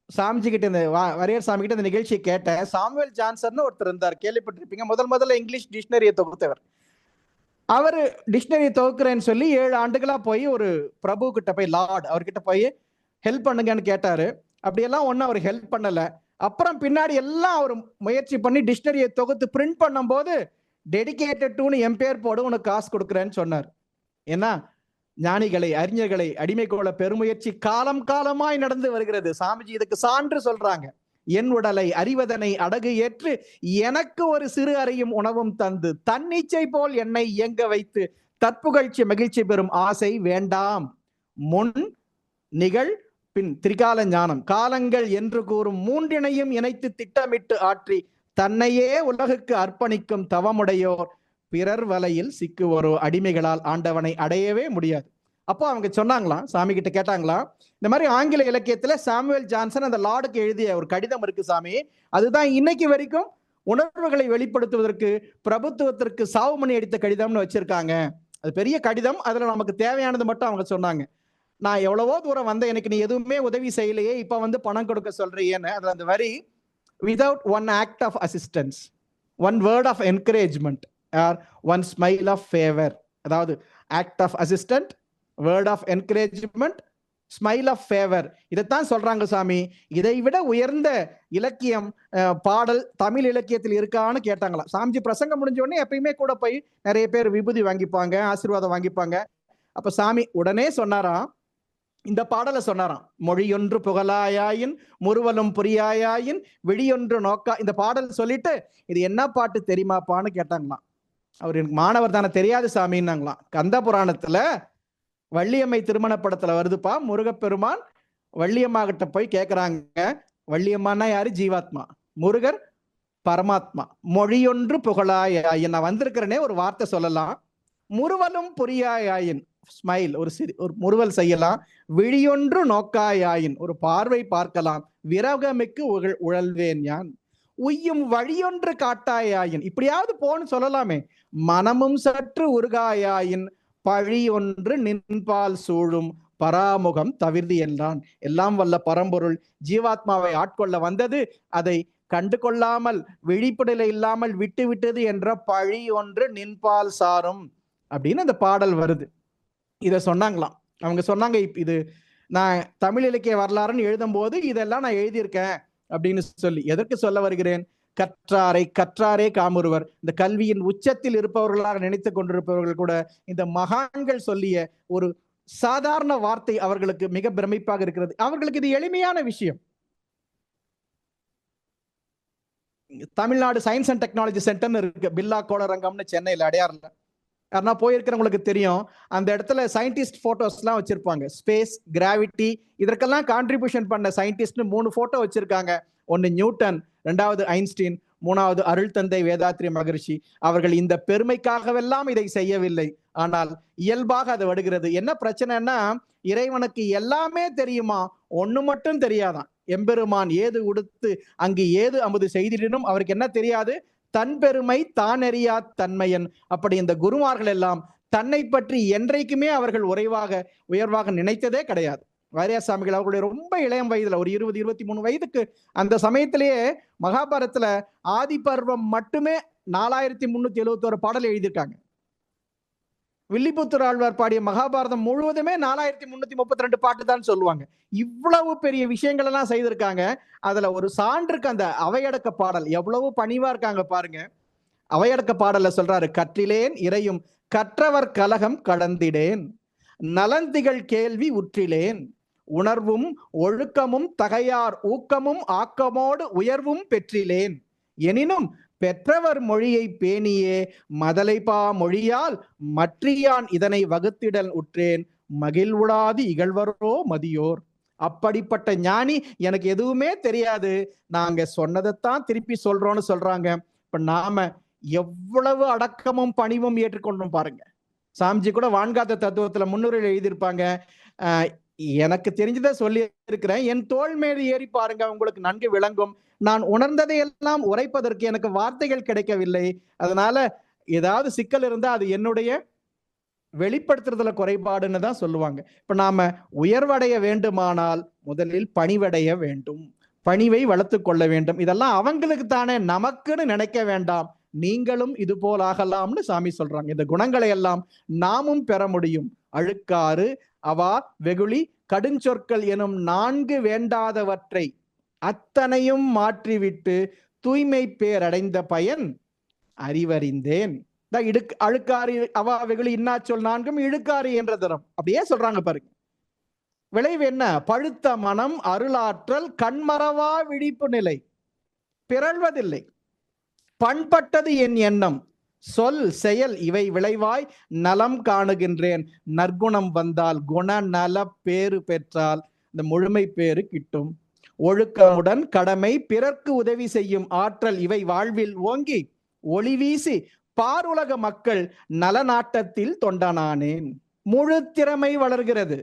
சாமிஜி கிட்ட, இந்த வாரியார் சாமி கிட்ட இந்த நிகழ்ச்சியை கேட்டேன். சாமுவேல் ஜான்சன் ஒருத்தர் இருந்தார், கேள்விப்பட்டிருப்பீங்க. முதல்ல இங்கிலீஷ் டிக்ஷனரியை தொகுத்தவர். அவரு டிக்ஷனரி தொகுக்கிறேன்னு சொல்லி 7 ஆண்டுகளா போய் ஒரு பிரபு கிட்ட போய், லார்ட் அவர்கிட்ட போய் ஹெல்ப் பண்ணுங்கன்னு கேட்டாரு. அப்படியெல்லாம் ஒன்னும் அவர் ஹெல்ப் பண்ணல. அப்புறம் பின்னாடி எல்லாம் அவர் முயற்சி பண்ணி டிக்ஷனரியை தொகுத்து பிரிண்ட் பண்ணும் போது டெடிகேட்டட் டுன்னு என் பேர் போடு, உனக்கு காசு கொடுக்குறேன்னு சொன்னார். ஏன்னா ஞானிகளை, அறிஞர்களை அடிமை கொள்ள பெருமுயற்சி காலம் காலமாய் நடந்து வருகிறது. சாமிஜி இதுக்கு சான்று சொல்றாங்க. என் உடலை அறிவதனை அடகு ஏற்று எனக்கு ஒரு சிறு அறையும் உணவும் தந்து தன்னிச்சை போல் என்னை இயங்க வைத்து தற்புகழ்ச்சி மகிழ்ச்சி பெறும் ஆசை வேண்டாம். முன் நிகழ் பின் திரிகால ஞானம் காலங்கள் என்று கூறும் 3னையும் இணைத்து திட்டமிட்டு ஆற்றி தன்னையே உலகுக்கு அர்ப்பணிக்கும் தவமுடையோர் பிறர் வலையில் சிக்குவரோ, அடிமைகளால் ஆண்டவனை அடையவே முடியாது. அப்போ அவங்க சொன்னாங்களாம், சாமி கிட்ட கேட்டாங்களாம், இந்த மாதிரி ஆங்கில இலக்கியத்துல சாமுவேல் ஜான்சன் அந்த லார்டுக்கு எழுதிய ஒரு கடிதம் இருக்கு சாமி, அதுதான் இன்னைக்கு வரைக்கும் உணர்வுகளை வெளிப்படுத்துவதற்கு பிரபுத்துவத்திற்கு சாவுமணி அடித்த கடிதம்னு வச்சிருக்காங்க. அது பெரிய கடிதம், அதுல நமக்கு தேவையானது மட்டும் அவங்க சொன்னாங்க. நான் எவ்வளவோ தூரம் வந்த, எனக்கு நீ எதுவுமே உதவி செய்யலையே, இப்ப வந்து பணம் கொடுக்க சொல்றியேன்னு. அதுல அந்த வரி, without one act of assistance, one word of encouragement or one smile of favor, அதாவது act of assistant, word of encouragement, smile of favour, இதைத்தான் சொல்றாங்க சாமி. இதை விட உயர்ந்த இலக்கியம் பாடல் தமிழ் இலக்கியத்தில் இருக்கான்னு கேட்டாங்களாம். சாமிஜி பிரசங்கம் முடிஞ்ச உடனே எப்பயுமே கூட போய் நிறைய பேர் விபூதி வாங்கிப்பாங்க, ஆசீர்வாதம் வாங்கிப்பாங்க. அப்ப சாமி உடனே சொன்னாராம், இந்த பாடலை சொன்னாராம், மொழியொன்று புகழாயாயின் முறுவலும் புரியாயாயின் விழியொன்று நோக்கா. இந்த பாடல் சொல்லிட்டு இது என்ன பாட்டு தெரியுமாப்பான்னு கேட்டாங்களாம். அவர் எனக்கு மாணவர் தானே, தெரியாது சாமின்னாங்களாம். கந்த புராணத்துல வள்ளியம்மை திருமண படத்துல வருதுப்பா, முருகப்பெருமான் வள்ளியம்மா கிட்ட போய் கேட்கிறாங்க. வள்ளியம்மானா யாரு? ஜீவாத்மா. முருகர் பரமாத்மா. மொழியொன்று புகழாயாயின், நான் வந்திருக்கிறேனே ஒரு வார்த்தை சொல்லலாம். முறுவலும் புரியாயாயின், ஸ்மைல், ஒரு முறுவல் செய்யலாம். விழியொன்று நோக்காயாயின், ஒரு பார்வை பார்க்கலாம். விரகமிக்கு உழல்வேன் யான். உய்யும் வழியொன்று காட்டாயாயின், இப்படியாவது போன்னு சொல்லலாமே. மனமும் சற்று உருகாயாயின், பழி ஒன்று நின்பால் சூழும் பராமுகம் தவிர்தி என்றான். எல்லாம் வல்ல பரம்பொருள் ஜீவாத்மாவை ஆட்கொள்ள வந்தது, அதை கண்டு கொள்ளாமல் விழிப்புடலை இல்லாமல் விட்டு விட்டது என்ற பழி ஒன்று நின்பால் சாரும் அப்படின்னு அந்த பாடல் வருது. இதை சொன்னாங்களாம். அவங்க சொன்னாங்க, இது நான் தமிழ் இலக்கிய வரலாறுன்னு எழுதும் போது இதெல்லாம் நான் எழுதியிருக்கேன் அப்படின்னு சொல்லி. எதற்கு சொல்ல வருகிறேன்? கற்றாரே காமுறுவர். இந்த கல்வியின் உச்சத்தில் இருப்பவர்களாக நினைத்து கொண்டிருப்பவர்கள் கூட இந்த மகான்கள் சொல்லிய ஒரு சாதாரண வார்த்தை அவர்களுக்கு மிக பிரமிப்பாக இருக்கிறது. அவர்களுக்கு இது எளிமையான விஷயம். தமிழ்நாடு சயின்ஸ் அண்ட் டெக்னாலஜி சென்டர்னு இருக்கு, பில்லா கோளரங்கம்னு சென்னையில் அடையாறுல. யாருன்னா போயிருக்கிறவங்களுக்கு தெரியும், அந்த இடத்துல சயின்டிஸ்ட் போட்டோஸ் எல்லாம் வச்சிருப்பாங்க. ஸ்பேஸ், கிராவிட்டி, இதற்கெல்லாம் கான்ட்ரிபியூஷன் பண்ண சயின்டிஸ்ட் 3 போட்டோ வச்சிருக்காங்க. ஒன்னு நியூட்டன், 2வது ஐன்ஸ்டீன், 3வது அருள் தந்தை வேதாத்ரி மகரிஷி. அவர்கள் இந்த பெருமைக்காகவெல்லாம் இதை செய்யவில்லை, ஆனால் இயல்பாக அது வருகிறது. என்ன பிரச்சனைன்னா, இறைவனுக்கு எல்லாமே தெரியுமா, ஒண்ணு மட்டும் தெரியாதான். எம்பெருமான் ஏது உடுத்து அங்கு ஏது அமுது செய்திடனும், அவருக்கு என்ன தெரியாது? தன் பெருமை தான் அறியா தன்மையன். அப்படி இந்த குருமார்கள் எல்லாம் தன்னை பற்றி என்றைக்குமே அவர்கள் உயர்வாக நினைத்ததே கிடையாது. வாரியார் சாமிகள் அவர்களுடைய ரொம்ப இளையம் வயதுல, ஒரு 20-23 வயதுக்கு அந்த சமயத்திலேயே மகாபாரதத்துல ஆதி பர்வம் மட்டுமே 4371 பாடல் எழுதியிருக்காங்க. வில்லிபுத்தூர் ஆழ்வார் பாடிய மகாபாரதம் முழுவதுமே 4332 பாட்டு தான் சொல்லுவாங்க. இவ்வளவு பெரிய விஷயங்கள் எல்லாம் செய்திருக்காங்க. அதுல ஒரு சான்றுக்கு அந்த அவையடக்க பாடல் எவ்வளவு பணிவா இருக்காங்க பாருங்க. அவையடக்க பாடல்ல சொல்றாரு, கற்றிலேன் இறையும் கற்றவர் கலகம் கடந்திடேன், நலந்திகள் கேள்வி உற்றிலேன், உணர்வும் ஒழுக்கமும் தகையார் ஊக்கமும் ஆக்கமோடு உயர்வும் பெற்றிலேன், எனினும் பெற்றவர் மொழியை பேணியே மதலைபா மொழியால் மற்றியான் இதனை வகுத்திடல் உற்றேன், மகிழ்வுடாது இகழ்வரோ மதியோர். அப்படிப்பட்ட ஞானி, எனக்கு எதுவுமே தெரியாது, நாங்க சொன்னதைத்தான் திருப்பி சொல்றோம்னு சொல்றாங்க. இப்ப நாம எவ்வளவு அடக்கமும் பணிவும் ஏற்றுக்கொண்டோம் பாருங்க. சாமிஜி கூட வான்காத்த தத்துவத்துல முன்னுரையில் எழுதியிருப்பாங்க, எனக்கு தெரிஞ்சதை சொல்லி இருக்கிறேன், என் தோள் மேல் ஏறி பாருங்க, உங்களுக்கு நன்கு விளங்கும். நான் உணர்ந்ததை எல்லாம் உரைப்பதற்கு எனக்கு வார்த்தைகள் கிடைக்கவில்லை. அதனால ஏதாவது சிக்கல் இருந்தா அது என்னுடைய வெளிப்படுத்துறதுல குறைபாடுன்னு தான் சொல்லுவாங்க. இப்ப நாம உயர்வடைய வேண்டுமானால் முதலில் பணிவடைய வேண்டும், பணிவை வளர்த்து கொள்ள வேண்டும். இதெல்லாம் அவங்களுக்கு தானே, நமக்குன்னு நினைக்க வேண்டாம், நீங்களும் இது போல் ஆகலாம்னு சாமி சொல்றாங்க. இந்த குணங்களை எல்லாம் நாமும் பெற முடியும். அழுக்காறு, அவா, வெகுளி, கடுஞ்சொற்கள் எனும் 4 வேண்டாதவற்றை அத்தனையும் மாற்றிவிட்டு தூய்மை பேரடைந்த பயன் அறிவறிந்தேன். அழுக்காறு, அவா, வெகுளி, இன்னாச்சொல் 4ம் இழுக்காறு என்ற தரம். அப்படியே சொல்றாங்க பாருங்க. விளைவு என்ன? பழுத்த மனம், அருளாற்றல், கண்மறவா விழிப்பு நிலை, பிறழ்வதில்லை. பண்பட்டது என் எண்ணம், சொல் செயல் இவை விளைவாய் நலம் காணுகின்றேன். நற்குணம் வந்தால் குண நல பேறு பெற்றால் இந்த முழுமை பேறு கிட்டும். ஒழுக்கமுடன் கடமை, பிறர்க்கு உதவி செய்யும் ஆற்றல் இவை வாழ்வில் ஓங்கி ஒளி வீசி பாருலக மக்கள் நலநாட்டத்தில் தொண்டனானேன். முழு திறமை வளர்கிறது.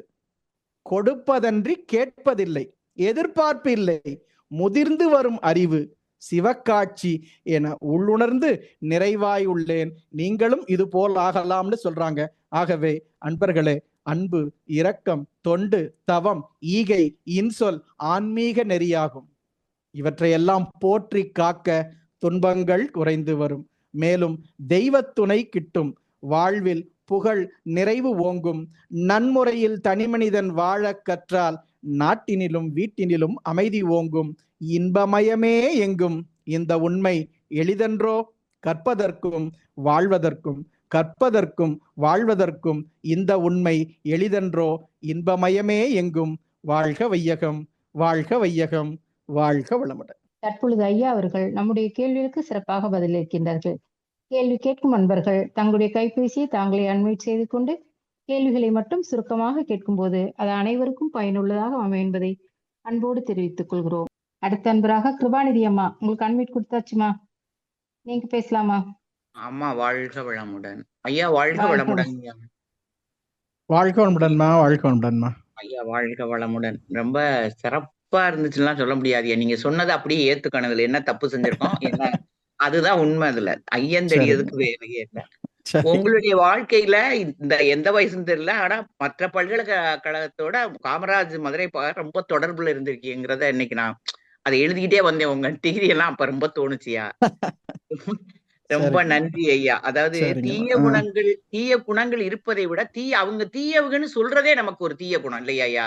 கொடுப்பதன்றி கேட்பதில்லை, எதிர்பார்ப்பு இல்லை, முதிர்ந்து வரும் அறிவு, சிவக்காட்சி என உள்ளுணர்ந்து நிறைவாய் உள்ளேன். நீங்களும் இது போல் ஆகலாம்னு சொல்றாங்க. ஆகவே அன்பர்களே, அன்பு, இரக்கம், தொண்டு, தவம், ஈகை, இன்சொல் ஆன்மீக நெறியாகும். இவற்றையெல்லாம் போற்றி காக்க துன்பங்கள் குறைந்து வரும். மேலும் தெய்வ துணை கிட்டும். வாழ்வில் புகழ் நிறைவு ஓங்கும். நன்முறையில் தனிமனிதன் வாழ கற்றால் நாட்டினிலும் வீட்டினிலும் அமைதி ஓங்கும். இன்பமயமே எங்கும். இந்த உண்மை எளிதென்றோ? கற்பதற்கும் வாழ்வதற்கும், கற்பதற்கும் வாழ்வதற்கும் இந்த உண்மை எளிதென்றோ? இன்பமயமே எங்கும். வாழ்க வையகம், வாழ்க வையகம், வாழ்க வளமுடன். தற்பொழுது ஐயா அவர்கள் நம்முடைய கேள்விகளுக்கு சிறப்பாக பதிலளிக்கின்றார்கள். கேள்வி கேட்கும் அன்பர்கள் தங்களுடைய கைபேசியை தாங்களே அன்மியூட் செய்து கொண்டு கேள்விகளை மட்டும் சுருக்கமாக கேட்கும்போது அது அனைவருக்கும் பயனுள்ளதாக அமையும் என்பதை அன்போடு தெரிவித்துக் கொள்கிறோம். அடுத்த அன்பராக கிருபாநிதி அம்மா, உங்களுக்கு அன்மியூட் கொடுத்தாச்சுமா, நீங்க பேசலாமா? ஆமா, வாழ்க வளமுடன் ஐயா. வாழ்க வளமுடன் ஐயா. வாழ்க வளமுடன்மா, வாழ்க வளமுடன்மா. ஐயா வாழ்க வளமுடன். ரொம்ப சிறப்பா இருந்துச்சுலாம் சொல்ல முடியாது. நீங்க சொன்னதை அப்படியே ஏத்துக்கணும். இதுல என்ன தப்பு செஞ்சிருக்கோம், என்ன அதுதான் உண்மை. அதுல ஐயன் தெரியறதுக்கு வேறு என்ன. உங்களுடைய வாழ்க்கையில இந்த எந்த வயசுன்னு தெரியல, ஆனா மற்ற பல்கலைக்கழகத்தோட காமராஜ் மதுரை ரொம்ப தொடர்புல இருந்திருக்கீங்கிறத இன்னைக்கு நான் அதை எழுதிக்கிட்டே வந்தேன். உங்க டிகிரி எல்லாம் அப்ப ரொம்ப தோணுச்சியா. ரொம்ப நன்றி ஐயா. அதாவது தீய குணங்கள் இருப்பதை விட அவங்க தீயவங்கன்னு சொல்றதே நமக்கு ஒரு தீய குணம் இல்லையா ஐயா?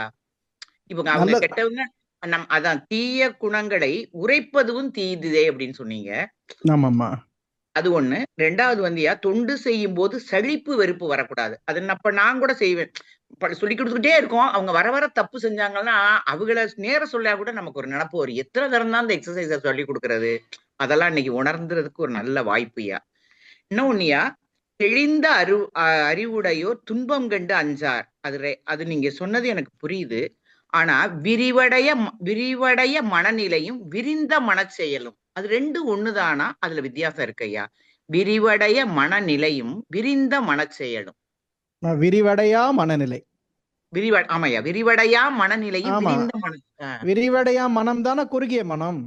இவங்க அவங்க கெட்டவங்க, அதான் தீய குணங்களை உரைப்பதும் தீதுதே அப்படின்னு சொன்னீங்க. அது ஒண்ணு. ரெண்டாவது வந்துயா, தொண்டு செய்யும் போது சலிப்பு வெறுப்பு வரக்கூடாது. அது அப்ப நான் கூட செய்வேன், சொல்லி கொடுத்துக்கிட்டே இருக்கோம். அவங்க வர வர தப்பு செஞ்சாங்கன்னா அவங்கள நேரம் சொல்ல கூட நமக்கு ஒரு நினப்பு வரும். எத்தனை தரம் தான் அந்த எக்ஸசைஸ சொல்லி கொடுக்கறது. அதெல்லாம் இன்னைக்கு உணர்ந்துறதுக்கு ஒரு நல்ல வாய்ப்புயா. இன்னொன்னுயா, தெளிந்த அறிவுடையோர் துன்பம் கண்டு அஞ்சார். அது நீங்க சொன்னது எனக்கு புரியுது. ஆனா விரிவடைய மனநிலையும் விரிந்த மனச்செயலும் அது ரெண்டும் ஒண்ணுதானா? அதுல வித்தியாசம் இருக்கு ஐயா. விரிவடைய மனநிலையும் விரிந்த மனச்செயலும். விரிவடையா மனநிலை. ஆமாய்யா, விரிவடையா மனநிலையும் விரிந்த விரிவடையா மனம் தானே குறுகிய மனம்.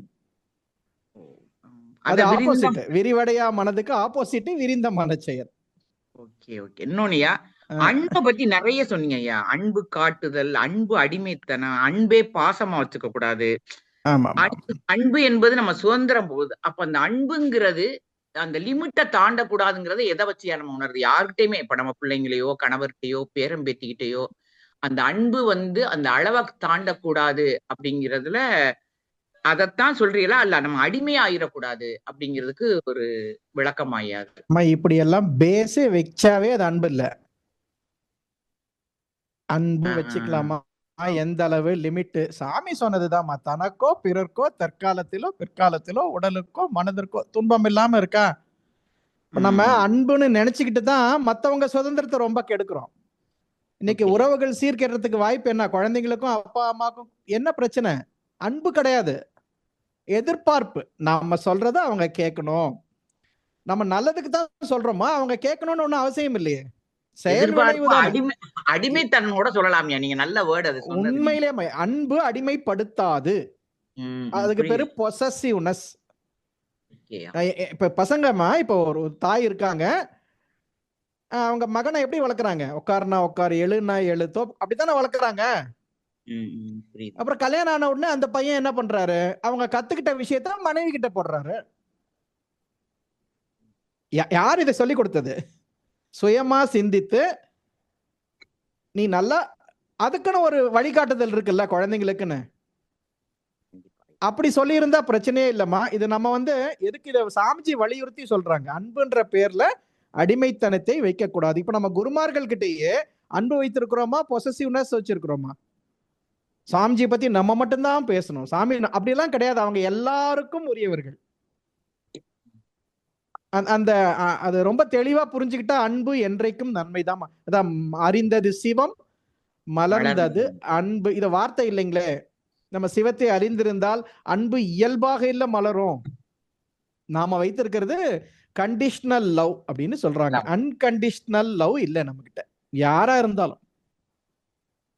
அது ஆப்போசிட். விரிவடையா மனதுக்கு ஆப்போசிட் விரிந்த மனச்செயல். Okay okay. இன்னொன்னுயா, அன்பை பத்தி நிறைய சொன்னீங்க ஐயா. அன்பு காட்டுதல், அன்பு அடிமைத்தனம், அன்பே பாசமா வச்சுக்க கூடாது. அன்பு என்பது நம்ம சுதந்திரம் போகுது. அப்ப அந்த அன்புங்கிறது அந்த லிமிட்டை தாண்டக்கூடாதுங்கிறத எதை வச்சு நம்ம உணர்றது? யாருக்கிட்டையுமே, இப்ப நம்ம பிள்ளைங்களையோ கணவர்கிட்டயோ பேரம்பேத்திக்கிட்டயோ அந்த அன்பு அந்த அளவை தாண்டக்கூடாது அப்படிங்கிறதுல அதத்தான் சொல்றீங்களா? அல்ல நம்ம அடிமை ஆயிடக்கூடாது அப்படிங்கிறதுக்கு ஒரு விளக்கம் ஆயாது. இப்படி எல்லாம் பேசே வச்சாவே அது அன்பு இல்ல. அன்பு வச்சுக்கலாமா, எந்த அளவு லிமிட்? சாமி சொன்னதுதான், தனக்கோ பிறர்க்கோ தற்காலத்திலோ பிற்காலத்திலோ உடலுக்கோ மனதிற்கோ துன்பம் இல்லாம இருக்கா. நம்ம அன்புன்னு நினைச்சுக்கிட்டு தான் மத்தவங்க சுதந்திரத்தை ரொம்ப கெடுக்கிறோம். இன்னைக்கு உறவுகள் சீர்கேறதுக்கு வாய்ப்பு என்ன? குழந்தைங்களுக்கும் அப்பா அம்மாக்கும் என்ன பிரச்சனை? அன்பு கிடையாது, எதிர்பார்ப்பு. நம்ம சொல்றத அவங்க கேட்கணும். நம்ம நல்லதுக்கு தான் சொல்றோமா, அவங்க கேட்கணும்னு ஒன்னும் அவசியம் இல்லையே. அடிமைத்தனோட சொல்லலாம். நீங்க நல்ல வேர்ட். அது உண்மையிலே அன்பு அடிமைப்படுத்தாது. அதுக்கு பேரு பொசசிவ்னஸ். இப்ப பசங்கம்மா, இப்ப ஒரு தாய் இருக்காங்க, அவங்க மகனை எப்படி வளர்க்குறாங்க? உட்காருனா உட்காரு, எழுனா எழுத்தோ, அப்படித்தானே வளர்க்குறாங்க. அப்புறம் கல்யாணம் ஆன உடனே அந்த பையன் என்ன பண்றாரு? அவங்க கத்துக்கிட்ட விஷயத்த மனைவி கிட்ட போடுறாரு. யார் இதை சொல்லி கொடுத்தது? சுயமா சிந்தித்து நீ நல்லா, அதுக்குன்னு ஒரு வழிகாட்டுதல் இருக்குல்ல குழந்தைங்களுக்குன்னு. அப்படி சொல்லி இருந்தா பிரச்சனையே இல்லம்மா. இது நம்ம எதுக்கு இதை சாமிஜி வலியுறுத்தி சொல்றாங்க? அன்புன்ற பேர்ல அடிமைத்தனத்தை வைக்க கூடாது. இப்ப நம்ம குருமார்கள் கிட்டேயே அன்பு வைத்திருக்கிறோமா, பொசசிவ்னஸ் வச்சிருக்கிறோமா? சாமிஜி பத்தி நம்ம மட்டும்தான் பேசணும். சாமி அப்படியெல்லாம் கிடையாது. அவங்க எல்லாருக்கும் உரியவர்கள். அது ரொம்ப தெளிவா புரிஞ்சுக்கிட்டா அன்பு என்றைக்கும் நன்மைதான். அதான் அறிந்தது சிவம், மலர்ந்தது அன்பு. இது வார்த்தை இல்லைங்களே, நம்ம சிவத்தை அறிந்திருந்தால் அன்பு இயல்பாக இல்ல மலரும். நாம வைத்திருக்கிறது கண்டிஷனல் லவ் அப்படின்னு சொல்றாங்க. அன்கண்டிஷனல் லவ் இல்ல நம்ம கிட்ட யாரா இருந்தாலும்.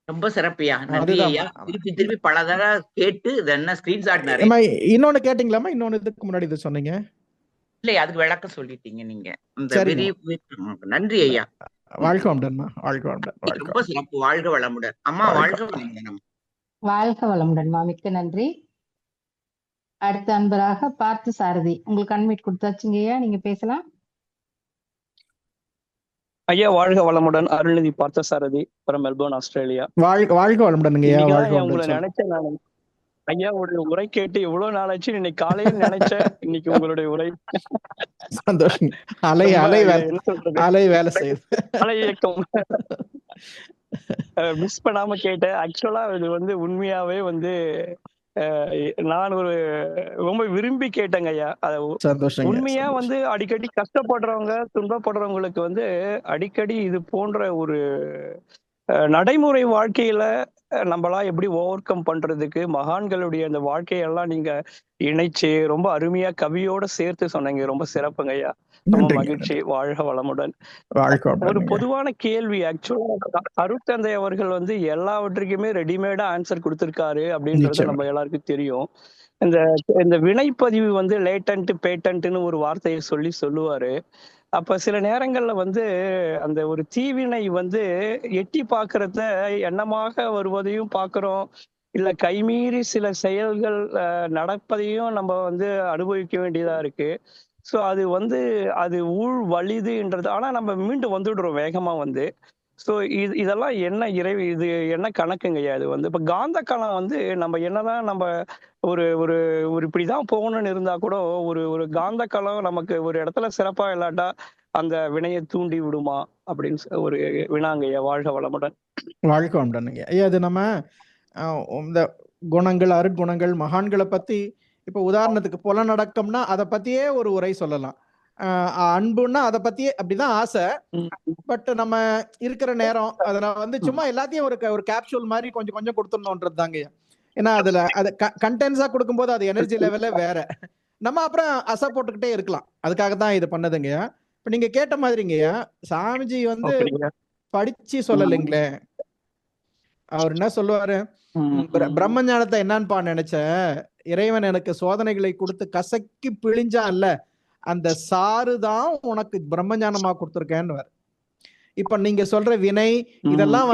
ரொம்ப சிறப்பியா, நன்றி ஐயா. திருப்பி பல தடவை கேட்டு என்ன ஸ்கிரீன்ஷாட் நிறைய. இன்னொன்னு கேட்டீங்களாமா? இன்னொன்னு இதுக்கு முன்னாடி இது சொன்னீங்க இல்ல, அதுக்கு விளக்கம் சொல்லிட்டீங்க நீங்க. நன்றி ஐயா. வாழ்க வளமுடன்மா. வாழ்க வளமுடன். ரொம்ப சிறப்பு. வாழ்க வளமுடன் அம்மா. வாழ்க வளமுடன். வாழ்க வளமுடன்மா. மிக்க நன்றி. அடுத்த அன்பராக பார்த்த சாரதி, உங்களுக்கு அன்மிட் கொடுத்தாச்சுங்கய்யா, நீங்க பேசலாம். ஐயா வாழ்க வளமுடன். அருள்நிதி பார்த்த சாரதி from மெல்போர்ன், ஆஸ்திரேலியா. வாழ்க வளமுடன். உங்களை நினைச்சேன் நான். ஐயா உங்களுடைய உரை கேட்டு எவ்வளவு நாள் ஆச்சு. இன்னைக்கு காலையில் நினைச்சேன். இன்னைக்கு உங்களுடைய உரை. சந்தோஷம். அலை வேலை செய்யுது. அலை இயக்கம் மிஸ் பண்ணாம கேட்டேன். ஆக்சுவலா இது உண்மையாவே நான் ரொம்ப விரும்பி கேட்டேங்க ஐயா. உண்மையா அடிக்கடி கஷ்டப்படுறவங்க, துன்பப்படுறவங்களுக்கு அடிக்கடி இது போன்ற ஒரு நடைமுறை வாழ்க்கையில நம்மளா எப்படி ஓவர் கம் பண்றதுக்கு மகான்களுடைய அந்த வாழ்க்கையெல்லாம் நீங்க இணைச்சு ரொம்ப அருமையா கவியோட சேர்த்து சொன்னீங்க. ரொம்ப சிறப்புங்க ஐயா. ரொம்ப மகிழ்ச்சி. வாழ்க வளமுடன். ஒரு பொதுவான கேள்வி, ஆக்சுவலா அருட்தந்தை அவர்கள் எல்லாவற்றுக்குமே ரெடிமேடா ஆன்சர் கொடுத்திருக்காரு அப்படின்றது நம்ம எல்லாருக்கும் தெரியும். இந்த வினைப்பதிவு லேட்டன்ட் பேட்டன்ட்னு ஒரு வார்த்தையை சொல்லுவாரு. அப்ப சில நேரங்கள்ல அந்த ஒரு தீவினை எட்டி பாக்குறத எண்ணமாக வருவதையும் பாக்குறோம், இல்ல கைமீறி சில செயல்கள் நடப்பதையும் நம்ம அனுபவிக்க வேண்டியதா இருக்கு. சோ அது அது ஊழ் வலிதுன்றது. ஆனா நம்ம மீண்டும் வந்துடுறோம் வேகமா. சோ இதெல்லாம் என்ன இது என்ன கணக்குங்கய்யா? இது இப்ப காந்த களம் நம்ம என்னதான் நம்ம ஒரு ஒரு ஒரு இப்படிதான் போகணும்னு இருந்தா கூட ஒரு காந்த களம் நமக்கு ஒரு இடத்துல சிறப்பா இல்லாட்டா அந்த வினையை தூண்டி விடுமா அப்படின்னு ஒரு வினாங்கய்யா. வாழ்க வளமுடன். வாழ்க வளமுடன் ஐயா. அது நம்ம இந்த குணங்கள், அருட்குணங்கள், மகான்களை பத்தி இப்ப உதாரணத்துக்கு புலநடக்கம்னா அதை பத்தியே ஒரு உரை சொல்லலாம். அன்புன்னா அதை பத்தியே அப்படிதான் ஆசை. பட் நம்ம இருக்கிற நேரம் அதுல சும்மா எல்லாத்தையும் ஒரு கேப்சூல் மாதிரி கொஞ்சம் கொஞ்சம் கொடுத்துடணும்ன்றது தாங்க. ஏன்னா அதுல அது கண்டென்ஸா கொடுக்கும்போது அது எனர்ஜி லெவல்ல வேற. நம்ம அப்புறம் அசை போட்டுக்கிட்டே இருக்கலாம். அதுக்காக தான் இது பண்ணதுங்க. இப்ப நீங்க கேட்ட மாதிரிங்கய்யா, சாமிஜி படிச்சு சொல்லலைங்களே. அவர் என்ன சொல்லுவாரு, பிரம்ம ஞானத்தை என்னன்னு நினைச்ச, இறைவன் எனக்கு சோதனைகளை கொடுத்து கசக்கி பிழிஞ்சா இல்ல, அந்த சாறுதான் உனக்கு பிரம்ம ஞானமா கொடுத்துருக்கேன்னு. இப்ப நீங்க சொல்ற வினை இதெல்லாம்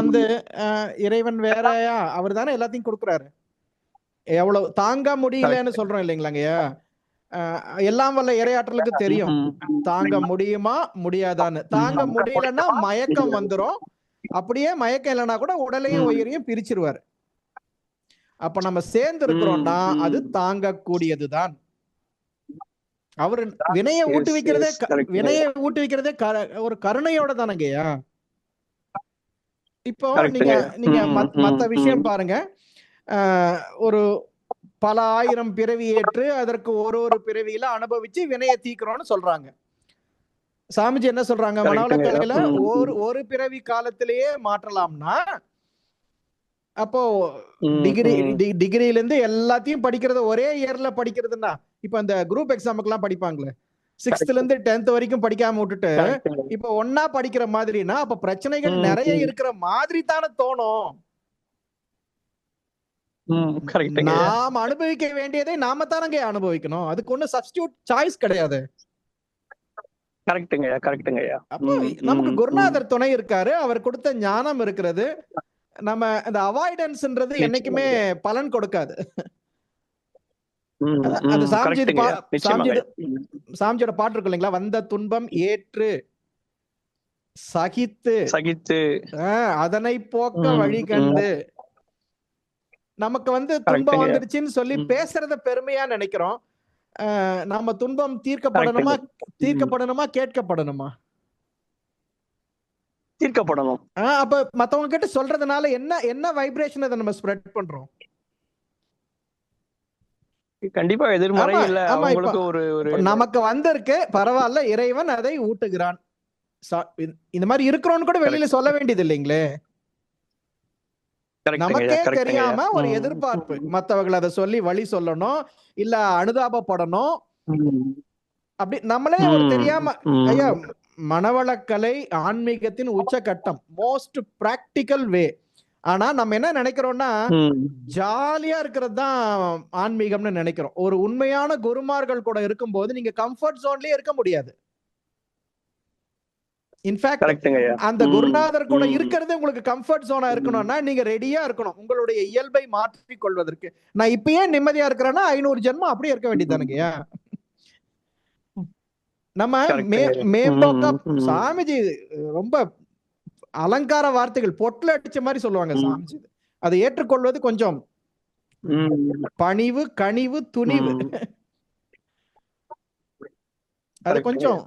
இறைவன் வேறயா? அவர் தானே எல்லாத்தையும் கொடுக்குறாரு. எவ்வளவு தாங்க முடியலன்னு சொல்றோம் இல்லைங்களாங்கய்யா. எல்லாம் வல்ல இறையாற்றலுக்கு தெரியும் தாங்க முடியுமா முடியாதான்னு. தாங்க முடியலன்னா மயக்கம் வந்துரும். அப்படியே மயக்கம் இல்லைன்னா கூட உடலையும் உயிரையும் பிரிச்சிருவாரு. அப்ப நம்ம சேர்ந்து இருக்கிறோம்னா அது தாங்க கூடியதுதான். அவரு வினையை ஊட்டி வைக்கிறதே ஒரு கருணையோட தானங்கய்யா. இப்போ நீங்க மத்த விஷயம் பாருங்க. ஒரு பல ஆயிரம் பிறவி ஏற்று அதற்கு ஒரு பிறவியில அனுபவிச்சு வினையை தீக்கிறோம்னு சொல்றாங்க. சாமிஜி என்ன சொல்றாங்க, மனவளக்கலையில ஒரு பிறவி காலத்திலேயே மாற்றலாம்னா, அப்போ டிகிரில இருந்து எல்லாத்தையும் படிக்கிறது ஒரே இயர்ல படிக்கிறதுன்னா, இப்ப அந்த குரூப் எக்ஸாமுக்கு எல்லாம் படிப்பாங்களே, 6th இருந்து 10th வரைக்கும் படிக்காம விட்டுட்டு இப்ப ஒன்னா படிக்கிற மாதிரினா, அப்ப பிரச்சனைகள் நிறைய இருக்கிற மாதிரி தானே தோணும். நாம அனுபவிக்க வேண்டியதை நாம தானங்க அனுபவிக்கணும். அதுக்கு ஒண்ணு சப்ஸ்டிட்யூட் சாய்ஸ் கிடையாது. அப்போ நமக்கு குருநாதர் துணை இருக்காரு, அவர் கொடுத்த ஞானம் இருக்கிறது. நம்ம இந்த அவாய்டன்ஸ்ன்றது என்னைக்குமே பலன் கொடுக்காது. அது சாமிஜியோட பாட்டு இருக்கு இல்லைங்களா, வந்த துன்பம் ஏற்று சகித்து அதனை போக்க வழி கண்டு. நமக்கு துன்பம் வந்துருச்சுன்னு சொல்லி பேசுறத பெருமையா நினைக்கிறோம். நம்ம துன்பம் தீர்க்கப்படணுமா கேட்கப்படணுமா? தீர்க்கப்படணும். அப்ப மத்தவங்க கிட்ட சொல்றதுனால என்ன வைப்ரேஷன் அதை நம்ம ஸ்ப்ரெட் பண்றோம்? கண்டிப்பா எதிர்மறை இல்ல. நமக்கு வந்திருக்கு, பரவாயில்ல, இறைவன் அதை ஊட்டுகிறான். இந்த மாதிரி இருக்கிறோன்னு கூட வெளியில சொல்ல வேண்டியது இல்லைங்களே. நமக்கே தெரியாம ஒரு எதிர்பார்ப்பு, மத்தவங்களை அதை சொல்லி வழி சொல்லணும், இல்ல அனுதாபப்படணும், அப்படி நம்மளே ஒரு தெரியாம. ஐயா, மனவளக்கலை ஆன்மீகத்தின் உச்சகட்டம், மோஸ்ட் பிராக்டிக்கல் வே. ஆனா நம்ம என்ன நினைக்கிறோம்னா, ஜாலியா இருக்கிறது தான் ஆன்மீகம்னு நினைக்கிறோம். ஒரு உண்மையான குருமார்கள் கூட இருக்கும்போது நீங்க கம்ஃபர்ட் ஜோன்லயே இருக்க முடியாது. இன்ஃபேக்ட் அந்த குருநாதர் கூட இருக்கிறது உங்களுக்கு கம்ஃபர்ட் ஜோனா இருக்கணும்னா நீங்க ரெடியா இருக்கணும் உங்களுடைய இயல்பை மாற்றிக் கொள்வதற்கு. நான் இப்பயே நிம்மதியா இருக்கிறேன்னா 500 ஜென்மம் அப்படியே இருக்க வேண்டியதானுங்கய்யா. நம்ம மேம்போக்கா சாமிஜி ரொம்ப அலங்கார வார்த்தைகள் பொட்ல அடிச்ச மாதிரி சொல்லுவாங்க சாமிஜி. அதை ஏற்றுக்கொள்வது கொஞ்சம் பணிவு, கனிவு, துணிவு. அது கொஞ்சம்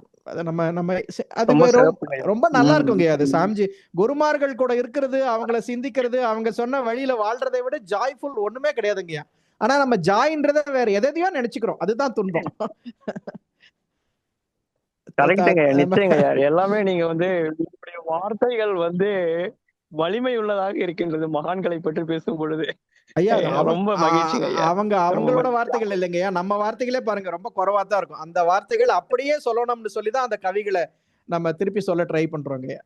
ரொம்ப நல்லா இருக்குங்க. அது சாமிஜி குருமார்கள் கூட இருக்கிறது, அவங்கள சிந்திக்கிறது, அவங்க சொன்ன வழியில வாழ்றதை விட ஜாய்ஃபுல் ஒண்ணுமே கிடையாதுங்கய்யா. ஆனா நம்ம ஜாயின்றத வேற எதையோ நினைச்சுக்கிறோம், அதுதான் துன்பம். கரெக்டுங்க, நிச்சயங்க. எல்லாமே நீங்க வந்து உங்களுடைய வார்த்தைகள் வந்து வலிமை உள்ளதாக இருக்கின்றது மகான்களை பற்றி பேசும் பொழுது. ஐயா ரொம்ப மகிழ்ச்சி. அவங்களோட வார்த்தைகள் இல்லைங்கய்யா, நம்ம வார்த்தைகளே பாருங்க ரொம்ப குறைவா தான் இருக்கும். அந்த வார்த்தைகள் அப்படியே சொல்லணும்னு சொல்லிதான் அந்த கவிகளை நம்ம திருப்பி சொல்ல ட்ரை பண்றோங்க.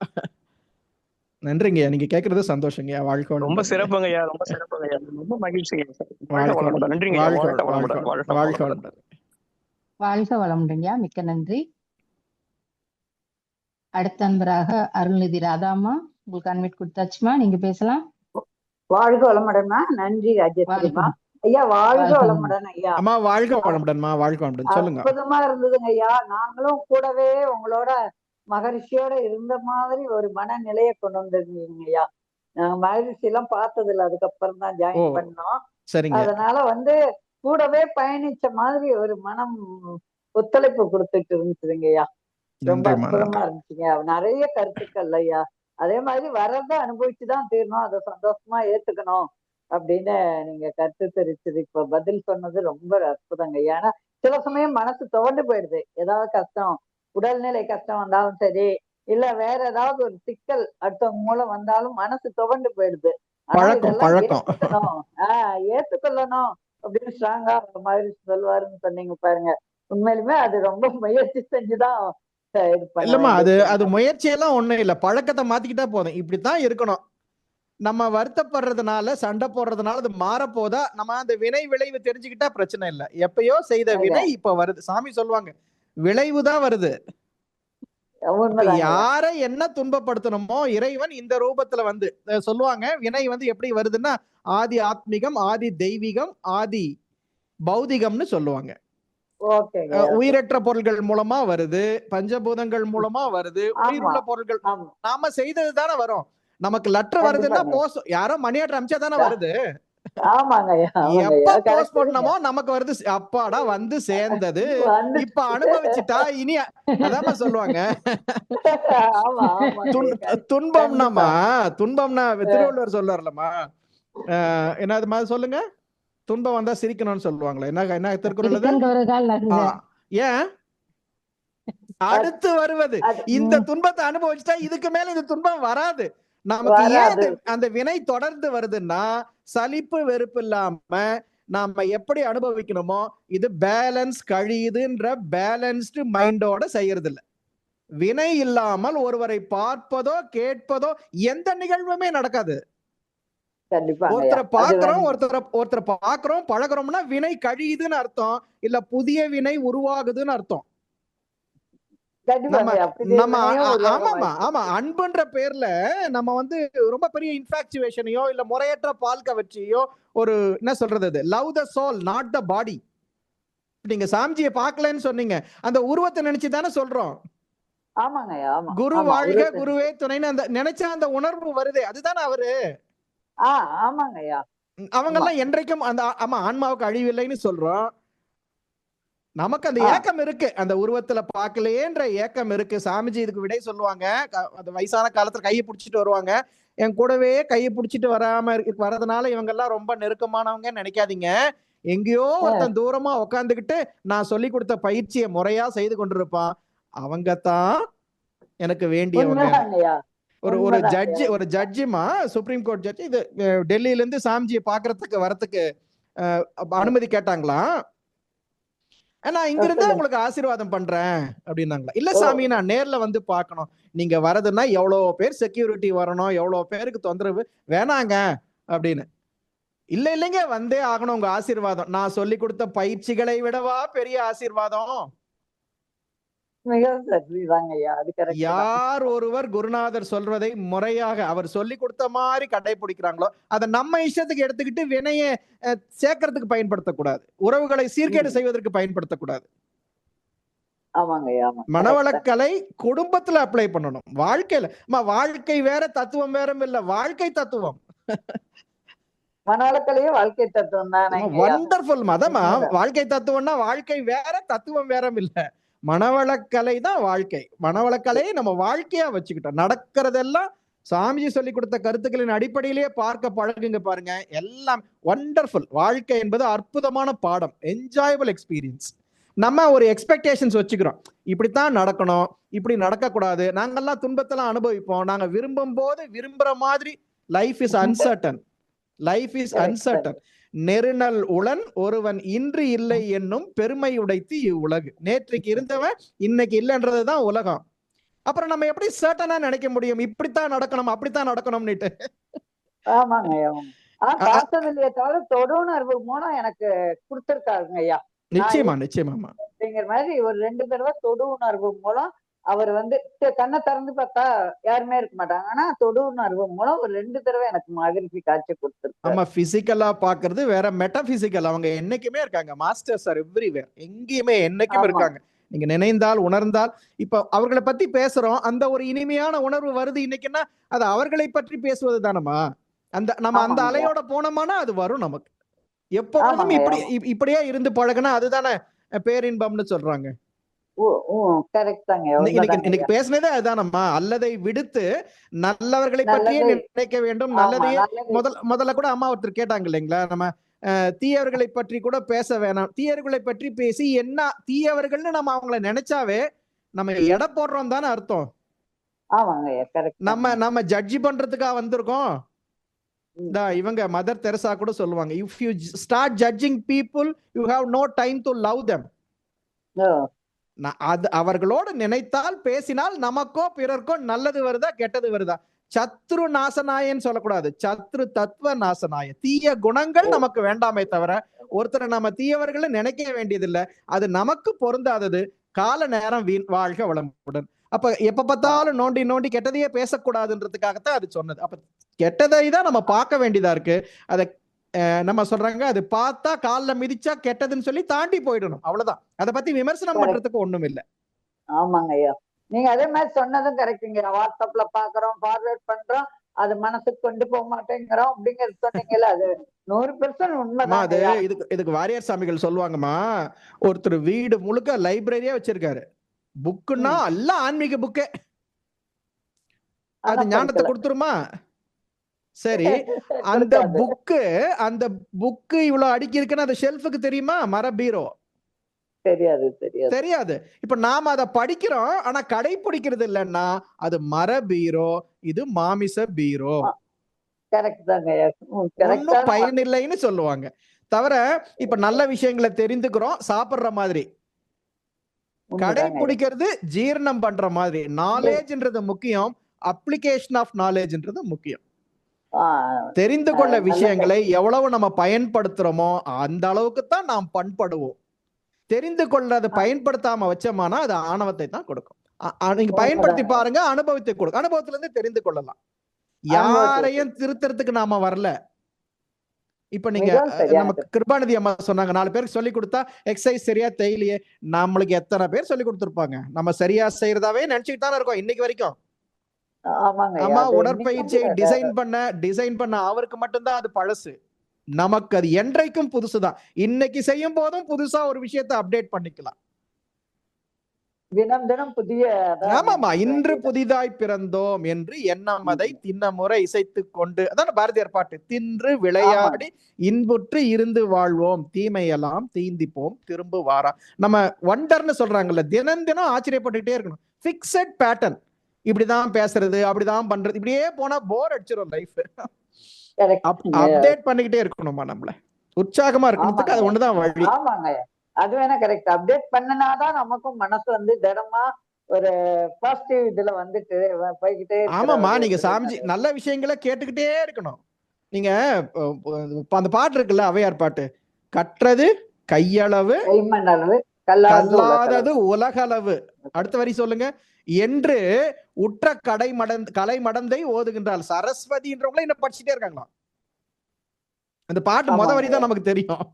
நன்றிங்கய்யா, நீங்க கேக்குறது சந்தோஷங்கய்யா. வாழ்க்கை ரொம்ப சிறப்புங்கய்யா, ரொம்ப சிறப்புங்கய்யா, ரொம்ப மகிழ்ச்சிங்க. நன்றிங்க. வாழ்க வளமுடன்யா, மிக்க நன்றி. அடுத்த நண்பராக அருள்நிதி ராதாமா, உங்களுக்கு அன்மிட் கொடுத்தாச்சுமா, நீங்க பேசலாம். வாழ்க வளமுடன்மா. நன்றி ராஜேஸ்வரிமா. ஐயா வாழ்க வளமுடன். ஐயா அம்மா வாழ்க வளமுடன்மா. வாழ்க வளமுடன். சொல்லுங்க. அற்புதமா இருந்ததுங்க ஐயா. நாங்களும் கூடவே உங்களோட மகரிஷியோட இருந்த மாதிரி ஒரு மனநிலையை கொண்டு வந்திருந்தீங்க ஐயா. நாங்க மகரிஷி எல்லாம் பார்த்தது இல்லை, அதுக்கப்புறம் தான் ஜாயின் பண்ணோம். அதனால வந்து கூடவே பயணிச்ச மாதிரி ஒரு மனம் ஒத்துழைப்பு கொடுத்துட்டு இருந்துச்சுங்க ஐயா. ரொம்ப அற்புதமா இருந்துச்சுங்க. நிறைய கருத்துக்கள் ஐயா. அதே மாதிரி வர்றதை அனுபவிச்சுதான் தீரணும், அதை சந்தோஷமா ஏத்துக்கணும் அப்படின்னு நீங்க கருத்து தெரிவிச்சது, இப்ப பதில் சொன்னது ரொம்ப அற்புதங்க. ஏன்னா சில சமயம் மனசு துவண்டு போயிடுது. ஏதாவது கஷ்டம், உடல்நிலை கஷ்டம் வந்தாலும் சரி, இல்ல வேற ஏதாவது ஒரு சிக்கல் அடுத்தவங்க மூலம் வந்தாலும் மனசு துவண்டு போயிடுது. ஏத்துக்கொள்ளணும் அப்படின்னு ஸ்ட்ராங்கா மாதிரி சொல்லுவாருன்னு சொன்னீங்க பாருங்க. உண்மையிலுமே அது ரொம்ப முயற்சி செஞ்சுதான் இல்லம்மா, அது முயற்சியெல்லாம் ஒண்ணும் இல்ல, பழக்கத்தை மாத்திக்கிட்டா போதும். இப்படித்தான் இருக்கணும். நம்ம வருத்தப்படுறதுனால, சண்டை போடுறதுனால அது மாறப்போதா, நம்ம அந்த வினை விளைவு தெரிஞ்சுக்கிட்டா பிரச்சனை இல்லை. எப்பயோ செய்த வினை இப்ப வருது. சாமி சொல்லுவாங்க, விளைவுதான் வருது. யாரை என்ன துன்பப்படுத்தணுமோ இறைவன் இந்த ரூபத்துல வந்து சொல்லுவாங்க. வினை வந்து எப்படி வருதுன்னா ஆதி ஆத்மிகம், ஆதி தெய்வீகம், ஆதி பௌதிகம்னு சொல்லுவாங்க. உயிரற்ற பொருள்கள் மூலமா வருது, பஞ்சபூதங்கள் மூலமா வருது, உயிருள்ள பொருள்கள் நாம செய்தது தானே வரும். நமக்கு லெட்டர் வருதுன்னா போஸ்ட் யாரோ மணி ஆர்டர் அனுப்பிச்சா தானே வருது. எப்ப போஸ்ட் பண்ணமோ நமக்கு வருது. அப்பாடா வந்து சேர்ந்தது, இப்ப அனுபவிச்சுட்டா இனி அதான் சொல்லுவாங்க. துன்பம்னாமா, துன்பம்னா திருவள்ளுவர் சொல்லுவார்லமா, என்னது மாதிரி சொல்லுங்க, துன்பம் வந்தா சிரிக்கணும்னு சொல்லுவாங்களே, என்ன திருக்குறள்? ஏன் அடுத்து வருவது இந்த துன்பத்தை அனுபவிச்சுட்டா இதுக்கு மேல இந்த துன்பம் வராது. நமக்கு ஏன் அந்த வினை தொடர்ந்து வருதுன்னா சலிப்பு வெறுப்பு இல்லாம நாம எப்படி அனுபவிக்கணுமோ இது பேலன்ஸ் கழியுதுன்ற பேலன்ஸ்டு மைண்டோட செய்யறது இல்ல. வினை இல்லாமல் ஒருவரை பார்ப்பதோ கேட்பதோ எந்த நிகழ்வுமே நடக்காது. ஒருத்தரை பாக்குறோம் பழகுறோம்னா வினை கழியுதுன்னு அர்த்தம் இல்ல, புதிய வினை உருவாகுதுன்னு அர்த்தம். ஆமா, அன்புன்ற பேர்ல நம்ம வந்து ரொம்ப பெரிய இன்ஃபாக்சுவேஷனையோ இல்ல முறையற்ற பால் கவர்ச்சியோ, ஒரு என்ன சொல்றது, love the soul not the body. நீங்க சாமிஜியை பார்க்கலன்னு சொன்னீங்க, அந்த உருவத்தை நினைச்சுதானே சொல்றோம். குரு வாழ்க குருவே துணைன்னு அந்த நினைச்சா அந்த உணர்வு வருது, அதுதானே அவரு. அவங்க எல்லாம் என்றைக்கும் அந்த ஆன்மாவுக்கு அழிவில்லைன்னு சொல்றோம். நமக்கு அந்த ஏக்கம் இருக்கு, அந்த உருவத்துல பாக்கலையேன்ற ஏக்கம் இருக்கு. சாமிஜி இதுக்கு விடை சொல்லுவாங்க. அந்த வயசான காலத்துல கையை பிடிச்சிட்டு வருவாங்க. என் கூடவே கையை பிடிச்சிட்டு வர்றதுனால இவங்க எல்லாம் ரொம்ப நெருக்கமானவங்க நினைக்காதீங்க. எங்கேயோ ஒருத்தன் தூரமா உக்காந்துக்கிட்டு நான் சொல்லி கொடுத்த பயிற்சியை முறையா செய்து கொண்டிருப்பான். அவங்கத்தான் எனக்கு வேண்டியவங்க. ஒரு ஜட்ஜிமா சுப்ரீம் கோர்ட் ஜட்ஜி இது டெல்லியில இருந்து சாமிஜியை பாக்குறதுக்கு வரத்துக்கு அனுமதி கேட்டாங்களாம். நான் இங்க இருந்தா உங்களுக்கு ஆசீர்வாதம் பண்றேன் அப்படின்னாங்களா. இல்ல சாமி, நான் நேர்ல வந்து பாக்கணும். நீங்க வரதுன்னா எவ்வளவு பேர் செக்யூரிட்டி வரணும், எவ்வளவு பேருக்கு தொந்தரவு, வேணாங்க அப்படின்னு. இல்லைங்க, வந்தே ஆகணும் உங்க ஆசீர்வாதம். நான் சொல்லி கொடுத்த பயிற்சிகளை விடவா பெரிய ஆசீர்வாதம். யார் ஒருவர் குருநாதர் சொல்வதை முறையாக அவர் சொல்லி கொடுத்த மாதிரி கடைபிடிக்கிறாங்களோ அதை நம்ம இஷ்டத்துக்கு எடுத்துக்கிட்டு வினைய சேர்க்கறதுக்கு பயன்படுத்தக்கூடாது, உறவுகளை சீர்கேடு செய்வதற்கு பயன்படுத்தக்கூடாது. மனவளக்கலை குடும்பத்துல அப்ளை பண்ணணும், வாழ்க்கையில. வாழ்க்கை வேற தத்துவம் வேற இல்ல, வாழ்க்கை தத்துவம். மனவளக்கலையே வாழ்க்கை தத்துவம் தான். வண்டர்ஃபுல் மதமா. வாழ்க்கை தத்துவம்னா வாழ்க்கை வேற தத்துவம் வேற இல்ல, மனவளக்கலை தான் வாழ்க்கை. மனவளக்கலையை நம்ம வாழ்க்கையா வச்சுக்கிட்டோம். நடக்கிறதெல்லாம் சாமிஜி சொல்லி கொடுத்த கருத்துக்களின் அடிப்படையிலேயே பார்க்க பழகுங்க பாருங்க, எல்லாம் வண்டர்ஃபுல். வாழ்க்கை என்பது அற்புதமான பாடம், என்ஜாயபிள் எக்ஸ்பீரியன்ஸ். நம்ம ஒரு எக்ஸ்பெக்டேஷன்ஸ் வச்சுக்கிறோம், இப்படித்தான் நடக்கணும், இப்படி நடக்கக்கூடாது. நாங்கெல்லாம் துன்பத்தெல்லாம் அனுபவிப்போம், நாங்க விரும்பும் போது விரும்புற மாதிரி. Life is uncertain, life is uncertain. நெருநல் உளன் ஒருவன் இன்று இல்லை என்னும் பெருமை உடைத்து இவ்வுலகு. நேற்றைக்கு இருந்தவன் இன்னைக்கு இல்லைன்றதுதான் உலகம். அப்புறம் நம்ம எப்படி சர்டனா நினைக்க முடியும் இப்படித்தான் நடக்கணும் அப்படித்தான் நடக்கணும்னுட்டு? தொடுணர்வு மூலம் எனக்கு கொடுத்திருக்காருங்க ஐயா. நிச்சயமா நிச்சயமா அப்படிங்கிற மாதிரி ஒரு 2 தடவை தொடு உணர்வு மூலம் அவர் வந்து கண்ணை திறந்து பார்த்தா யாருமே இருக்க மாட்டாங்க, ஆனா தொடு உணர்வு மூலம் ஒரு 2 தடவை எனக்கு மகிழ்ச்சி காட்சி கொடுத்துருக்காங்க. ஆமா, பிசிக்கலா பாக்குறது வேற, மெட்டாபிசிக்கல். அவங்க என்னைக்குமே இருக்காங்க, மாஸ்டர்ஸ் ஆர் எவ்ரிவேர், எங்கேயுமே என்னைக்குமே இருக்காங்க. நீங்க நினைந்தால் உணர்ந்தால். இப்ப அவர்களை பத்தி பேசுறோம், அந்த ஒரு இனிமையான உணர்வு வருது இன்னைக்குன்னா அது அவர்களை பற்றி பேசுவது தானமா. நம்ம அந்த அலையோட போனோம்னா அது வரும் நமக்கு. எப்போதும் இப்படியே இருந்து பழகுனா அதுதானே பேரின்பம்னு சொல்றாங்க. இன்னைக்கு பேசினதே அதுதானம்மா. அல்லதை விடுத்து நல்லவர்களை பற்றியே நினைக்க வேண்டும். நல்லதையே முதல்ல கூட அம்மா ஒருத்தர் கேட்டாங்க இல்லைங்களா, நம்ம தீயவர்களை பற்றி கூட பேச வேணாம், தீயவர்களை பற்றி பேசி என்ன தீயவர்கள்னு நம்ம அவங்களை நினைச்சாவே நம்ம எடை போடுறோம் தானே அர்த்தம். நம்ம ஜட்ஜி பண்றதுக்கா வந்திருக்கோம். இவங்க மதர் தெரசா கூட சொல்லுவாங்க, if you start judging people you have no time to love them. அது அவர்களோடு நினைத்தால் பேசினால் நமக்கோ பிறர்க்கோ நல்லது வருதா கெட்டது வருதா. சத்ரு நாசனாயன்னு சொல்லக்கூடாது, சத்ரு தத்துவ நாசனாய. தீய குணங்கள் நமக்கு வேண்டாமே தவிர ஒருத்தரை நம்ம தீயவர்களை நினைக்க வேண்டியதில்லை, அது நமக்கு பொருந்தாதது. கால நேரம் வீண், வாழ்க வளமுடன். அப்ப எப்ப பார்த்தாலும் நோண்டி நோண்டி கெட்டதையே பேசக்கூடாதுன்றதுக்காகத்தான் அது சொன்னது. அப்ப கெட்டதை தான் நம்ம பார்க்க வேண்டியதா இருக்கு. அதை நம்ம சொல்றாங்க, அது பார்த்தா காலில் மிதிச்சா கெட்டதுன்னு சொல்லி தாண்டி போயிடணும், அவ்வளவுதான். அதை பத்தி விமர்சனம் பண்றதுக்கு ஒண்ணும் இல்லை. ஆமாங்க ஐயா, நீங்க அதே மாதிரி சொன்னதும் கரெக்டுங்க. வாட்ஸ்அப்ல பாக்குறோம், ஃபார்வர்ட் பண்றோம், அது மனசுக்கு கொண்டு போக மாட்டேங்கிறோம் அப்படிங்கிறது சொன்னீங்கல்ல, அது 100% உண்மைதான். அது இதுக்கு வாரியார் சாமிகள் சொல்லுவாங்கம்மா, ஒருத்தர் வீடு முழுக்க லைப்ரரியா வச்சிருக்காரு, புக்குன்னா எல்லாம் ஆன்மீக புக்கே, அது ஞானத்தை கொடுத்துருமா? சரி, அந்த புக்கு இவ்வளவு அடுக்கி இருக்குன்னு அந்த ஷெல்ஃபுக்கு தெரியுமா? மர பீரோ தெரியாது. இப்ப நாம அதை படிக்கிறோம், ஆனா கடைபிடிக்கிறது இல்லைன்னா அது மர பீரோ, இது மாமிச பீரோ, ஒன்னும் பயனில்லைன்னு சொல்லுவாங்க. தவிர இப்ப நல்ல விஷயங்களை தெரிந்துக்கிறோம் சாப்பிடுற மாதிரி, கடைபிடிக்கிறது ஜீரணம் பண்ற மாதிரி. நாலேஜ்ன்றது முக்கியம், அப்ளிகேஷன் ஆஃப் நாலேஜ்ன்றது முக்கியம். தெரிந்து கொள்ள விஷயங்களை எவ்வளவு நம்ம பயன்படுத்துறோமோ அந்த அளவுக்கு தான் நாம் பண்படுவோம். தெரிந்து கொள்ளதை பயன்படுத்தாம வச்சோம்னா அது ஆணவத்தை தான் கொடுக்கும். நீங்க பயன்படுத்தி பாருங்க, அனுபவத்தை கொடுக்கும். அனுபவத்துல இருந்து தெரிந்து கொள்ளலாம். யாரையும் திருத்தறதுக்கு நாம வரல. இப்ப நீங்க நமக்கு கிருபாநிதி அம்மா சொன்னாங்க, 4 பேருக்கு சொல்லி கொடுத்தா எக்ஸசைஸ் சரியா தெரியலையே. நம்மளுக்கு எத்தனை பேர் சொல்லி கொடுத்துருப்பாங்க, நம்ம சரியா செய்யறதாவே நினைச்சுட்டு தானே இருக்கோம் இன்னைக்கு வரைக்கும். ஆமா, உடற்பயிற்சியை டிசைன் பண்ண அவருக்கு மட்டும்தான் அது பழசு. நமக்கு அது என்றைக்கும் புதுசுதான். இன்னைக்கு செய்யும் போதும் புதுசா ஒரு விஷயத்தை அப்டேட் பண்ணிக்கலாம். தினம் தினம் புதிய. ஆமாமா, இன்று புதிதாய் பிறந்தோம் என்று எண்ணம் அதை தின்ன முறை இசைத்து கொண்டு, அதான் பாரதியார் பாட்டு, தின்று விளையாடி இன்புற்று இருந்து வாழ்வோம், தீமையெல்லாம் தீந்திப்போம் திரும்ப வாரா. நம்ம வண்டர்னு சொல்றாங்கல்ல, தினம் தினம் ஆச்சரியப்பட்டுட்டே இருக்கணும். Fixed pattern. இப்படிதான் பேசுறது, அப்படிதான் பண்றது, இப்படியே போனா போர் அடிச்சிடும் லைஃப். அப்டேட் பண்ணிக்கிட்டே இருக்கணுமா, நம்மள உற்சாகமா இருக்கணும்க்கு அது ஒண்ணுதான் வழி. ஆமாங்க, அது வேணா கரெக்ட். அப்டேட் பண்ணனாதான் நமக்கும் மனசு வந்து திடமா ஒரு பாசிட்டிவ் இதுல வந்துட்டு போய்கிட்டே. ஆமாமா, நீங்க சாமிஜி நல்ல விஷயங்களை கேட்டுக்கிட்டே இருக்கணும். நீங்க அந்த பாட்டு இருக்குல்ல, அவையார் பாட்டு, கற்றது கையளவு கைமண்ணளவு கல்லாதது உலகளவு. அடுத்த வரி சொல்லுங்க. என்று உற்ற கலை மடந்தை ஓதுகின்றாள். சரஸ்வதின்றவங்கள இன்னும் படிச்சுட்டே இருக்காங்களாம். அந்த பாட்டு முத வரி தான் நமக்கு தெரியும்.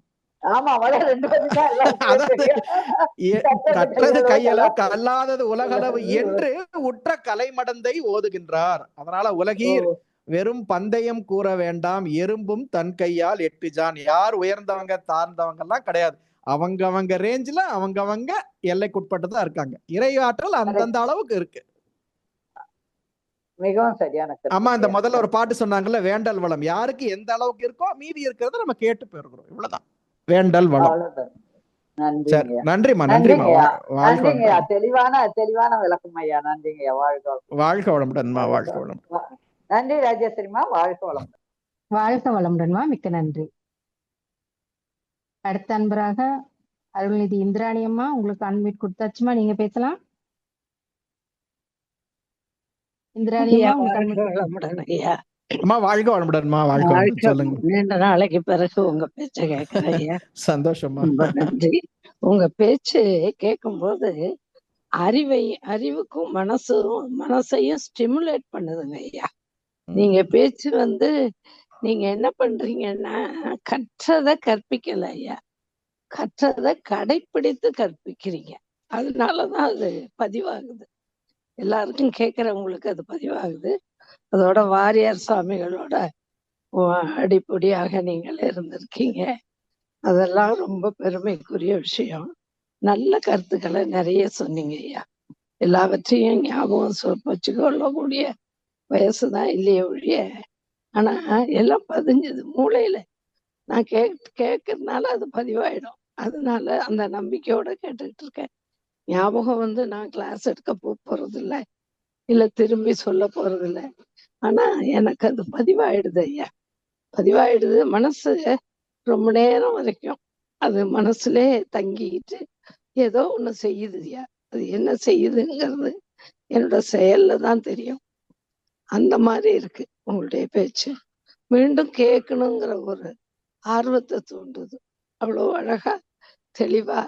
கற்றது கையளவு கல்லாதது உலகளவு என்று உற்ற கலை மடந்தை ஓதுகின்றார். அதனால உலகீர் வெறும் பந்தயம் கூற வேண்டாம், எறும்பும் தன் கையால் 8 ஜான். யார் உயர்ந்தவங்க தாழ்ந்தவங்க எல்லாம் கிடையாது. அவங்க ரேஞ்சில அவங்க எல்லைக்குட்பட்டுதான் இருக்காங்க. இறையாற்றல் அந்தந்த அளவுக்கு இருக்கு. மிகவும் சரியான. ஆமா, இந்த முதல்ல ஒரு பாட்டு சொன்னாங்கல்ல, வேண்டல் வளம். யாருக்கு எந்த அளவுக்கு இருக்கோ மீதி இருக்கிறத நம்ம கேட்டு போயிருக்கிறோம். இவ்வளவுதான் வேண்டல் வளம். நன்றிமா, நன்றிமா. தெளிவான விளக்கம் ஐயா. நன்றிங்க. வாழ்க வளமுடன்மா, வாழ்க வளமுடன். நன்றி ராஜேஸ்வரிமா, வாழ்க வளமுடன். வாழ்க வளமுடன்மா, மிக்க நன்றி. அடுத்த அன்பராக அருள்நிதி இந்திராணி அம்மா, உங்களுக்கு அன்மியூட் கொடுத்தாச்சுமா, நீங்க பேசலாம். இந்திராணி அம்மா, வாழ்க வளமுடன்மா, வாழ்க வளமுடன். சொல்லுங்க. நீண்ட நாளைக்கு பிறகு உங்க பேச்ச கேட்கிறேன் ஐயா. சந்தோஷமா. ரொம்ப நன்றி. உங்க பேச்சு கேட்கும்போது அறிவுக்கும் மனசையும் ஸ்டிமுலேட் பண்ணுதுங்க ஐயா. நீங்க பேச்சு வந்து நீங்க என்ன பண்றீங்கன்னா, கற்றதை கற்பிக்கல ஐயா, கற்றதை கடைப்பிடித்து கற்பிக்கிறீங்க. அதனாலதான் அது பதிவாகுது, எல்லாருக்கும் கேட்கறவங்களுக்கு அது பதிவாகுது. அதோட வாரியார் சுவாமிகளோட அடிப்பொடியாக நீங்கள் இருந்திருக்கீங்க. அதெல்லாம் ரொம்ப பெருமைக்குரிய விஷயம். நல்ல கருத்துக்களை நிறைய சொன்னீங்க ஐயா. எல்லாவற்றையும் ஞாபகம் வச்சுக்கொள்ளக்கூடிய வயசுதான் இல்லையே ஒழிய, ஆனா எல்லாம் பதிஞ்சது மூளையில. நான் கேட்கறதுனால அது பதிவாயிடும். அதனால அந்த நம்பிக்கையோட கேட்டுக்கிட்டு இருக்கேன். ஞாபகம் வந்து நான் கிளாஸ் எடுக்க போறது இல்லை, இல்ல திரும்பி சொல்ல போறது இல்லை. ஆனா எனக்கு அது பதிவாயிடுது ஐயா, பதிவாயிடுது. மனசு ரொம்ப நேரம் வரைக்கும் அது மனசுலே தங்கிட்டு ஏதோ ஒண்ணு செய்யுது ஐயா. அது என்ன செய்யுதுங்கிறது என்னோட செயல்ல தான் தெரியும். அந்த மாதிரி இருக்கு உங்களுடைய பேச்சு. மீண்டும் கேட்கணுங்கிற ஒரு ஆர்வத்தை தூண்டுது. அவ்வளவு அழகா தெளிவா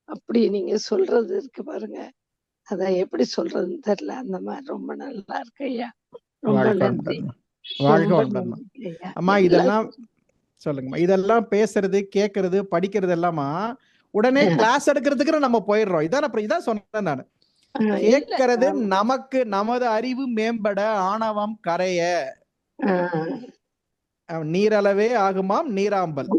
அப்படி நீங்க சொல்றது இருக்கு பாருங்க, அத எப்படி சொல்றதுன்னு தெரியல. அந்த மாதிரி ரொம்ப நல்லா இருக்கு ஐயா. ரொம்ப நன்றி. அம்மா, இதெல்லாம் சொல்லுங்கம்மா. இதெல்லாம் பேசுறது, கேட்கறது, படிக்கிறது எல்லாமா உடனே கிளாஸ் எடுக்கிறதுக்கு நம்ம போயிடுறோம். இதான் சொன்னேன் நான். கேட்கறது நமக்கு நமது அறிவு மேம்பட, ஆணவம் கரைய. நீரளவே ஆகுமாம் நீராம்பல்.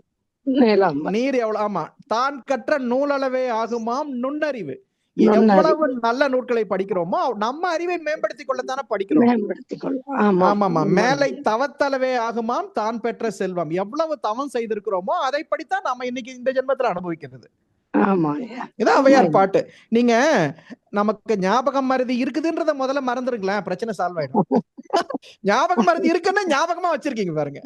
நீர் எவ்வளவு, ஆமா, தான் கற்ற நூலளவே ஆகுமாம் நுண்ணறிவு. எவ்வளவு நல்ல நூல்களை படிக்கிறோமோ நம்ம அறிவை மேம்படுத்திக் கொள்ளத்தானே படிக்கிறோம். ஆமாமா, மேலை தவத்தளவே ஆகுமாம் தான் பெற்ற செல்வம். எவ்வளவு தவம் செய்திருக்கிறோமோ அதை படித்தான் நாம இன்னைக்கு இந்த ஜென்மத்துல அனுபவிக்கிறது. இதான் அவையார் பாட்டு. நீங்க நமக்கு ஞாபகம் மருதி இருக்குதுன்றத முதல்ல மறந்துருங்களேன், பிரச்சனை சால்வ் ஆயிடும். ஞாபகம் மருதி இருக்குன்னா ஞாபகமா வச்சிருக்கீங்க பாருங்க.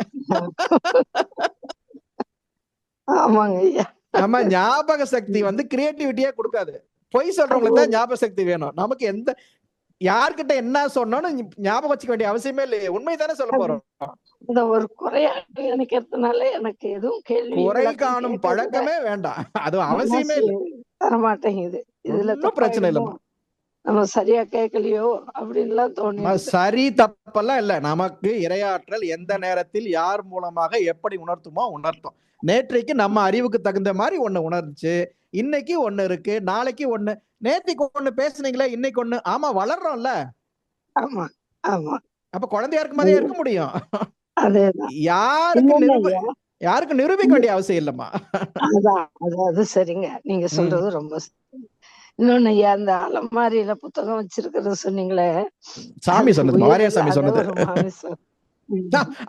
ஆமா, ஞாபக சக்தி வந்து கிரியேட்டிவிட்டியா கொடுக்காது. பொய் சொல்றவங்களுக்கு தான் ஞாபக சக்தி வேணும். நமக்கு எந்த யார்கிட்ட என்ன சொன்னோன்னு ஞாபகம் வச்சுக்க வேண்டிய அவசியமே இல்லையே. உண்மைதானே சொல்ல போறோம். இந்த ஒரு குறையாட்டு நினைக்கிறதுனால எனக்கு எதுவும் கேள்வி குறை காணும் பழக்கமே வேண்டாம், அது அவசியமே இல்லை. தரமாட்டேங்குது. இதுல பிரச்சனை இல்லைம்மா. நம்ம சரியா கேட்கலையோ அப்படின்லாம் தோணு. சரி தப்பெல்லாம் இல்ல. நமக்கு இறையாற்றல் எந்த நேரத்தில் யார் மூலமாக எப்படி உணர்த்துமோ உணர்த்தும். நேற்றைக்கு நம்ம அறிவுக்கு தகுந்த மாதிரி ஒண்ணு உணர்ந்துச்சு, இன்னைக்கு ஒண்ணு இருக்கு, நாளைக்கு ஒண்ணு. நேற்றுக்கு ஒண்ணு பேசுனீங்களே, இன்னைக்கு ஒண்ணு. ஆமா, வளர்றோம்ல. ஆமா ஆமா. அப்ப குழந்தையா இருக்கும் போதே இருக்க முடியும். யாருக்கு நிரூபிக்க வேண்டிய அவசியம் இல்லம்மா. அது சரிங்க, நீங்க சொல்றது ரொம்ப. இன்னொன்னு ஐயா, அந்த அலமாரியில புத்தகம் வச்சிருக்கிறது சொன்னீங்களே, சாமி சொன்னது, வாரியார் சாமி சொன்னது.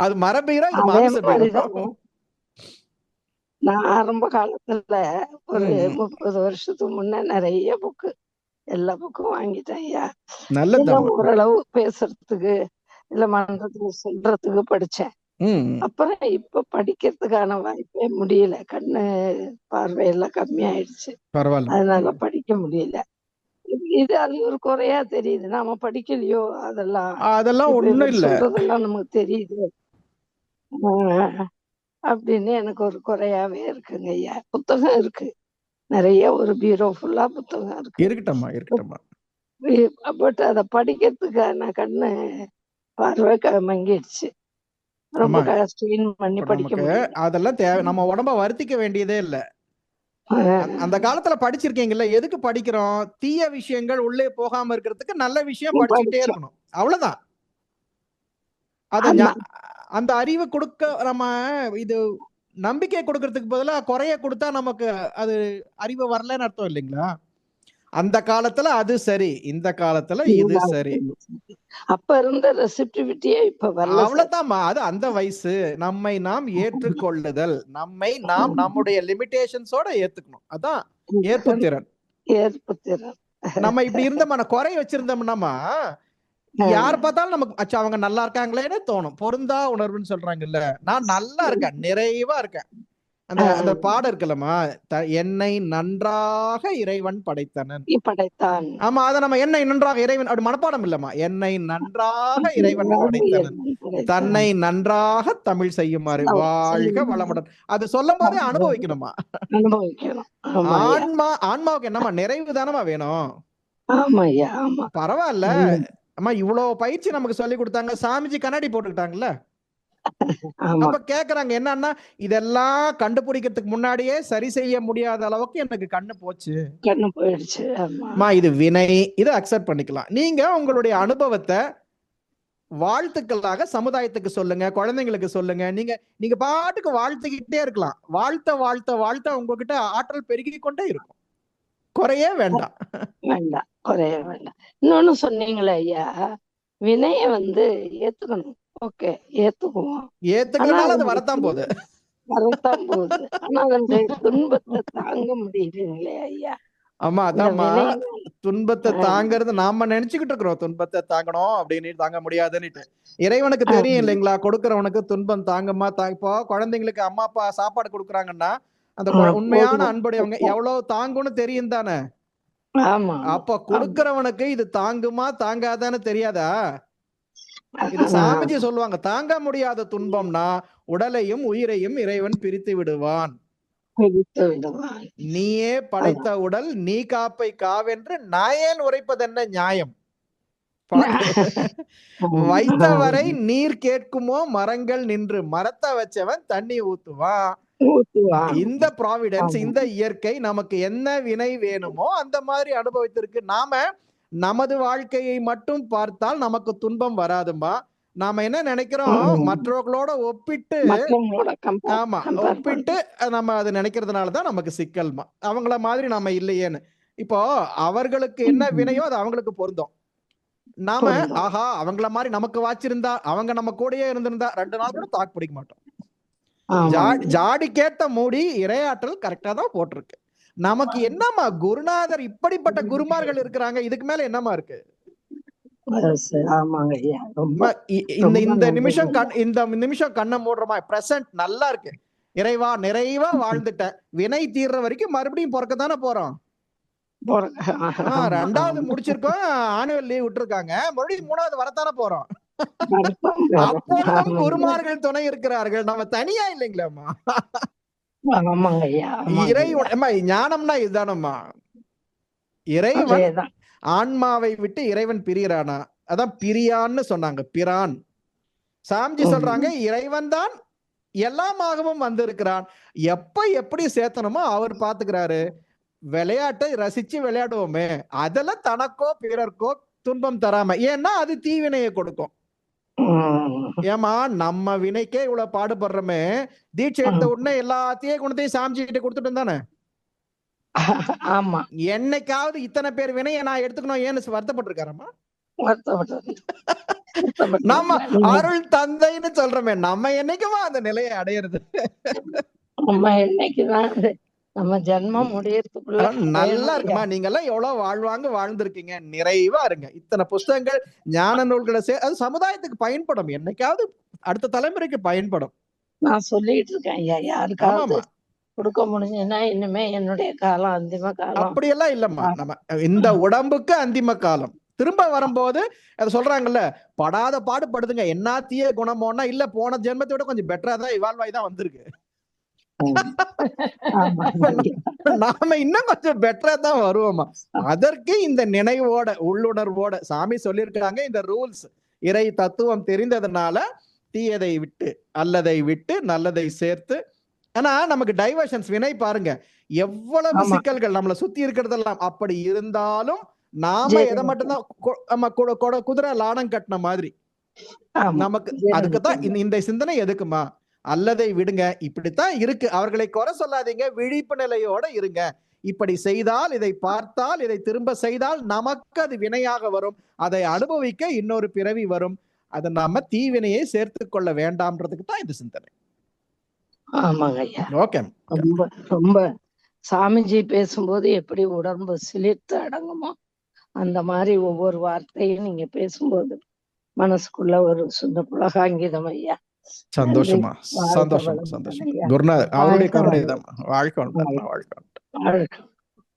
அது மரபீரா, இது மாமிசம். நான் ஆரம்ப காலத்துல ஒரு 30 வருஷத்துக்கு முன்ன நிறைய புக்கு எல்லா புக்கும் வாங்கிட்டேன் ஐயா. நல்லதம்மா. எல்லாம் ஓரளவு பேசுறதுக்கு இல்ல மன்றத்துல சொல்றதுக்கு படிச்சேன். அப்புறம் இப்ப படிக்கிறதுக்கான வாய்ப்பே முடியல. கண்ணு பார்வையெல்லாம் கம்மியாயிடுச்சு. பரவாயில்ல. அதனால படிக்க முடியல. இது அது ஒரு குறையா தெரியுது. நாம படிக்கலையோ அதெல்லாம் அதெல்லாம் ஒண்ணும் இல்ல. சொல்றதெல்லாம் நமக்கு தெரியுது அப்படின்னு எனக்கு ஒரு குறையாவே இருக்குங்க ஐயா. புத்தகம் இருக்கு நிறைய, ஒரு பீரோ ஃபுல்லா புத்தகம் இருக்கு. இருக்கட்டம்மா. பட் அத படிக்கிறதுக்கான கண்ணு பார்வை மங்கிடுச்சு. ரொம்ப ஸ்ட்ரெயின் பண்ணி படிக்க முடியல. அதெல்லாம் தேவை. நம்ம உடம்ப வருத்திக்க வேண்டியதே இல்ல. அந்த காலத்துல படிச்சிருக்கீங்கல்ல, எதுக்கு படிக்கிறோம்? தீய விஷயங்கள் உள்ளே போகாம இருக்கிறதுக்கு நல்ல விஷயம் படிச்சுட்டே இருக்கணும், அவ்வளவுதான். அந்த அறிவு கொடுக்க நம்ம இது நம்பிக்கை கொடுக்கறதுக்கு பதிலா குறைய கொடுத்தா நமக்கு அது அறிவு வரலன்னு அர்த்தம் இல்லைங்களா? அந்த காலத்துல அது சரி, இந்த காலத்துல இது சரி. அப்ப இருந்த ரெசிப்டிவிட்டியே இப்ப வரல. அவ்வளவுதான்மா. அது அந்த வயசு. நம்மை நாம் ஏற்றுக்கொள்ளுதல், நம்மை நாம் நம்முடைய லிமிடேஷன்ஸோட ஏத்துக்கணும். அதான் ஏற்புத்திறன். நம்ம இப்படி இருந்தோம்னா, குறை வச்சிருந்தோம்னா யார் பார்த்தாலும் நமக்கு அச்சா அவங்க நல்லா இருக்காங்களேன்னு தோணும். பொருந்தா உணர்வுன்னு சொல்றாங்கல்ல, நான் நல்லா இருக்கேன், நிறைவா இருக்கேன். அந்த பாடம் இருக்குல்லம்மா, என்னை நன்றாக இறைவன் படைத்தான். ஆமா, அத நம்ம என்னை நன்றாக இறைவன் அப்படி மனப்பாடம் இல்லம்மா. என்னை நன்றாக இறைவன் படைத்தனன், தன்னை நன்றாக தமிழ் செய்யுமாறு வாழ்க வளமுடன். அது சொல்லும் போதே அனுபவிக்கணுமா. ஆன்மாவுக்கு என்னமா நிறைவு தானமா வேணும். பரவாயில்ல அம்மா, இவ்வளவு பயிற்சி நமக்கு சொல்லி கொடுத்தாங்க. சாமிஜி கண்ணாடி போட்டுக்கிட்டாங்கல்ல, அப்ப கேக்குறாங்க என்னன்னா, இதெல்லாம் கண்டுபிடிக்கிறதுக்கு முன்னாடியே சரி செய்ய முடியாத அளவுக்கு எனக்கு கண்ணு போயிடுச்சு. இது வினை, இதை அக்செப்ட் பண்ணிக்கலாம். நீங்க உங்களுடைய அனுபவத்தை வாழ்த்துக்களாக சமுதாயத்துக்கு சொல்லுங்க, குழந்தைங்களுக்கு சொல்லுங்க. நீங்க பாட்டுக்கு வாழ்த்துக்கிட்டே இருக்கலாம். வாழ்த்த உங்ககிட்ட ஆற்றல் பெருகி கொண்டே இருக்கும். குறையே வேண்டாம். குறைய வேண்டாம். இன்னொன்னு சொன்னீங்களே ஐயா, வினைய ஏத்துக்கணும். ஓகே, ஏத்துக்குவோம். ஏத்துக்கனால அது வரத்தான் போகுது. ஆனா அதனுடைய துன்பத்தை தாங்க முடியலைங்களே ஐயா. ஆமா, அதான்மா, துன்பத்தை தாங்கிறது நாம நினைச்சுக்கிட்டு இருக்கிறோம். துன்பத்தை தாங்கணும் அப்படின்னு, தாங்க முடியாதுன்னு. இறைவனுக்கு தெரியும் இல்லைங்களா, கொடுக்கறவனுக்கு துன்பம் தாங்கம்மா. இப்போ குழந்தைங்களுக்கு அம்மா அப்பா சாப்பாடு கொடுக்குறாங்கன்னா அந்த உண்மையான அன்புடையவங்க எவ்வளவு தாங்கும்னு தெரியும் தானே. அப்ப கொடுக்கறவனுக்கு இது தாங்குமா தாங்காதான்னு தெரியாதா? இது சாமிஜி சொல்லுவாங்க, தாங்க முடியாத துன்பம்னா உடலையும் உயிரையும் இறைவன் பிரித்து விடுவான். நீயே படைத்த உடல் நீ காப்பை காவென்று நாயேன் உரைப்பதென்ன நியாயம். வைத்தவரை நீர் கேட்குமோ மரங்கள் நின்று, மரத்தை வச்சவன் தண்ணி ஊத்துவான். இந்த ப்ராவிடன்ஸ், இந்த இயற்கை நமக்கு என்ன வினை வேணுமோ அந்த மாதிரி அனுபவித்திருக்கு. நாம நமது வாழ்க்கையை மட்டும் பார்த்தால் நமக்கு துன்பம் வராதுமா. நாம என்ன நினைக்கிறோம், மற்றவர்களோட ஒப்பிட்டு நம்ம அதை நினைக்கிறதுனாலதான் நமக்கு சிக்கல்மா. அவங்கள மாதிரி நாம இல்லையேன்னு. இப்போ அவர்களுக்கு என்ன வினையோ அது அவங்களுக்கு பொருந்தும். நாம ஆஹா அவங்கள மாதிரி நமக்கு வாச்சிருந்தா, அவங்க நம்ம கூடயே இருந்திருந்தா 2 நாள் கூட தாக்கு பிடிக்க மாட்டோம். ஜாடி கேட்ட மூடி இரையாற்றல் கரெக்டா தான் போட்டிருக்கு. நமக்கு என்னமா குருநாதர், இப்படிப்பட்ட குருமார்கள் இருக்கிறாங்க, இதுக்கு மேல என்னமா இருக்கு? இந்த நிமிஷம் கண்ணை மூடுறோமா, பிரசன்ட் நல்லா இருக்கு, இறைவா நிறைவா வாழ்ந்துட்டேன், வினை தீர்ற வரைக்கும் மறுபடியும் பிறக்கத்தானே போறோம். 2வது முடிச்சிருக்கோம், ஆனுவல் லீவ் விட்டுருக்காங்க, மறுபடியும் 3வது வரத்தானே போறோம். அப்போதும் குருமார்கள் துணை இருக்கிறார்கள், நம்ம தனியா இல்லைங்களாம்மா. ஞானம்னா இதுதானம்மா. இறைவன் ஆன்மாவை விட்டு இறைவன் பிரியறானா, அதான் பிரியான்னு சொன்னாங்க, பிரான். சாமிஜி சொல்றாங்க, இறைவன் தான் எல்லாமாகவும் வந்திருக்கிறான், எப்ப எப்படி சேர்த்தணுமோ அவர் பாத்துக்கிறாரு. விளையாட்டை ரசிச்சு விளையாடுவோமே, அதெல்லாம் தனக்கோ பிறர்க்கோ துன்பம் தராம, ஏன்னா அது தீவினையை கொடுக்கும். ஏமா நம்ம வினைக்கே இவ்வளவு பாடுபடுறோமே, தீட்சை எடுத்த உடனே எல்லாத்தையும் கொண்டு சாமிஜி கிட்ட கொடுத்துட்டு தானே. ஆமா, என்னைக்காவது இத்தனை பேர் வினையை நான் எடுத்துக்கணும் ஏன்னு வருத்தப்பட்டிருக்காரம்மா? நம்ம அருள் தந்தைன்னு சொல்றோமே, நம்ம என்னைக்குமா அந்த நிலையை அடையிறது? நம்ம என்னைக்குதான் நம்ம ஜென்மம் முடியறதுக்குள்ள நல்லா இருக்குமா? நீங்க எல்லாம் எவ்வளவு வாழ்ந்திருக்கீங்க, நிறைவா இருங்க. இத்தனை புஸ்தகங்கள், ஞான நூல்களை அது சமுதாயத்துக்கு பயன்படும், என்னைக்காவது அடுத்த தலைமுறைக்கு பயன்படும். நான் சொல்லிட்டு இருக்கேன் ஐயா, யாருக்காவது கொடுக்க முடிஞ்சுன்னா இனிமே என்னுடைய காலம் அந்திம காலம். அப்படியெல்லாம் இல்லம்மா, நம்ம இந்த உடம்புக்கு அந்திம காலம். திரும்ப வரும்போது அதை சொல்றாங்கல்ல, படாத பாடுபடுதுங்க, என்னத்திய குணமோன்னா இல்ல போன ஜென்மத்தை விட கொஞ்சம் பெட்டரா தான் இவால்வ் ஆகி தான் வந்திருக்கு. நாம இன்னும் கொஞ்சம் பெட்டரா தான் வருவோமா. அதற்கு இந்த நினைவோட உள்ளுணர்வோட சாமி சொல்லியிருக்காங்க, இந்த ரூல்ஸ் இறை தத்துவம் தெரிந்ததுனால தீயதை விட்டு அல்லதை விட்டு நல்லதை சேர்த்து. ஆனா நமக்கு டைவர்ஷன்ஸ் வினை பாருங்க, எவ்வளவு சிக்கல்கள் நம்மளை சுத்தி இருக்கிறதெல்லாம். அப்படி இருந்தாலும் நாம எதை மட்டும்தான் குதிரை லாடம் கட்டின மாதிரி நமக்கு. அதுக்குதான் இந்த சிந்தனை எதுக்குமா? அல்லதை விடுங்க, இப்படித்தான் இருக்கு, அவர்களை குறை சொல்லாதீங்க, விழிப்பு நிலையோட இருங்க. இப்படி செய்தால், இதை பார்த்தால், இதை திரும்ப செய்தால் நமக்கு அது வினையாக வரும், அதை அனுபவிக்க இன்னொரு பிறவி வரும். அதை நாம தீவினையை சேர்த்து கொள்ள வேண்டாம்ன்றதுக்கு தான் இந்த சிந்தனை. ஆமாங்க ஐயா. ஓகே. ரொம்ப ரொம்ப சாமிஜி பேசும்போது எப்படி உடம்பு சிலிர்த்து அடங்குமோ அந்த மாதிரி ஒவ்வொரு வார்த்தையும் நீங்க பேசும்போது மனசுக்குள்ள ஒரு சொந்த புலகாங்கிதம் ஐயா. சந்தோஷமா, சந்தோஷம், சந்தோஷம். குருநாதர் அவருடைய கருணை தான். வாழ்க்கை.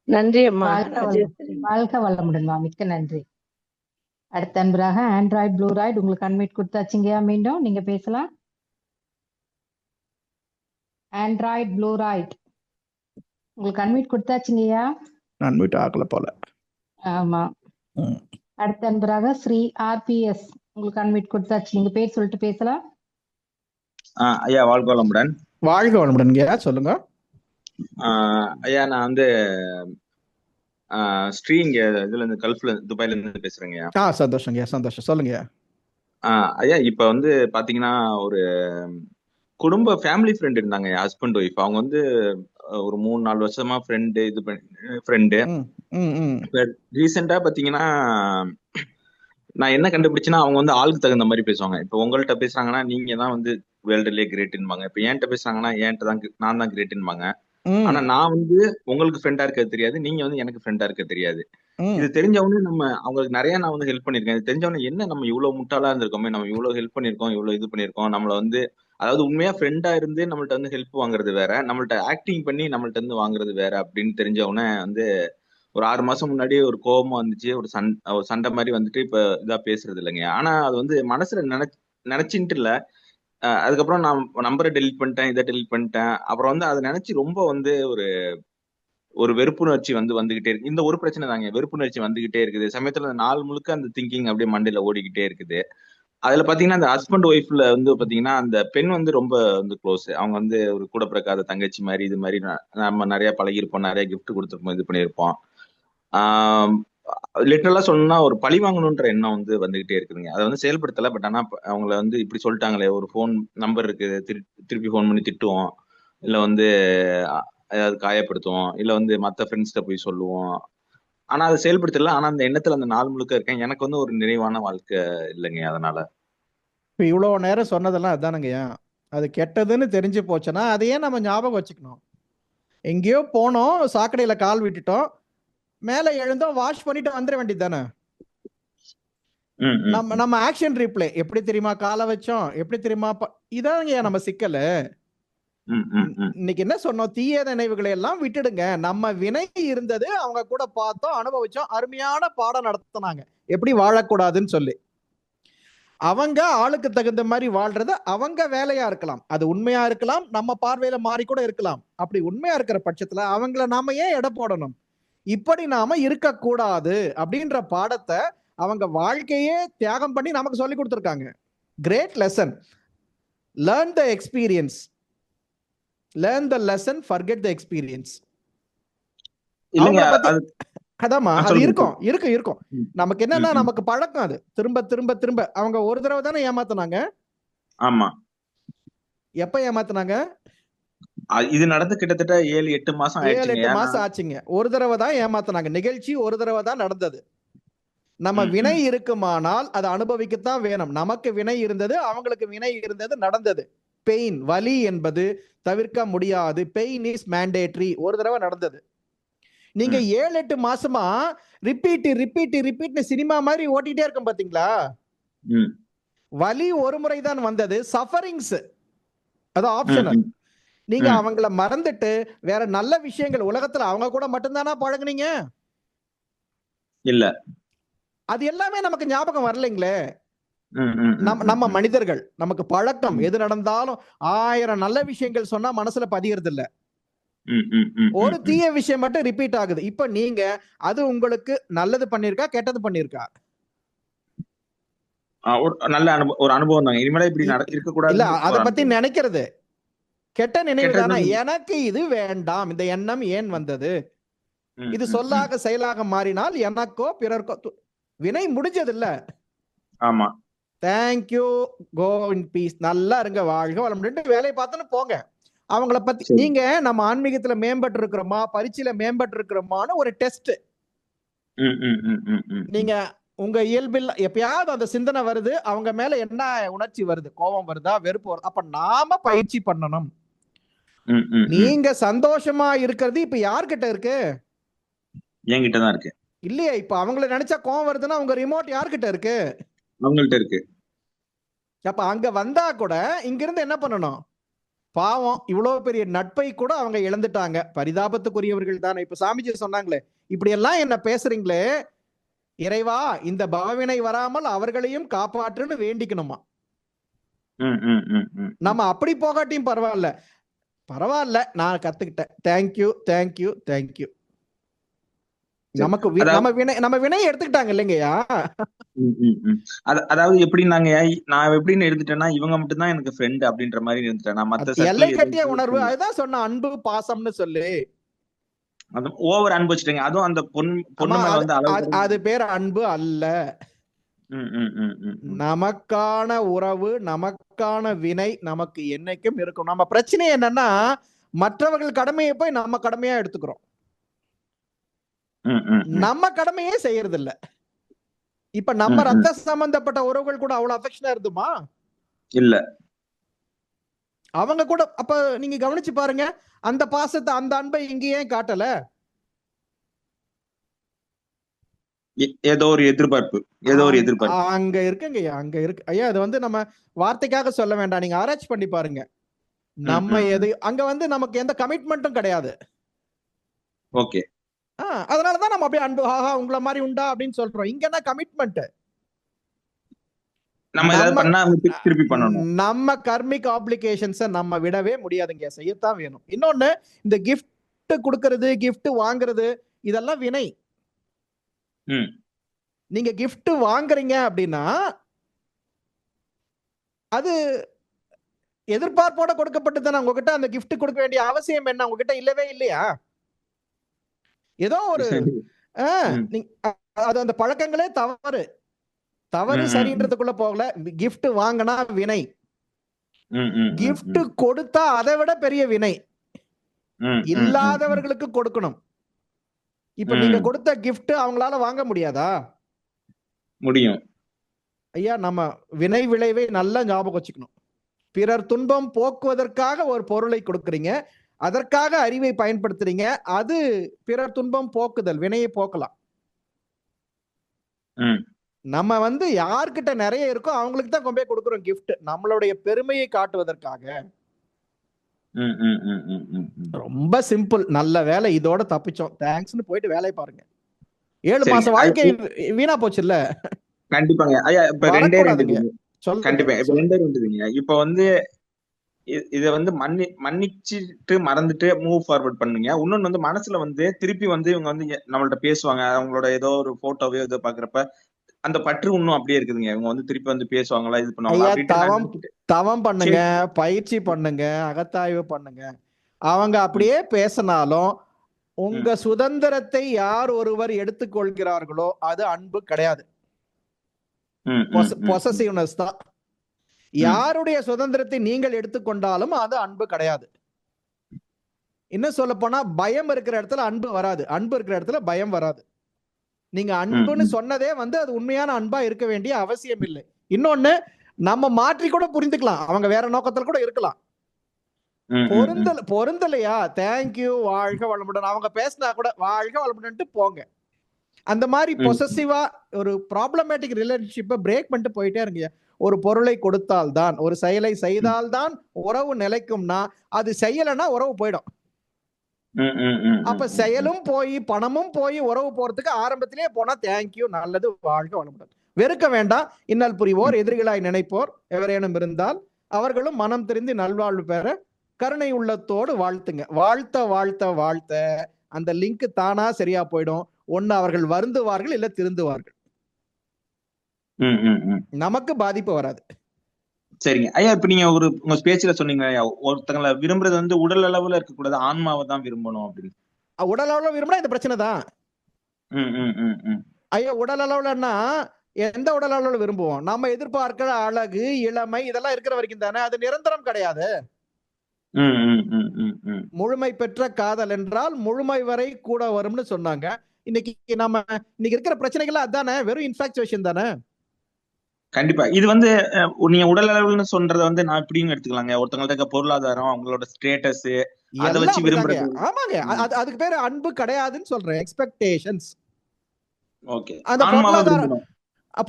நன்றி அம்மா. வாழ்க்கை வளமுடன். மிக்க நன்றி. அடுத்த அன்பராக ஆண்ட்ராய்டு ப்ளூ ராய்டு, உங்களுக்கு அன்மியூட் கொடுத்தாச்சுங்கயா, மீண்டும் நீங்க பேசலாம். ஆண்ட்ராய்டு ப்ளூ ராய்டு உங்களுக்கு அன்மியூட் கொடுத்தாச்சுங்கய்யா. அன்மியூட் ஆகல போல. ஆமா. அடுத்த அன்பராக ஸ்ரீ ஆர்பிஎஸ், உங்களுக்கு அன்மியூட் கொடுத்தாச்சு, நீங்க பேர் சொல்லிட்டு பேசலாம். ஐயா வாழ்க வளமுடன். வாழ்க வளமுடன் சொல்லுங்க. ஐயா நான் வந்து ஸ்ரீ இங்க இதுல இருந்து கல்ஃப்ல துபாயில இருந்து பேசுறேங்க. சந்தோஷங்க, சந்தோஷம், சொல்லுங்க. ஐயா இப்ப வந்து பாத்தீங்கன்னா ஒரு குடும்ப ஃபேமிலி ஃப்ரெண்ட் இருந்தாங்க, ஹஸ்பண்ட் ஒய்ஃப். அவங்க வந்து ஒரு 3-4 வருஷமா ஃப்ரெண்டு இப்ப ரீசெண்டா பாத்தீங்கன்னா நான் என்ன கண்டுபிடிச்சேன்னா, அவங்க வந்து ஆளுக்கு தகுந்த மாதிரி பேசுவாங்க. இப்ப உங்கள்கிட்ட பேசுறாங்கன்னா நீங்க தான் வந்து வேர்ல்டுலயே கிரேட்ன்பாங்க. இப்ப என்கிட்ட பேசுறாங்கன்னா என்கிட்ட தான் நான் தான் கிரேட்ன்பாங்க. ஆனா நான் வந்து உங்களுக்கு ஃப்ரெண்டா இருக்க தெரியாது, நீங்க வந்து எனக்கு ஃப்ரெண்டா இருக்க தெரியாது. இது தெரிஞ்சவனே நம்ம அவங்களுக்கு நிறைய நான் வந்து ஹெல்ப் பண்ணிருக்கேன். இது தெரிஞ்சவனே என்ன நம்ம இவ்வளவு முட்டாளா இருந்திருக்கோமே, நம்ம இவ்வளவு ஹெல்ப் பண்ணிருக்கோம், இவ்வளவு இது பண்ணிருக்கோம். நம்மள வந்து அதாவது உண்மையா ஃப்ரெண்டா இருந்து நம்மள்ட்ட வந்து ஹெல்ப் வாங்குறது வேற, நம்மள்ட்ட ஆக்டிங் பண்ணி நம்மள்ட்ட இருந்து வாங்குறது வேற அப்படின்னு தெரிஞ்சவனே வந்து ஒரு 6 மாசம் முன்னாடி ஒரு கோபமா வந்துச்சு, ஒரு சண்டை மாதிரி வந்துட்டு இப்ப இதா பேசுறது இல்லைங்க. ஆனா அது வந்து மனசுல நினைச்சுட்டு இல்ல. அதுக்கப்புறம் நான் நம்பரை டெலிட் பண்ணிட்டேன், இதை டெலிட் பண்ணிட்டேன். அப்புறம் வந்து அதை நினைச்சு ரொம்ப வந்து ஒரு வெறுப்புணர்ச்சி வந்துகிட்டே இருக்கு. இந்த ஒரு பிரச்சனை தாங்க, வெறுப்புணர்ச்சி வந்துகிட்டே இருக்குது. சமயத்துல நாள் முழுக்க அந்த திங்கிங் அப்படியே மண்டையில ஓடிக்கிட்டே இருக்குது. அதுல பாத்தீங்கன்னா அந்த ஹஸ்பண்ட் ஒய்ஃப்ல வந்து பாத்தீங்கன்னா அந்த பெண் வந்து ரொம்ப வந்து க்ளோஸ். அவங்க வந்து ஒரு கூட பிறக்காத தங்கச்சி மாதிரி, இது மாதிரி நம்ம நிறைய பழகிருப்போம், நிறைய கிஃப்ட் கொடுத்துருப்போம், இது பண்ணியிருப்போம். லிட்டரலா சொல்லணும்னா ஒரு பழி வாங்கணும்ன்ற எண்ணம் வந்து வந்துகிட்டே இருக்குதுங்க. அதை வந்து செயல்படுத்தல. பட் ஆனா அவங்கள வந்து இப்படி சொல்லிட்டாங்களே, ஒரு போன் நம்பர் இருக்கு, திருப்பி போன் பண்ணி திட்டுவோம், இல்ல வந்து ஏதாவது காயப்படுத்துவோம், இல்ல வந்து மத்த ஃப்ரெண்ட்ஸ்கிட்ட போய் சொல்லுவோம். ஆனா அதை செயல்படுத்தல. ஆனா அந்த எண்ணத்துல அந்த நாள் முழுக்க இருக்கேன். எனக்கு வந்து ஒரு நிறைவான வாழ்க்கை இல்லைங்க. அதனால இப்ப இவ்வளவு நேரம் சொன்னதெல்லாம் அதானுங்கய்யா. அது கெட்டதுன்னு தெரிஞ்சு போச்சுன்னா அதையே நம்ம ஞாபகம் வச்சுக்கணும். எங்கேயோ போனோம், சாக்கடையில கால் விட்டுட்டோம், மேல எழுந்தோம், வாஷ் பண்ணிட்டு வந்துட வேண்டியது தானே. நம்ம ஆக்ஷன் ரீப்ளே எப்படி தெரியுமா காலை வச்சோம், எப்படி தெரியுமா இதாங்க நம்ம சிக்கல. இன்னைக்கு என்ன சொன்னோம், தீய நினைவுகளை எல்லாம் விட்டுடுங்க. நம்ம வினை இருந்தது, அவங்க கூட பார்த்தோம், அனுபவிச்சோம், அருமையான பாடம் நடத்தினாங்க எப்படி வாழக்கூடாதுன்னு சொல்லி. அவங்க ஆளுக்கு தகுந்த மாதிரி வாழ்றது அவங்க வேலையா இருக்கலாம், அது உண்மையா இருக்கலாம், நம்ம பார்வையில மாறி கூட இருக்கலாம். அப்படி உண்மையா இருக்கிற பட்சத்துல அவங்கள நாம ஏன் எடை போடணும்? இப்படி நாம இருக்கக்கூடாது அப்படின்ற பாடத்தை அவங்க வாழ்க்கையே தியாகம் பண்ணி நமக்கு சொல்லி கொடுத்துருக்காங்க. Great lesson. Learn the experience, learn the lesson, forget the experience. அதாமா அது இருக்கும். நமக்கு என்னன்னா நமக்கு பழக்கம், அது திரும்ப திரும்ப திரும்ப. அவங்க ஒரு தடவை தானே ஏமாத்தினாங்க. ஆமா. எப்ப ஏமாத்தினாங்க? இது நடந்து கிட்டத்தட்ட 7-8 மாசம் ஆச்சுங்க. ஒரு தடவை தான் ஏமாத்தினாங்க. நிகழ்ச்சி ஒரு தடவை தான் நடந்தது. நம்ம வினை இருக்குமானால் அதை அனுபவிக்கத்தான் வேணும். நமக்கு வினை இருந்தது, அவங்களுக்கு வினை இருந்தது, நடந்தது. பெயின், வலி என்பது தவிர்க்க முடியாது. Pain is mandatory. ஒரு தடவை நடந்தது. நீங்க 7-8 மாசமா ரிப்பீட் சினிமா மாதிரி ஓட்டிட்டே இருக்கும் பாத்தீங்களா? வலி ஒரு முறை தான் வந்தது. சஃபரிங்ஸ் அது ஆப்ஷனல். நீங்க அவங்கள மறந்துட்டு வேற நல்ல விஷயங்கள் உலகத்துல அவங்க கூட மட்டும்தானா பழகுனீங்க? இல்ல. அது எல்லாமே நமக்கு ஞாபகம் வரலைங்களே. நம்ம மனிதர்கள், நமக்கு பழக்கம், எது நடந்தாலும் 1000 நல்ல விஷயங்கள் சொன்னா மனசுல பதியறது இல்ல. ஒரு தீய விஷயம் மட்டும் ரிப்பீட் ஆகுது. இப்ப நீங்க அது உங்களுக்கு நல்லது பண்ணிருக்கா, கெட்டது பண்ணிருக்கா? நல்ல ஒரு அனுபவம் தாங்க. இனிமேல இப்படி இருக்க கூடாது. இல்ல அத பத்தி நினைக்கிறது கெட்ட நினைவு தானே. எனக்கு இது வேண்டாம், இந்த எண்ணம் ஏன் வந்தது? இது சொல்லாக செயலாக மாறினால் எனக்கோ பிறர்க்கோ வினை முடிஞ்சது இல்ல. ஆமா. தேங்க்யூ, கோ இன் பீஸ், நல்லா இருங்க, வாழ்க வளமுடன், வேலையை பார்த்துன்னு போங்க. அவங்கள பத்தி நீங்க நம்ம ஆன்மீகத்துல மேம்பட்டு இருக்கிறோமா, பரீட்சையில மேம்பட்டு இருக்கிறோமான்னு ஒரு டெஸ்ட். நீங்க உங்க இயல்பில் எப்பயாவது அந்த சிந்தனை வருது, அவங்க மேல என்ன உணர்ச்சி வருது, கோபம் வருதா, வெறுப்பு வருது, அப்ப நாம பயிற்சி பண்ணணும். நீங்க சந்தோஷமா இருக்கிறது இப்ப யார்கிட்ட இருக்கு? என்கிட்ட தான் இருக்கு. இல்லையா? இப்ப அவங்கள நினைச்சா கோபம் வருதுன்னா உங்க ரிமோட் யார்கிட்ட இருக்கு? அவங்கள்ட்ட இருக்கு. அப்ப அங்க வந்தா கூட இங்க இருந்து என்ன பண்ணணும்? பாவம், இவ்வளவு பெரிய நட்பை கூட அவங்க இழந்துட்டாங்க, பரிதாபத்துக்குரியவர்கள் தானே. இப்ப சாமிஜி சொன்னாங்களே, இப்படி எல்லாம் என்ன பேசுறீங்களே இறைவா, இந்த பாவினை வராமல் அவர்களையும் காப்பாற்றுன்னு வேண்டிக்கணுமா. நம்ம அப்படி போகாட்டியும் பரவாயில்ல, நான் கத்துக்கிட்டேன், தேங்க்யூ தேங்க்யூ தேங்க்யூ. நமக்கு நம்ம வினையை எடுத்துக்கிட்டாங்க இல்லைங்கய்யா. அதாவது எப்படின்னாங்க, நான் எப்படின்னு எடுத்துட்டேன்னா இவங்க மட்டும் தான் எனக்கு ஃப்ரெண்ட் அப்படின்ற மாதிரி எடுத்துட்டேன். எல்லை கட்டிய உணர்வு, அதுதான் சொன்ன அன்பு பாசம்னு சொல்லு. ஓவர் அன்பு வச்சுட்டேங்க. அதுவும் அந்த பொண்ணு மேல வந்து அது பேர் அன்பு அல்ல. நமக்கான உறவு, நமக்கான வினை நமக்கு என்னைக்கும் இருக்கும். நம்ம பிரச்சனை என்னன்னா, மற்றவர்கள் கடமையை போய் நம்ம கடமையா எடுத்துக்கிறோம், நம்ம கடமையே செய்யறது இல்ல. இப்ப நம்ம ரத்த சம்பந்தப்பட்ட உறவுகள் கூட அவ்வளவு அஃபெக்ஷனா இருந்துமா? இல்ல. அவங்க கூட அப்ப நீங்க கவனிச்சு பாருங்க, அந்த பாசத்தை, அந்த அன்பை இங்க ஏன் காட்டல? ஏதோ ஒரு எதிர்பார்ப்பு, அங்க இருக்குங்க, அங்க இருக்கு ஐயா. அது வந்து நம்ம வார்த்தைக்காக சொல்ல வேண்டாம், நீங்க ஆராய்ச்சி பண்ணி பாருங்க. நம்ம எது அங்க வந்து நமக்கு எந்த கமிட்மெண்ட்டும் கிடையாது. ஓகே. அதனாலதான் நம்ம அப்படியே அன்பு, ஆஹா உங்கள மாதிரி உண்டா அப்படின்னு சொல்றோம். இங்க என்ன கமிட்மெண்ட்? நம்ம கர்மிக் ஆப்ளிகேஷன்ஸை நம்ம விடவே முடியாதுங்க, செய்யத்தான் வேணும். இன்னொன்னு, இந்த கிஃப்ட் கொடுக்கறது, கிஃப்ட் வாங்குறது, இதெல்லாம் வினை. நீங்க கிஃப்ட் வாங்குறீங்க அப்படின்னா அது எதிர்பார்ப்போட கொடுக்கப்பட்டதுதானே. உங்ககிட்ட அந்த கிஃப்ட் கொடுக்க வேண்டிய அவசியம் என்ன? உங்ககிட்ட இல்லவே இல்லையா? ஏதோ ஒரு அது அந்த பழக்கங்களே தவறு சரின்றதுக்குள்ள போகல. கிஃப்ட் வாங்கினா வினை, கிஃப்ட் கொடுத்தா அதை விட பெரிய வினை. இல்லாதவர்களுக்கு கொடுக்கணும். இப்ப நீங்க கொடுத்த கிஃப்ட் அவங்களால வாங்க முடியாதா? முடியும் ஐயா. நம்ம வினை விளைவை நல்லா ஞாபகம் வச்சுக்கணும். பிறர் துன்பம் போக்குவதற்காக ஒரு பொருளை கொடுக்கறீங்க, அதற்காக அறிவை பயன்படுத்துறீங்க, அது பிறர் துன்பம் போக்குதல், வினையை போக்கலாம். நம்ம வந்து யார்கிட்ட நிறைய இருக்கோ அவங்களுக்கு தான் கொண்டு போய் கொடுக்குறோம் கிஃப்ட், நம்மளுடைய பெருமையை காட்டுவதற்காக. ரொம்ப சிம்பிள். நல்ல வேலை, இதோட தப்பிச்சோம், தேங்க்ஸ்னு போயிட்டு வேலையை பாருங்க. 7 மாசம் வாழ்க்கை வீணா போச்சு இல்ல? கண்டிப்பாங்க ஐயா. இப்ப ரெண்டே இப்ப வந்து இத வந்து மன்னிச்சுட்டு மறந்துட்டு மூவ் ஃபார்வர்ட் பண்ணுங்க. இன்னொன்னு வந்து மனசுல வந்து திருப்பி வந்து இவங்க வந்து நம்மள்ட்ட பேசுவாங்க, அவங்களோட ஏதோ ஒரு போட்டோவையோ ஏதோ பாக்குறப்ப அந்த பற்று இன்னும் அப்படியே இருக்குதுங்க. இவங்க வந்து திருப்பி வந்து பேசுவாங்களா, இது பண்ணுவாங்க. தவம் பண்ணுங்க, பயிற்சி பண்ணுங்க, அகத்தாய்வு பண்ணுங்க. அவங்க அப்படியே பேசினாலும் உங்க சுதந்திரத்தை யார் ஒருவர் எடுத்துக்கொள்கிறார்களோ அது அன்பு கிடையாது, பொசசிவ்னஸ் தான். யாருடைய சுதந்திரத்தை நீங்கள் எடுத்துக்கொண்டாலும் அது அன்பு கிடையாது. இன்னும் சொல்ல போனா, பயம் இருக்கிற இடத்துல அன்பு வராது, அன்பு இருக்கிற இடத்துல பயம் வராது. நீங்க அன்புன்னு சொன்னதே வந்து அது உண்மையான அன்பா இருக்க வேண்டிய அவசியம் இல்லை. இன்னொன்னு, நம்ம மாற்றி கூட புரிந்துக்கலாம், அவங்க வேற நோக்கத்துல கூட இருக்கலாம். பொருந்தலையா, தேங்க்யூ, வாழ்க வளமுடன், அவங்க பேசினா கூட வாழ்க வளமுடன் போங்க. அந்த மாதிரி பொசசிவா ஒரு ப்ராப்ளமேட்டிக் ரிலேஷன்ஷிப்பை பிரேக் பண்ணிட்டு போயிட்டே இருங்க. ஒரு பொருளை கொடுத்தால்தான், ஒரு செயலை செய்தால்தான் உறவு நிலைக்கும்னா, அது செய்யலைன்னா உறவு போயிடும். அப்ப செயலும் போய் பணமும் போய் உறவு போறதுக்கு ஆரம்பத்திலேயே போனா தேங்க்யூ, நல்லது, வாழ்க வளமுடன். வெறுக்க வேண்டாம். இன்னல் புரிவோர் எதிரிகளாய் நினைப்போர் எவரேனும் இருந்தால் அவர்களும் மனம் திருந்தி நல்வாழ்வு பெற கருணை உள்ளத்தோடு வாழ்த்துங்க. வாழ்த்த வாழ்த்த வாழ்த்த அந்த லிங்க் தானா சரியா போயிடும். ஒண்ணு அவர்கள் வருந்துவார்கள், இல்ல திருந்துவார்கள். நமக்கு பாதிப்பு வராது. சரிங்க ஐயா. இப்ப நீங்க உங்க பேச்சுல சொன்னீங்க ஒருத்தங்களை விரும்புறது வந்து உடல் அளவுல இருக்க கூடாது, ஆன்மாவை தான் விரும்பணும் அப்படின்னு. உடல் அளவுல விரும்பினா இந்த பிரச்சனை தான். ஐயா உடல் அளவுலன்னா எந்த உடல் அளவுல விரும்புவோம்? நம்ம எதிர்பார்க்கிற அழகு, இளமை இதெல்லாம் இருக்கிற வரைக்கும் தானே. அது நிரந்தரம் கிடையாது. முழுமை பெற்ற காதல் என்றால் முழுமை வரை கூட வரும்னு சொன்னாங்க. இன்னைக்கு இருக்கிற பிரச்சனைகள் அதானே, வெறும் இன்ஃபாக்சுவேஷன் தானே. கண்டிப்பா இது வந்து நீங்க உடல் அளவுன்னு சொல்றத வந்து நான் இப்படின்னு எடுத்துக்கலாங்க. ஒருத்தவங்கள்ட்ட பொருளாதாரம், அவங்களோட ஸ்டேட்டஸ், அதை வச்சு விரும்புறது. ஆமாங்க, அதுக்கு பேரு அன்பு கிடையாதுன்னு சொல்றேன். எக்ஸ்பெக்டேஷன்ஸ். ஓகே, அந்த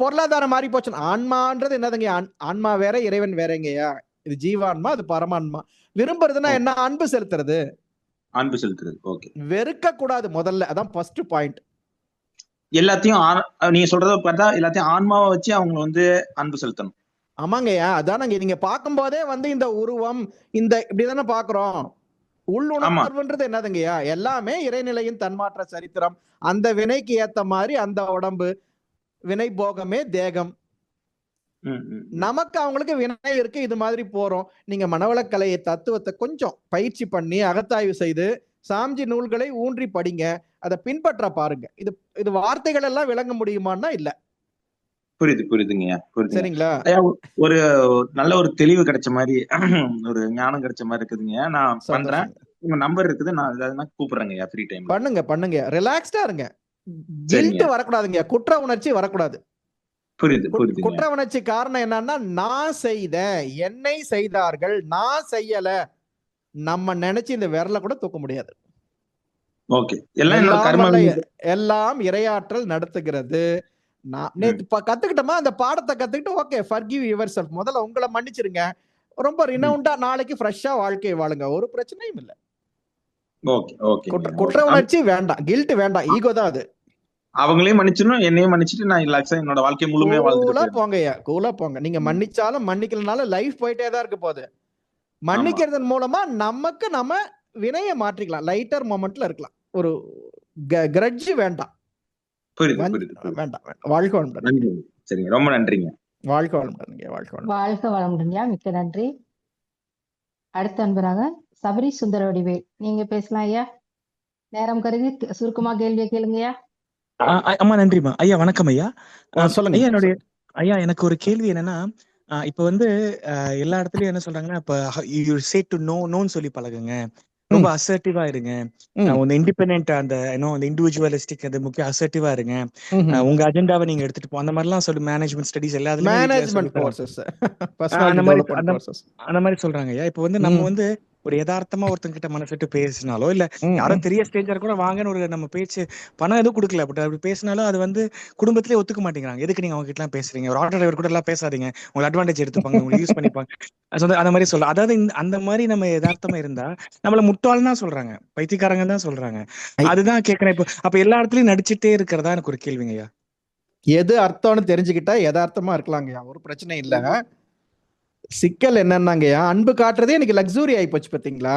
பொருளாதாரம் மாறி போச்சு. ஆன்மான்றது என்னதுங்க? ஆன்மா வேற, இறைவன் வேறங்கய்யா. இது ஜீவான்மா, அது பரமான்மா. விரும்புறதுன்னா என்ன? அன்பு செலுத்துறது. அன்பு செலுத்துறது. ஓகே, வெறுக்க கூடாது முதல்ல, அதான் ஃபர்ஸ்ட் பாயிண்ட். எல்லாத்தையும் நீங்க சொல்றத பார்த்தா எல்லாத்தையும் ஆன்மாவை வச்சு அவங்க வந்து அன்பு செலுத்தணும். ஆமாங்கய்யா, அதானங்க. நீங்க பார்க்கும் போதே வந்து இந்த உருவம் இந்த இப்படிதானே பாக்குறோம். உள்ளுணர்வுன்றது என்னதுங்கய்யா? எல்லாமே இறைநிலையின் தன்மாற்ற சரித்திரம். அந்த வினைக்கு ஏத்த மாதிரி அந்த உடம்பு, வினை போகமே தேகம். நமக்கு அவங்களுக்கு வினை இருக்கு, இது மாதிரி போறோம். நீங்க மனவளக்கலையை தத்துவத்தை கொஞ்சம் பயிற்சி பண்ணி அகத்தாய்வு செய்து சாம்ஜி நூல்களை ஊன்றி படிங்க, அதை பின்பற்ற பாருங்க. இது வார்த்தைகள் எல்லாம் விளங்க முடியுமான்னா இல்ல. புரியுதுங்க. சரிங்களா? ஒரு நல்ல ஒரு தெளிவு கிடைச்ச மாதிரி, ஒரு ஞானம் கிடைச்ச மாதிரி இருக்குதுங்க. நான் பண்றேன். உங்க நம்பர் இருக்குது, நான் கூப்பிடுறேங்க. ஃப்ரீ டைம் பண்ணுங்க. ரிலாக்ஸ்டா இருங்க. கில்ட் வரக்கூடாதுங்க, குற்ற உணர்ச்சி வரக்கூடாது. புரியுது. குற்ற உணர்ச்சி காரணம் என்னன்னா, நான் செய்த, என்னை செய்தார்கள், நான் செய்யல. நம்ம நினைச்சு இந்த விரல கூட தூக்க முடியாது. ஓகே, எல்லாம் இறையாற்றல் நடத்துகிறது. நேத்து கத்துக்கிட்டோமா அந்த பாடத்தை கத்துக்கிட்டு, ஓகே ஃபர்கிவ் யுவர்செல்ஃப். முதல்ல உங்களை மன்னிச்சிருங்க. ரொம்ப ரினவுண்டா நாளைக்கு ஃப்ரெஷ்ஷா வாழ்க்கையை வாழுங்க. ஒரு பிரச்சனையும் இல்ல. குற்ற உணர்ச்சி வேண்டாம், கில்ட் வேண்டாம், ஈகோ தான் அது. அவங்களையும் மன்னிச்சிடணும், என்னையும் மன்னிச்சுட்டு நான் ரிலாக்ஸா என்னோட வாழ்க்கையை முழுமையா வாழ்ந்துட்டு கூலா போங்க. நீங்க மன்னிச்சாலும் மன்னிக்கலனாலும் லைஃப் போயிட்டே தான் இருக்க போகுது. மன்னிக்கிறதன் மூலமா நமக்கு நம்ம வினைய மாற்றிக்கலாம், லைட்டர் மொமெண்ட்ல இருக்கலாம். ஒரு கிரட்ஜ் வேண்டாம். வேண்டாம். வாழ்க வளமுடன். சரிங்க, ரொம்ப நன்றிங்க. வாழ்க வளமுடன். வாழ்க வளமுடன். மிக்க நன்றி. அடுத்த அன்பராக சபரி சுந்தர வடிவேல், நீங்க பேசலாம் ஐயா. நேரம் கருதி சுருக்கமா கேள்வியை கேளுங்கய்யா. அம்மா நன்றிமா. ஐயா வணக்கம் ஐயா. சொல்லுங்க ஐயா எனக்கு ஒரு கேள்வி என்னன்னா, இப்ப வந்து எல்லா இடத்துலயும் என்ன சொல்றாங்கன்னா, இப்ப யூ சே டு நோன்னு சொல்லி பழகுங்க, ரொம்ப அசர்ட்டிவா இருங்க, இண்டிபெண்டன்ட், அந்த இண்டிவிஜுவலிஸ்டிக், அது முக்கியம், அசர்ட்டிவா இருங்க, உங்க அஜெண்டாவை நீங்க எடுத்துட்டு போ, அந்த மாதிரிலாம் சொல்லி மேனேஜ்மெண்ட் ஸ்டடீஸ் எல்லாத்துலயும் அந்த மாதிரி சொல்றாங்க ஐயா. இப்ப வந்து நம்ம வந்து ஒரு யதார்த்தமா ஒருத்தங்க கிட்ட மனசு விட்டு பேசினாலோ, இல்ல யாரும் தெரிய ஸ்டேஜர் கூட வாங்கன்னு ஒரு நம்ம பேச்சு, பணம் எதுவும் கொடுக்கல, பட் அப்படி பேசினாலும் அது வந்து குடும்பத்திலே ஒத்துக்க மாட்டேங்கிறாங்க. எதுக்கு நீங்க அவங்க கிட்ட எல்லாம் பேசுறீங்க, ஒரு ஆட்டோ டிரைவர் கூட எல்லாம் பேசாதீங்க, உங்களுக்கு அட்வான்டேஜ் எடுத்துப்பாங்க, உங்களுக்கு யூஸ் பண்ணிப்பாங்க, அந்த மாதிரி சொல்ல. அதாவது அந்த மாதிரி நம்ம யதார்த்தமா இருந்தா நம்மள முட்டாள்னு தான் சொல்றாங்க, பைத்தியக்காரங்க தான் சொல்றாங்க. அதுதான் கேட்கறேன். இப்போ அப்ப எல்லா இடத்துலயும் நடிச்சுட்டே இருக்கிறதா எனக்கு ஒரு கேள்விங்க ஐயா. எது அர்த்தம்னு தெரிஞ்சுக்கிட்டா யதார்த்தமா இருக்கலாங்கய்யா, ஒரு பிரச்சனை இல்ல. சிக்கல் என்னன்னாங்கய்யா, அன்பு காட்டுறதே எனக்கு லக்ஸூரி ஆகி போச்சு பாத்தீங்களா.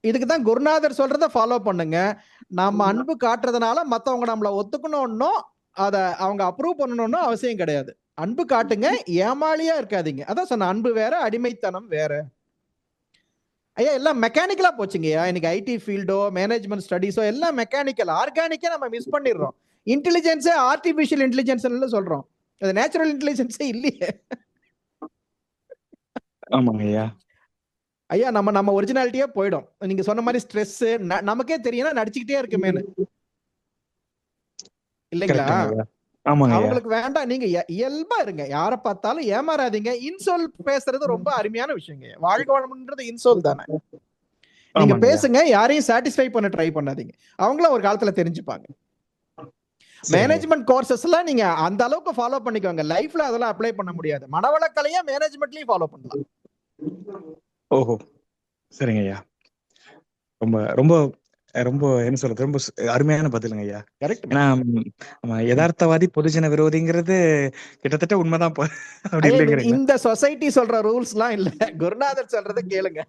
இதுக்குதான் குருநாதர் சொல்றத ஃபாலோ பண்ணுங்க. நம்ம அன்பு காட்டுறதுனால மத்தவங்க நம்மள ஒத்துக்கணும்னோ அத அவங்க அப்ரூவ் பண்ணணும்னு அவசியம் கிடையாது. அன்பு காட்டுங்க, ஏமாளியா இருக்காதீங்க. அதான் சொன்ன, அன்பு வேற, அடிமைத்தனம் வேற. ஐயா எல்லாம் மெக்கானிக்கலா போச்சுங்கய்யா. இன்னைக்கு ஐடி ஃபீல்டோ மேனேஜ்மெண்ட் ஸ்டடீஸோ எல்லாம் மெக்கானிக்கல். ஆர்கானிக்கா நம்ம மிஸ் பண்ணிடுறோம். இன்டெலிஜென்ஸே ஆர்டிபிஷியல் இன்டெலிஜென்ஸ் சொல்றோம், அது நேச்சுரல் இன்டெலிஜென்ஸே இல்லையே. ஆமாங்க ஐயா. ஐயா நம்ம ஒரிஜினாலிட்டியே போயிடும். நீங்க சொன்ன மாதிரி ஸ்ட்ரெஸ் நமக்கே தெரியும், நடிச்சுக்கிட்டே இருக்குமேனு, இல்லைங்களா? அவங்களுக்கு வேண்டாம். நீங்க இயல்பா இருங்க, யார பார்த்தாலும் ஏமாறாதீங்க. இன்சோல் பேசுறது ரொம்ப அருமையான விஷயங்க. வாழ்க்கை வளம்ன்றது இன்சோல் தானே. நீங்க பேசுங்க, யாரையும் சாட்டிஸ்ஃபை பண்ண ட்ரை பண்ணாதீங்க. அவங்களும் ஒரு காலத்துல தெரிஞ்சுப்பாங்க. மேனேஜ்மெண்ட் கோர்சஸ்லாம் நீங்க அந்த அளவுக்கு ஃபாலோ பண்ணிக்கோங்க. லைஃப்ல அதெல்லாம் அப்ளை பண்ண முடியாது. மனவளக்கலையா மேனேஜ்மெண்ட்லயும் ஃபாலோ பண்ணலாம். ஓஹோ, சரிங்க ஐயா. ரொம்ப ரொம்ப ரொம்ப என்ன சொல்றது, ரொம்ப அருமையான பதிலுங்க ஐயா. ஏன்னா யதார்த்தவாதி பொதுஜன விரோதிங்கிறது கிட்டத்தட்ட உண்மைதான். இந்த சொசைட்டி சொல்ற ரூல்ஸ் எல்லாம் இல்ல, குருநாதர் சொல்றத கேளுங்க.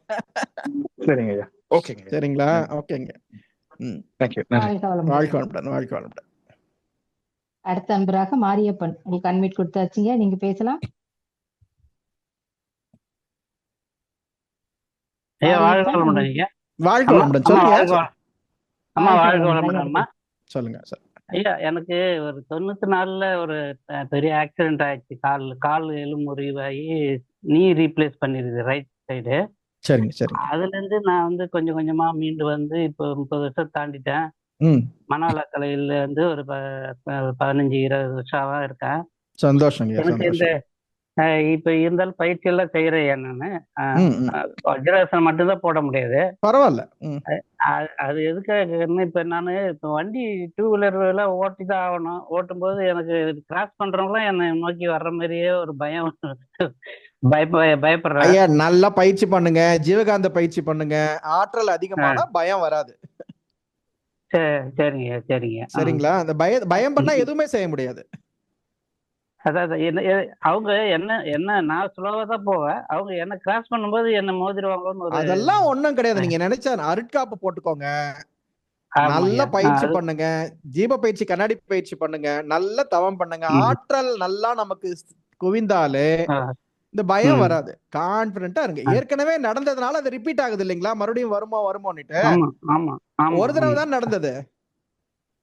சரிங்க ஐயா. ஓகேங்க, சரிங்களா? ஓகேங்க. தேங்க்யூ. வாழ்க்கை வளமுடன், வாழ்க்கை வளமுடன். அடுத்த அன்பராக மாரியப்பன், உங்களுக்கு அன்மிட் கொடுத்தாச்சுங்க, நீங்க பேசலாம். வாழ்க்கை வளமுடன், சொல்லுங்க. அம்மா வாழ்க வளமுடன். சொல்லுங்க சார். ஐயா, எனக்கு ஒரு 94ல ஒரு பெரிய ஆக்சிடென்ட் ஆயிடுச்சு. கால் எலும்புறிவாகி நீ ரீப்ளேஸ் பண்ணிருக்கு ரைட் சைடு. சரிங்க சரி. அதுல இருந்து நான் வந்து கொஞ்சம் கொஞ்சமா மீண்டு வந்து இப்போ 30 வருஷம் தாண்டிட்டேன். மனவளக்கலையில வந்து ஒரு 15-20 வருஷமா இருக்கேன். சந்தோஷம். எனக்கு இந்த இப்ப இருந்தாலும் பயிற்சி எல்லாம் செய்யறேன். நானு வஜ்ராசனம் மட்டும்தான் போட முடியாது. பரவாயில்ல. அது எதுக்காக, இப்ப நானு இப்ப வண்டி 2 வீலர் எல்லாம் ஓட்டிதான் ஆகணும். ஓட்டும் போது எனக்கு கிராஸ் பண்றவங்களாம் என்னை நோக்கி வர்ற மாதிரியே ஒரு பயம். பயப்படுறேன். ஐயா, நல்லா பயிற்சி பண்ணுங்க, ஜீவகாந்த பயிற்சி பண்ணுங்க. ஆற்றல் அதிகமான பயம் வராது. சரிங்க சரிங்க. சரிங்களா? அந்த பயம் பண்ணா எதுவுமே செய்ய முடியாது. அதாவது அவங்க என்ன நான் ஸ்லோவா தான் போவேன். அவங்க என்ன கிராஸ் பண்ணும்போது என்ன மோதிடுவாங்களோன்னு. அதெல்லாம் ஒண்ணும் கிடையாது. நீங்க நினைச்சா அருட்காப்பு போட்டுக்கோங்க, நல்ல பயிற்சி பண்ணுங்க, ஜீவ பயிற்சி, கண்ணாடி பயிற்சி பண்ணுங்க, நல்ல தவம் பண்ணுங்க. ஆற்றல் நல்லா நமக்கு குவிந்தாலே இந்த பயம் வராது. கான்பிடென்ட்டா இருங்க. ஏற்கனவே நடந்ததுனால அது ரிப்பீட் ஆகுது இல்லைங்களா? மறுபடியும் வருமோன்னுட்டு. ஒரு தடவை தான் நடந்தது.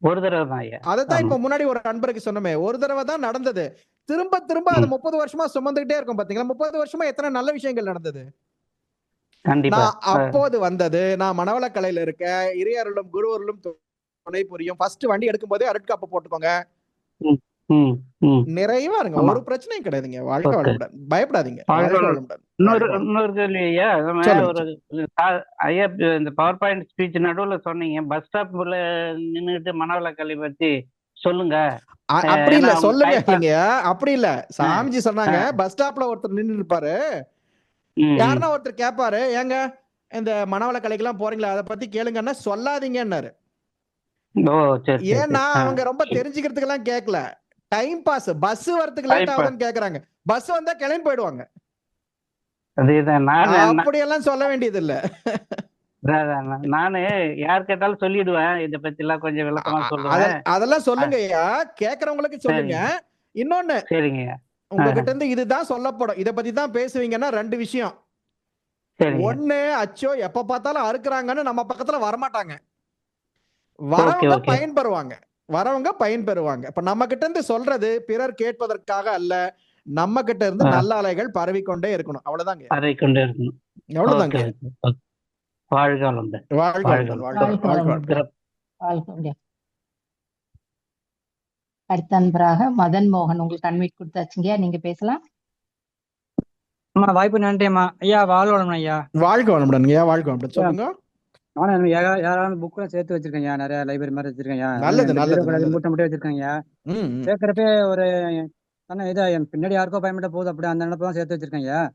ஒரு தடவை தான். அதான் இப்ப முன்னாடி ஒரு நண்பருக்கு சொன்னமே, ஒரு தடவை தான் நடந்தது. திரும்ப திரும்ப அது 30 வருஷமா சுமந்துகிட்டே இருக்கும். பாத்தீங்களா? 30 வருஷமா எத்தனை நல்ல விஷயங்கள் நடந்தது. நான் அப்போது வந்தது, நான் மனவளக்கலையில இருக்க, இறையருளும் குருவருளும் துணை புரியும். ஃபர்ஸ்ட் வண்டி எடுக்கும் போதே அருட்காப்பு போட்டுக்கோங்க, நிறைவா இருங்க. ஒரு பிரச்சனையும் கிடையாதுங்க. வாழ்க்கை வளமுடன், பயப்படாதீங்க. இன்னொரு கேள்வி ஐயா, ஐயா இந்த பவர் பாயிண்ட் ஸ்பீச் நடுவுல சொன்னீங்க பஸ் ஸ்டாப்ல நின்னுட்டு மனவளக்கலை பத்தி சொல்லுங்க. அப்படி இல்ல, சொல்லுங்க. அப்படி இல்ல, சாமிஜி சொன்னாங்க பஸ் ஸ்டாப்ல ஒருத்தர் நின்று இருப்பாரு, யாருன்னா ஒருத்தர் கேட்பாரு, ஏங்க இந்த மனவளக்கலைக்கு எல்லாம் போறீங்களா, அதை பத்தி கேளுங்கன்னா சொல்லாதீங்கன்னாரு. ஏன்னா அவங்க ரொம்ப தெரிஞ்சுக்கிறதுக்கு எல்லாம் கேட்கல, டைம் பாஸ். பஸ் வரதுக்கு லேட் ஆகுதுன்னு கேக்குறாங்க. பஸ் வந்தா கிளம்பி போயிடுவாங்க. அப்படி எல்லாம் சொல்ல வேண்டியது இல்ல. நானு யார் கேட்டாலும் சொல்லிடுவேன். இத பத்தி எல்லாம் கொஞ்சம் விளக்கமா சொல்லுவேன். அதெல்லாம் சொல்லுங்கய்யா, கேக்குறவங்களுக்கு சொல்லுங்க. இன்னொன்னு, உங்ககிட்ட இருந்து இதுதான் சொல்லப்படும், இத பத்தி தான் பேசுவீங்கன்னா 2 விஷயம். ஒண்ணு, அச்சோ எப்ப பார்த்தாலும் அறுக்குறாங்கன்னு நம்ம பக்கத்துல வரமாட்டாங்க. வரவங்க பயன்பெறுவாங்க. இப்ப நம்ம கிட்ட இருந்து சொல்றது பிறர் கேட்பதற்காக அல்ல, நம்ம கிட்ட இருந்து நல்ல அலைகள் பரவிக்கொண்டே இருக்கணும். அவ்வளவுதாங்க. அவ்வளவுதாங்க. அடுத்த அன்பராக மதன் மோகன், உங்களுக்கு அன்மிட் கொடுத்தாச்சுங்க, நீங்க பேசலாம். வாய்ப்பு நன்றிம்மா. ஐயா வாழ்க வளமுடன். ஐயா வாழ்க வளமுடன். ஐயா வாழ்க வளமுடன். சொல்லுங்க. நானும் யாராவது புக்கெல்லாம் சேர்த்து வச்சிருக்கேன். நிறைய லைப்ரரி மாதிரி வச்சிருக்கேன். மூட்டை மூட்டை வச்சிருக்கேன். சேர்க்கிறப்ப ஒரு என் பின்னாடி யாருக்கோ பயன்பட்ட போகுது, அப்படி அந்த நினைப்பெல்லாம் சேர்த்து வச்சிருக்கேன்.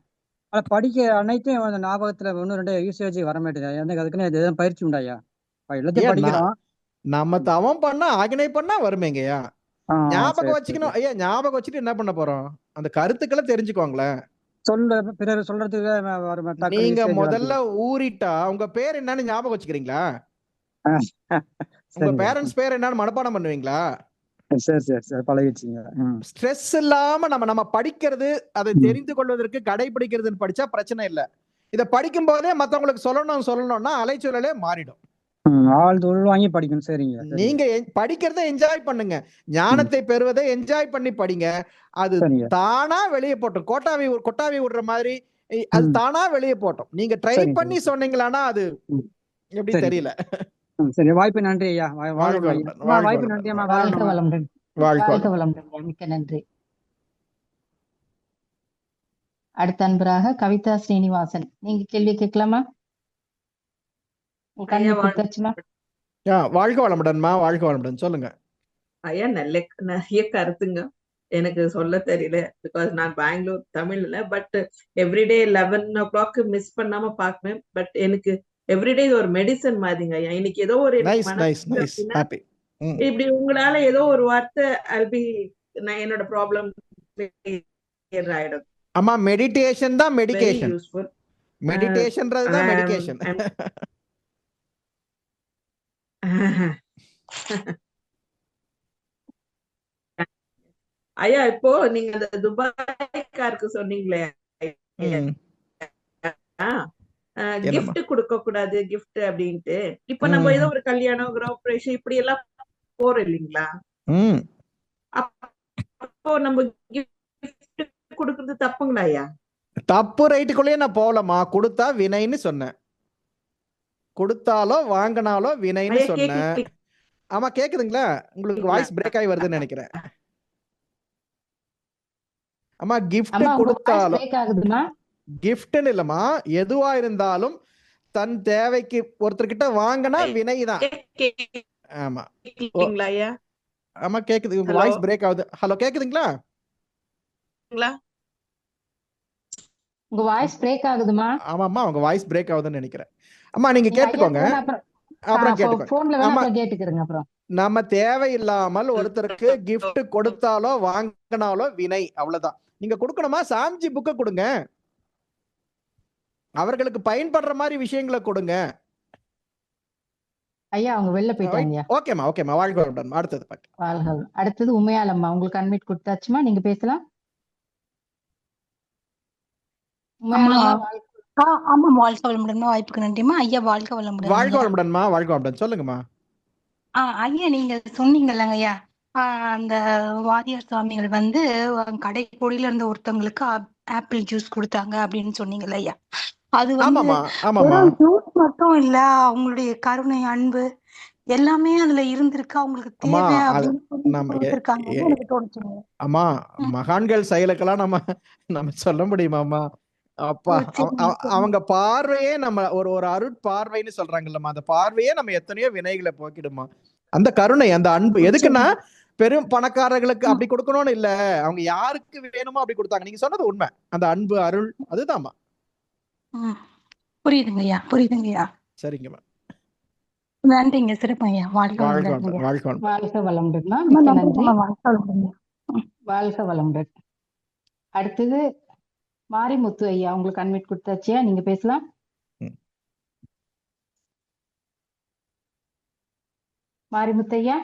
ஆனா படிக்க அனைத்தையும் ஞாபகத்துல 1-2 யூசேஜ் வர மாட்டேங்குது. எனக்கு அதுக்குன்னு எதுவும் பயிற்சி உண்டாயா? எல்லாத்தையும் படிக்கிறோம். நம்ம தவம் பண்ணா ஆகினை பண்ணா வருமேங்கய்யா. ஞாபகம் வச்சுக்கணும். ஐயா ஞாபகம் வச்சுட்டு என்ன பண்ண போறோம்? அந்த கருத்துக்களை தெரிஞ்சுக்கோங்களேன். பிறர் சொல்றதுக்கு நீங்க முதல்ல ஊறிட்டா உங்க பேர் என்னன்னு ஞாபகம் வச்சுக்கிறீங்களா? உங்க பேரண்ட்ஸ் பேர் என்னன்னு மனப்பாடம் பண்ணுவீங்களா? ஸ்ட்ரெஸ் இல்லாம நம்ம படிக்கிறது, அதை தெரிந்து கொள்வதற்கு கடைபிடிக்கிறதுன்னு படிச்சா பிரச்சனை இல்ல. இத படிக்கும் போதே மத்தவங்களுக்கு சொல்லணும்னா அலைச்சூழலே மாறிடும். வாங்கி படிக்கணும். சரிங்க. நீங்க படிக்கிறத என்ஜாய் பண்ணுங்க, ஞானத்தை பெறுவதை என்ஜாய் பண்ணி படிங்க. அது தானா வெளியே போட்டோம். கொட்டாவி விடுற மாதிரி அது தானா வெளியே போட்டோம். நீங்க ட்ரை பண்ணி சொன்னீங்களானா அது எப்படி தெரியல. சரி, வாய்ப்பு நன்றி ஐயா. வாய்ப்பு நன்றி. வாழ்க வளமுடன். மிக்க நன்றி. அடுத்த அன்பராக கவிதா ஸ்ரீனிவாசன், நீங்க கேள்வி கேட்கலாமா? கொடுத்தாச்சுமா? வாழ்க வளமுடன்மா. வாழ்க வளமுடன், சொல்லுங்க ஐயா. நிறைய கருத்துங்க எனக்கு சொல்ல தெரியல, பிகாஸ் நான் பெங்களூர் தமிழ்ல. பட் எவ்ரிடே 11 o'clock மிஸ் பண்ணாம பாக்குவேன். பட் எனக்கு எவ்ரிடே இது ஒரு மெடிசன் மாதிரிங்க ஐயா. இன்னைக்கு ஏதோ ஒரு இப்படி உங்களால ஏதோ ஒரு வார்த்தை என்னோட ப்ராப்ளம் ஆயிடும். அம்மா மெடிடேஷன் தான் மெடிகேஷன். மெடிடேஷன்றது தான் மெடிகேஷன். ஐயா, இப்போ நீங்க அந்த துபாய்க்காருக்கு சொன்னீங்களே கிஃப்ட் கொடுக்க கூடாது கிஃப்ட் அப்படின்ட்டு. இப்ப நம்ம ஏதோ ஒரு கல்யாணம், கிரகப்பிரவேசம் இப்படி எல்லாம் போறோம் இல்லைங்களா? அப்போ நம்ம கிஃப்ட் கொடுக்கறது தப்புங்களா ஐயா? தப்பு. ரைட்டுக்குள்ளேயே நான் போகலமா. கொடுத்தா வினைன்னு சொன்னேன். கொடுத்தாலோ வாங்கினாலோ வினைன்னு சொன்னேன். ஆமா, கேக்குதுங்களா? உங்களுக்கு வாய்ஸ் பிரேக் ஆகி வருதுன்னு நினைக்கிறேன். அம்மா கிஃப்ட் கொடுத்தாலும் கிஃப்ட்னு இல்லம்மா, எதுவா இருந்தாலும் தன் தேவைக்கு ஒருத்தர்கிட்ட வாங்கினா வினைதான். ஆமா ஆமா, கேக்குது. உங்க வாய்ஸ் பிரேக் ஆகுது. ஹலோ, கேக்குதுங்களா? உங்க வாய்ஸ் பிரேக் ஆகுதுமா? ஆமாம்மா, உங்க வாய்ஸ் பிரேக் ஆகுதுன்னு நினைக்கிறேன். அம்மா நீங்க கேட்டுக்கோங்க, அப்புறம் கேட்டுக்கோங்க. நம்ம தேவையில்லாமல் ஒருத்தருக்கு கிஃப்ட் கொடுத்தாலோ வாங்கினாலோ வினை, அவ்வளவுதான். நீங்க கொடுக்கணுமா? சாம்ஜி புக்க கொடுங்க, அவர்களுக்கு பயன்படுற மாதிரி விஷயங்களை கொடுங்க. ஐயா அவங்க வெளில போயிட்டாங்க. ஓகேமா ஓகேமா, வாழ்க வளமுடன். அடுத்தது வாழ்க. அடுத்தது உமையாலம்மா, உங்களுக்கு அன்மிட் கொடுத்தாச்சுமா, நீங்க பேசலாம். ஆமா, வாழ்க வளமுடன். வாய்ப்புக்கு நன்றிமா ஐயா. வாழ்க வளமுடன். வாழ்க வளமுடன்மா. வாழ்க வளமுடன், சொல்லுங்கம்மா. ஐயா நீங்க சொன்னீங்கல்லங்க ஐயா, அந்த வாரியார் சுவாமிகள் வந்து கடை கொடியில இருந்த ஒருத்தவங்களுக்கு ஆப்பிள் ஜூஸ் கொடுத்தாங்க அப்படின்னு சொன்னீங்கல்ல ஐயா. அது வந்து ஜூஸ் மட்டும் இல்ல, அவங்களுடைய கருணை, அன்பு எல்லாமே அதுல இருந்திருக்கு. அவங்களுக்கு தேவை அப்படின்னு தோணுச்சுங்க. அம்மா மகான்கள் செயலுக்கெல்லாம் நம்ம சொல்ல முடியுமாமா? அப்பா, அவங்க பார்வையே நம்ம ஒரு அருட்பார்வைன்னு சொல்றாங்கல்லம்மா, அந்த பார்வையே நம்ம எத்தனையோ வினைகளை போக்கிடுமா. அந்த கருணை, அந்த அன்பு எதுக்குன்னா பெரும் பணக்காரர்களுக்கு அப்படி கொடுக்கணும்னு இல்ல, அவங்க யாருக்கு வேணுமோ அப்படி கொடுத்தாங்க. நீங்க சொன்னது உண்மை. அந்த அன்பு, அருள், அதுதான்மா. புரியுதுங்கய்யா, புரியுதுங்கய்யா. சரிங்கம்மா, நன்றிங்க. சிறப்பையா. வாழ்க வளமுடன். வாழ்க வளமுடன். அடுத்தது மாரிமுத்து ஐயா, உங்களுக்கு அன்மிட் கொடுத்தாச்சியா, நீங்க பேசலாம். மாரிமுத்து ஐயா.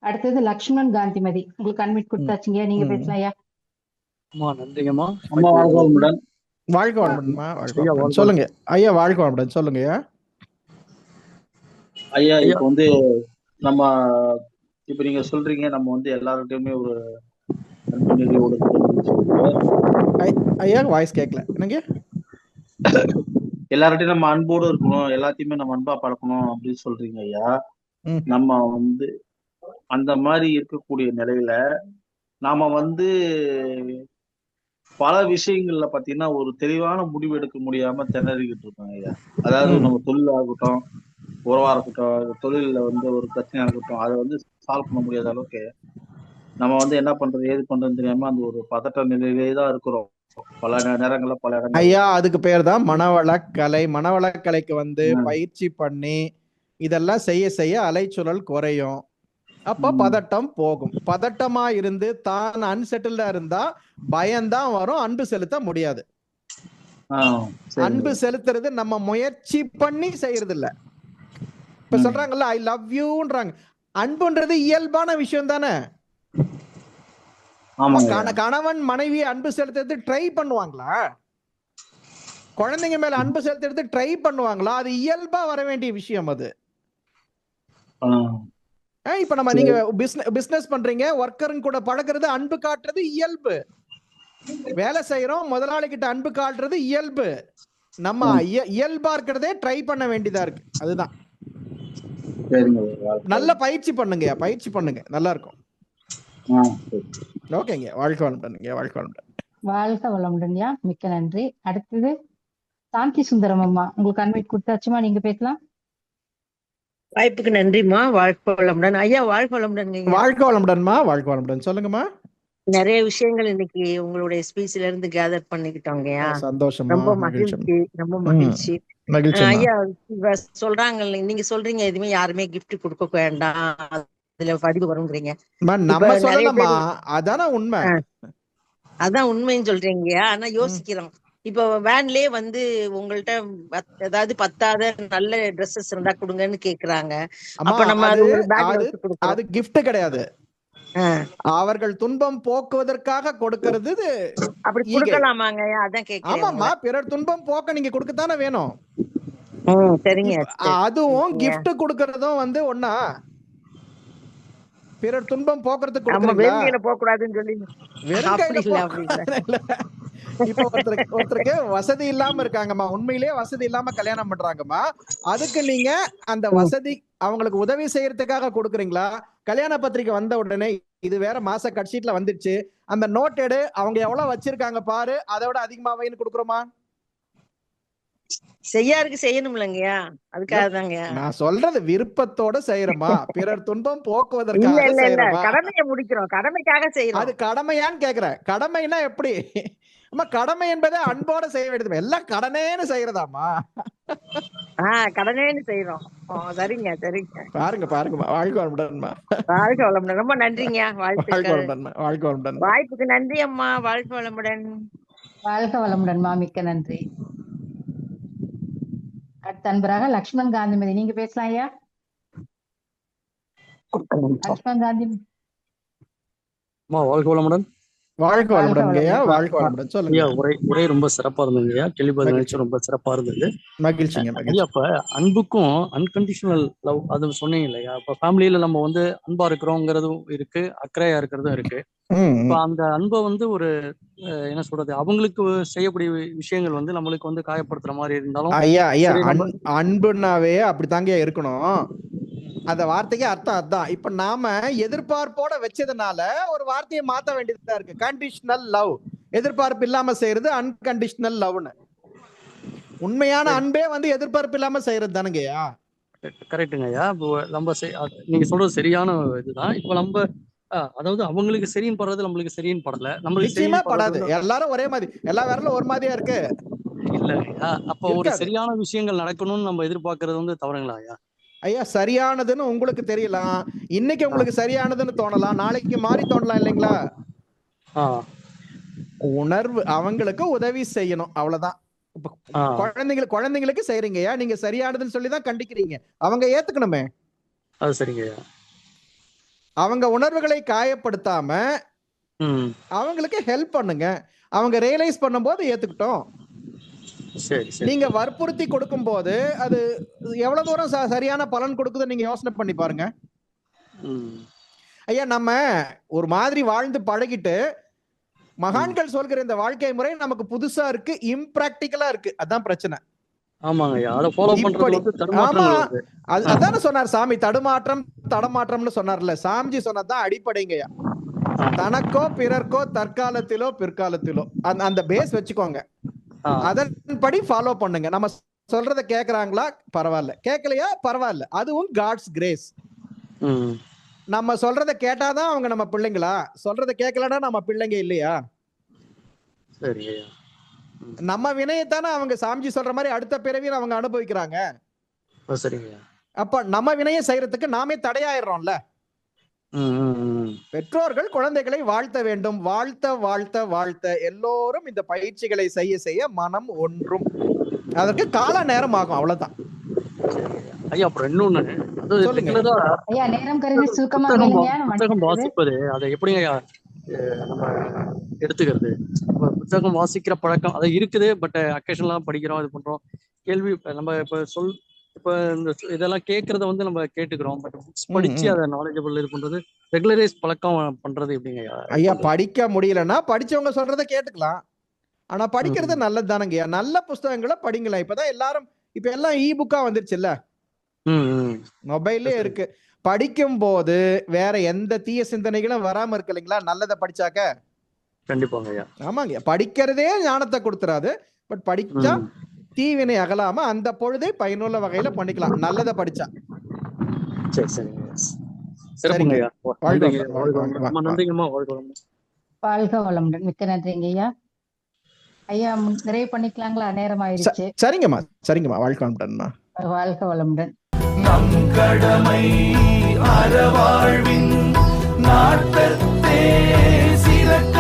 அடுத்தது லக்ஷ்மண் காந்திமதி, உங்களுக்கு அன்மிட் கொடுத்தாச்சுங்க, நீங்க பேசலாம் ஐயா. நன்றிங்கம்மா. வாழ்க வளமுடன்மா. சொல்லுங்க ஐயா. வாழ்க வளமுடன், சொல்லுங்க ஐயா. இப்ப வந்து நம்ம இப்ப நீங்க சொல்றீங்க நம்ம வந்து எல்லார்கிட்டயுமே ஒரு ஐயா வாய்ஸ் கேட்கல எனக்கு. எல்லார்கிட்டயும் நம்ம அன்போடு இருக்கணும், எல்லாத்தையுமே நம்ம அன்பா பழக்கணும் அப்படின்னு சொல்றீங்க ஐயா. நம்ம வந்து அந்த மாதிரி இருக்கக்கூடிய நிலையில நாம வந்து பல விஷயங்கள்ல பாத்தீங்கன்னா ஒரு தெளிவான முடிவு எடுக்க முடியாம திணறிக்கிட்டு இருக்கோம் ஐயா. அதாவது நம்ம தொழிலா இருக்கட்டும், உறவா இருக்கட்டும், தொழில வந்து ஒரு பிரச்சனையா இருக்கட்டும், அதை வந்து சால்வ் பண்ண முடியாத அளவுக்கு நம்ம வந்து என்ன பண்றது ஏது பண்றதுன்னு தெரியாம அந்த ஒரு பதட்ட நிலையிலேயே தான் இருக்கிறோம் பல நேரங்கள்ல, பல இடங்கள். ஐயா அதுக்கு பேர் தான் மனவளக்கலை. மனவளக்கலைக்கு வந்து பயிற்சி பண்ணி இதெல்லாம் செய்ய செய்ய அலைச்சூழல் குறையும். அப்ப பதட்டம் போகும். பதட்டமா இருந்து தான் அன்செட்டில்டா இருந்தா பயம்தான் வரும், அன்பு செலுத்த முடியாது. அன்பு செலுத்துறது நம்ம முயற்சி பண்ணி செய்யறது இல்ல. இப்ப சொல்றாங்கல்ல ஐ லவ் யூன்றாங்க, அன்புன்றது இயல்பான விஷயம் தானே. கணவன் மனைவி அன்பு செலுத்துறது ட்ரை பண்ணுவாங்களா? குழந்தைங்க மேல அன்பு செலுத்துறது ட்ரை பண்ணுவாங்களா? அது இயல்பா வர வேண்டிய விஷயம் அது. இப்ப நம்ம நீங்க பிசினஸ் பண்றீங்க, ஒர்க்கருங்க கூட பழகிறது அன்பு காட்டுறது இயல்பு. வேலை செய்யறோம், முதலாளி கிட்ட அன்பு காட்டுறது இயல்பு. நம்ம இயல்பா இருக்கிறதே ட்ரை பண்ண வேண்டியதா இருக்கு. அதுதான் நல்ல பயிற்சி பண்ணுங்கய்யா, பயிற்சி பண்ணுங்க, நல்லா இருக்கும். ஓகேங்க, வாழ்க வளமுடன். வாழ்க வளமுடன். வாழ்க வளமுடன்யா, மிக்க நன்றி. அடுத்தது சாந்தி சுந்தரம் அம்மா, உங்களுக்கு அன்வைட் கொடுத்தாச்சுமா, நீங்க பேசலாம். வாய்ப்புக்கு நன்றிம்மா. வாழ்க வளமுடன் ஐயா. வாழ்க வளமுடன். வாழ்க வளமுடன்மா, வாழ்க வளமுடன். சொல்லுங்கம்மா. நிறைய விஷயங்கள் இன்னைக்கு உங்களுடைய ஸ்பீச்ல இருந்து கேதர் பண்ணிக்கிட்டோங்கய்யா. சந்தோஷம், ரொம்ப மகிழ்ச்சி, ரொம்ப மகிழ்ச்சி. ஐயா சொல்றாங்க, நீங்க சொல்றீங்க எதுவுமே யாருமே கிஃப்ட் கொடுக்க வேண்டாம், அதுல பதிவு வருங்கிறீங்க. நம்ம சொல்லலாமா? அதான உண்மை, அதான் உண்மைன்னு சொல்றீங்க. ஆனா யோசிக்கிறோம், இப்ப வேன்லயே வந்து உங்கள்ட்ட ஏதாவது பத்தாத நல்ல ட்ரெஸ்ஸஸ் இருந்தா கொடுங்கன்னு கேக்குறாங்க. அப்ப நம்ம அது கிஃப்ட் கிடையாது, அவர்கள் துன்பம் போக்குவதற்காக கொடுக்கிறது. அப்படி கொடுக்கலாமாங்க? அதான் கேக்குறேன். ஆமாமா, பிறர் துன்பம் போக்க நீங்க கொடுக்கத்தானே வேணும். சரிங்க. அதுவும் கிஃப்ட் கொடுக்கறதும் வந்து ஒண்ணா? பிறர் துன்பம் போக்குறதுக்கு போக கூடாதுன்னு சொல்லி இப்ப ஒருத்தருக்கு வசதி இல்லாம இருக்காங்கம்மா, உண்மையிலேயே வசதி இல்லாம கல்யாணம் பண்றாங்கம்மா, அதுக்கு நீங்க அந்த வசதி அவங்களுக்கு உதவி செய்யறதுக்காக கொடுக்குறீங்களா? கல்யாண பத்திரிக்கை வந்த உடனே இது வேற மாச கட்ஷீட்ல வந்துருச்சு, அந்த நோட் எடு, அவங்க எவ்வளவு வச்சிருக்காங்க பாரு, அதோட அதிகமாவேன்னு கொடுக்குறோமா? செய்யாருக்கு செய்யணும் இல்லைங்கயா, அதுக்காக தாங்க நான் சொல்றது. விருப்பத்தோட செய்யறோமா, பிறர் துன்பம் போக்குவதற்காக செய்யறோமா? கடமையை முடிக்கிறோம், கடமைக்காக செய்யறோம். அது கடமையான்னு கேக்குறேன். கடமைன்னா எப்படி? அம்மா, கடமை என்பதை அன்போட செய்ய வேண்டியது, எல்லாம் கடனேன்னு செய்யறதாமா? கடனேன்னு செய்யறோம். சரிங்க, சரிங்க. பாருங்க பாருங்கம்மா. வாழ்க வளமுடன்மா. வாழ்க வளமுடன். ரொம்ப நன்றிங்க. வாழ்க வளமுடன்மா. வாழ்க வளமுடன். வாய்ப்புக்கு நன்றி அம்மா. வாழ்க வளமுடன். வாழ்க வளமுடன்மா, மிக்க நன்றி. அடுத்த அன்பராக லக்ஷ்மண் காந்திமதி, நீங்க பேசலாம் ஐயா. லக்ஷ்மண் காந்தி. வாழ்க வளமுடன். வாழ்க வளமுடன்ங்கய்யா, வாழ்க வளமுடன். சொல்லுங்க. உரை ரொம்ப சிறப்பா இருந்ததுங்கய்யா, கேள்விப்பட்ட நிகழ்ச்சி ரொம்ப சிறப்பா இருந்தது. மகிழ்ச்சிங்க. ஐயா, இப்ப அன்புக்கும் அன்கண்டிஷனல் லவ் அது சொன்னீங்க இல்லையா, இப்ப ஃபேமிலியில நம்ம வந்து அன்பா இருக்கிறோங்கிறதும் இருக்கு, அக்கறையா இருக்கிறதும் இருக்கு. இப்ப அந்த அன்பை வந்து ஒரு என்ன சொல்றது, அவங்களுக்கு செய்யக்கூடிய விஷயங்கள் வந்து நம்மளுக்கு வந்து காயப்படுத்துற மாதிரி இருந்தாலும், ஐயா அன்புனாவே அப்படித்தாங்க இருக்கணும். அந்த வார்த்தைக்கு அர்த்தம் அதான். இப்ப நாம எதிர்பார்ப்போட வச்சதுனால ஒரு வார்த்தையை மாத்த வேண்டியதா இருக்கு. கண்டிஷனல் லவ், எதிர்பார்ப்பு இல்லாம செய்யறது அன்கண்டிஷனல் லவ்னு. உண்மையான அன்பே வந்து எதிர்பார்ப்பு இல்லாம செய்யறது தானுங்கய்யா. கரெக்டுங்க ஐயா. நம்ம நீங்க சொல்றது சரியான இதுதான். இப்ப நம்ம அதாவது அவங்களுக்கு சரின்னு படுறது நம்மளுக்கு சரின்னு படல, நம்மளுக்கு நிச்சயமா படாது. எல்லாரும் ஒரே மாதிரி, எல்லா வேறலும் ஒரு மாதிரியா இருக்கு இல்ல. அப்ப ஒரு சரியான விஷயங்கள் நடக்கணும்னு நம்ம எதிர்பார்க்கறது வந்து தவறுங்களா ஐயா? ஐயா, சரியானதுன்னு உங்களுக்கு தெரியலாம், இன்னைக்கு உங்களுக்கு சரியானதுன்னு தோணலாம், நாளைக்கு மாறி தோணலாம் இல்லைங்களா? உணர்வு அவங்களுக்கு உதவி செய்யணும், அவ்வளவுதான். குழந்தைங்களுக்கு செய்யறீங்கய்யா, நீங்க சரியானதுன்னு சொல்லிதான் கண்டிக்கிறீங்க, அவங்க ஏத்துக்கணுமே. அது சரிங்க. அவங்க உணர்வுகளை காயப்படுத்தாம அவங்களுக்கு ஹெல்ப் பண்ணுங்க, அவங்க ரியலைஸ் பண்ணும்போது ஏத்துக்கிட்டோம். நீங்க வற்புறுத்தி கொடுக்கும் போது அது எவ்வளவு தூரம் சரியான பலன் கொடுக்குது நீங்க யோசனை பண்ணி பாருங்க ஐயா. நம்ம ஒரு மாதிரி வாழ்ந்து பழகிட்டு மகான்கள் சொல்கிற இந்த வாழ்க்கை முறை நமக்கு புதுசா இருக்கு, இம்பிராக்டிகலா இருக்கு, அதான் பிரச்சனை. அதான சொன்னார் சாமி, தடமாற்றம்னு சொன்னார்ல சாமிஜி, சொன்னதான் அடிப்படைங்கய்யா. தனக்கோ பிறர்க்கோ தற்காலத்திலோ பிற்காலத்திலோ அந்த பேஸ் வச்சுக்கோங்க, அதன்படி ஃபாலோ பண்ணுங்க. நம்ம சொல்றத கேக்குறாங்களா பரவாயில்ல, கேட்கலையா பரவாயில்ல, அதுவும் காட்ஸ் கிரேஸ். நம்ம சொல்றத கேட்டாதான் அவங்க நம்ம பிள்ளைங்களா, சொல்றத கேட்கலன்னா நம்ம பிள்ளைங்க இல்லையா? நம்ம வினையத்தானே அவங்க சாமிஜி சொல்ற மாதிரி அடுத்த பிறவியில் அவங்க அனுபவிக்கிறாங்க. அப்ப நம்ம வினையை செய்யறதுக்கு நாமே தடையாயிடுறோம்ல. பெற்றோர்கள் குழந்தைகளை வாழ்த்த வேண்டும், வாழ்த்த வாழ்த்த வாழ்த்த எல்லோரும் இந்த பயிற்சிகளை செய்ய செய்ய மனம் ஒன்றும், அதற்கு கால நேரம் ஆகும், அவ்வளவுதான். ஐயா, அப்புறம் இன்னொன்னு புத்தகம் வாசிப்பது, அதை எப்படிங்க ஐயா நம்ம எடுத்துக்கிறது? புத்தகம் வாசிக்கிற பழக்கம் அது இருக்குது, பட் அக்கேஷனலா படிக்கிறோம், இது பண்றோம், கேள்வி நம்ம இப்ப இந்த இதெல்லாம் கேட்கறத வந்து நம்ம கேட்டுக்கிறோம், பட் புக்ஸ் படிச்சு அதை நாலேஜபிள் இது பண்றது, ரெகுலரைஸ் பழக்கம் பண்றது எப்படிங்க ஐயா? படிக்க முடியலன்னா படிச்சவங்க சொல்றதை கேட்டுக்கலாம், ஆனா படிக்கிறது நல்லது தானங்கய்யா. நல்ல புஸ்தகங்களை படிங்களா. இப்பதான் எல்லாரும் இப்ப எல்லாம் இ புக்கா வந்துருச்சு இல்ல, மொபைல்லே இருக்கு. படிக்கும் போது வேற எந்த தீய சிந்தனைகளும் வராம இருக்கு இல்லைங்களா? நல்லதை படிச்சாக்க. கண்டிப்பாங்க. ஆமாங்க, படிக்கிறதே ஞானத்தை கொடுத்துறாது. பட் படிச்சா தீவினை அகலாம அந்த பொழுதை பயனுள்ள வகையில பண்ணிக்கலாம், நல்லதை படிச்சா. சரி சரிங்க. சிறப்புங்க ஐயா. வாழ்க வளமுடன். மிக்க நன்றிங்க ஐயா. ஐயா நிறைவு பண்ணிக்கலாங்களா? நேரம் ஆயிடுச்சு. சரிங்கம்மா, சரிங்கம்மா. வாழ்க வளமுடன்மா. வாழ்க வளமுடன். நம் கடமை அறவாழ்வின் நாட்டத்தே சிறக்க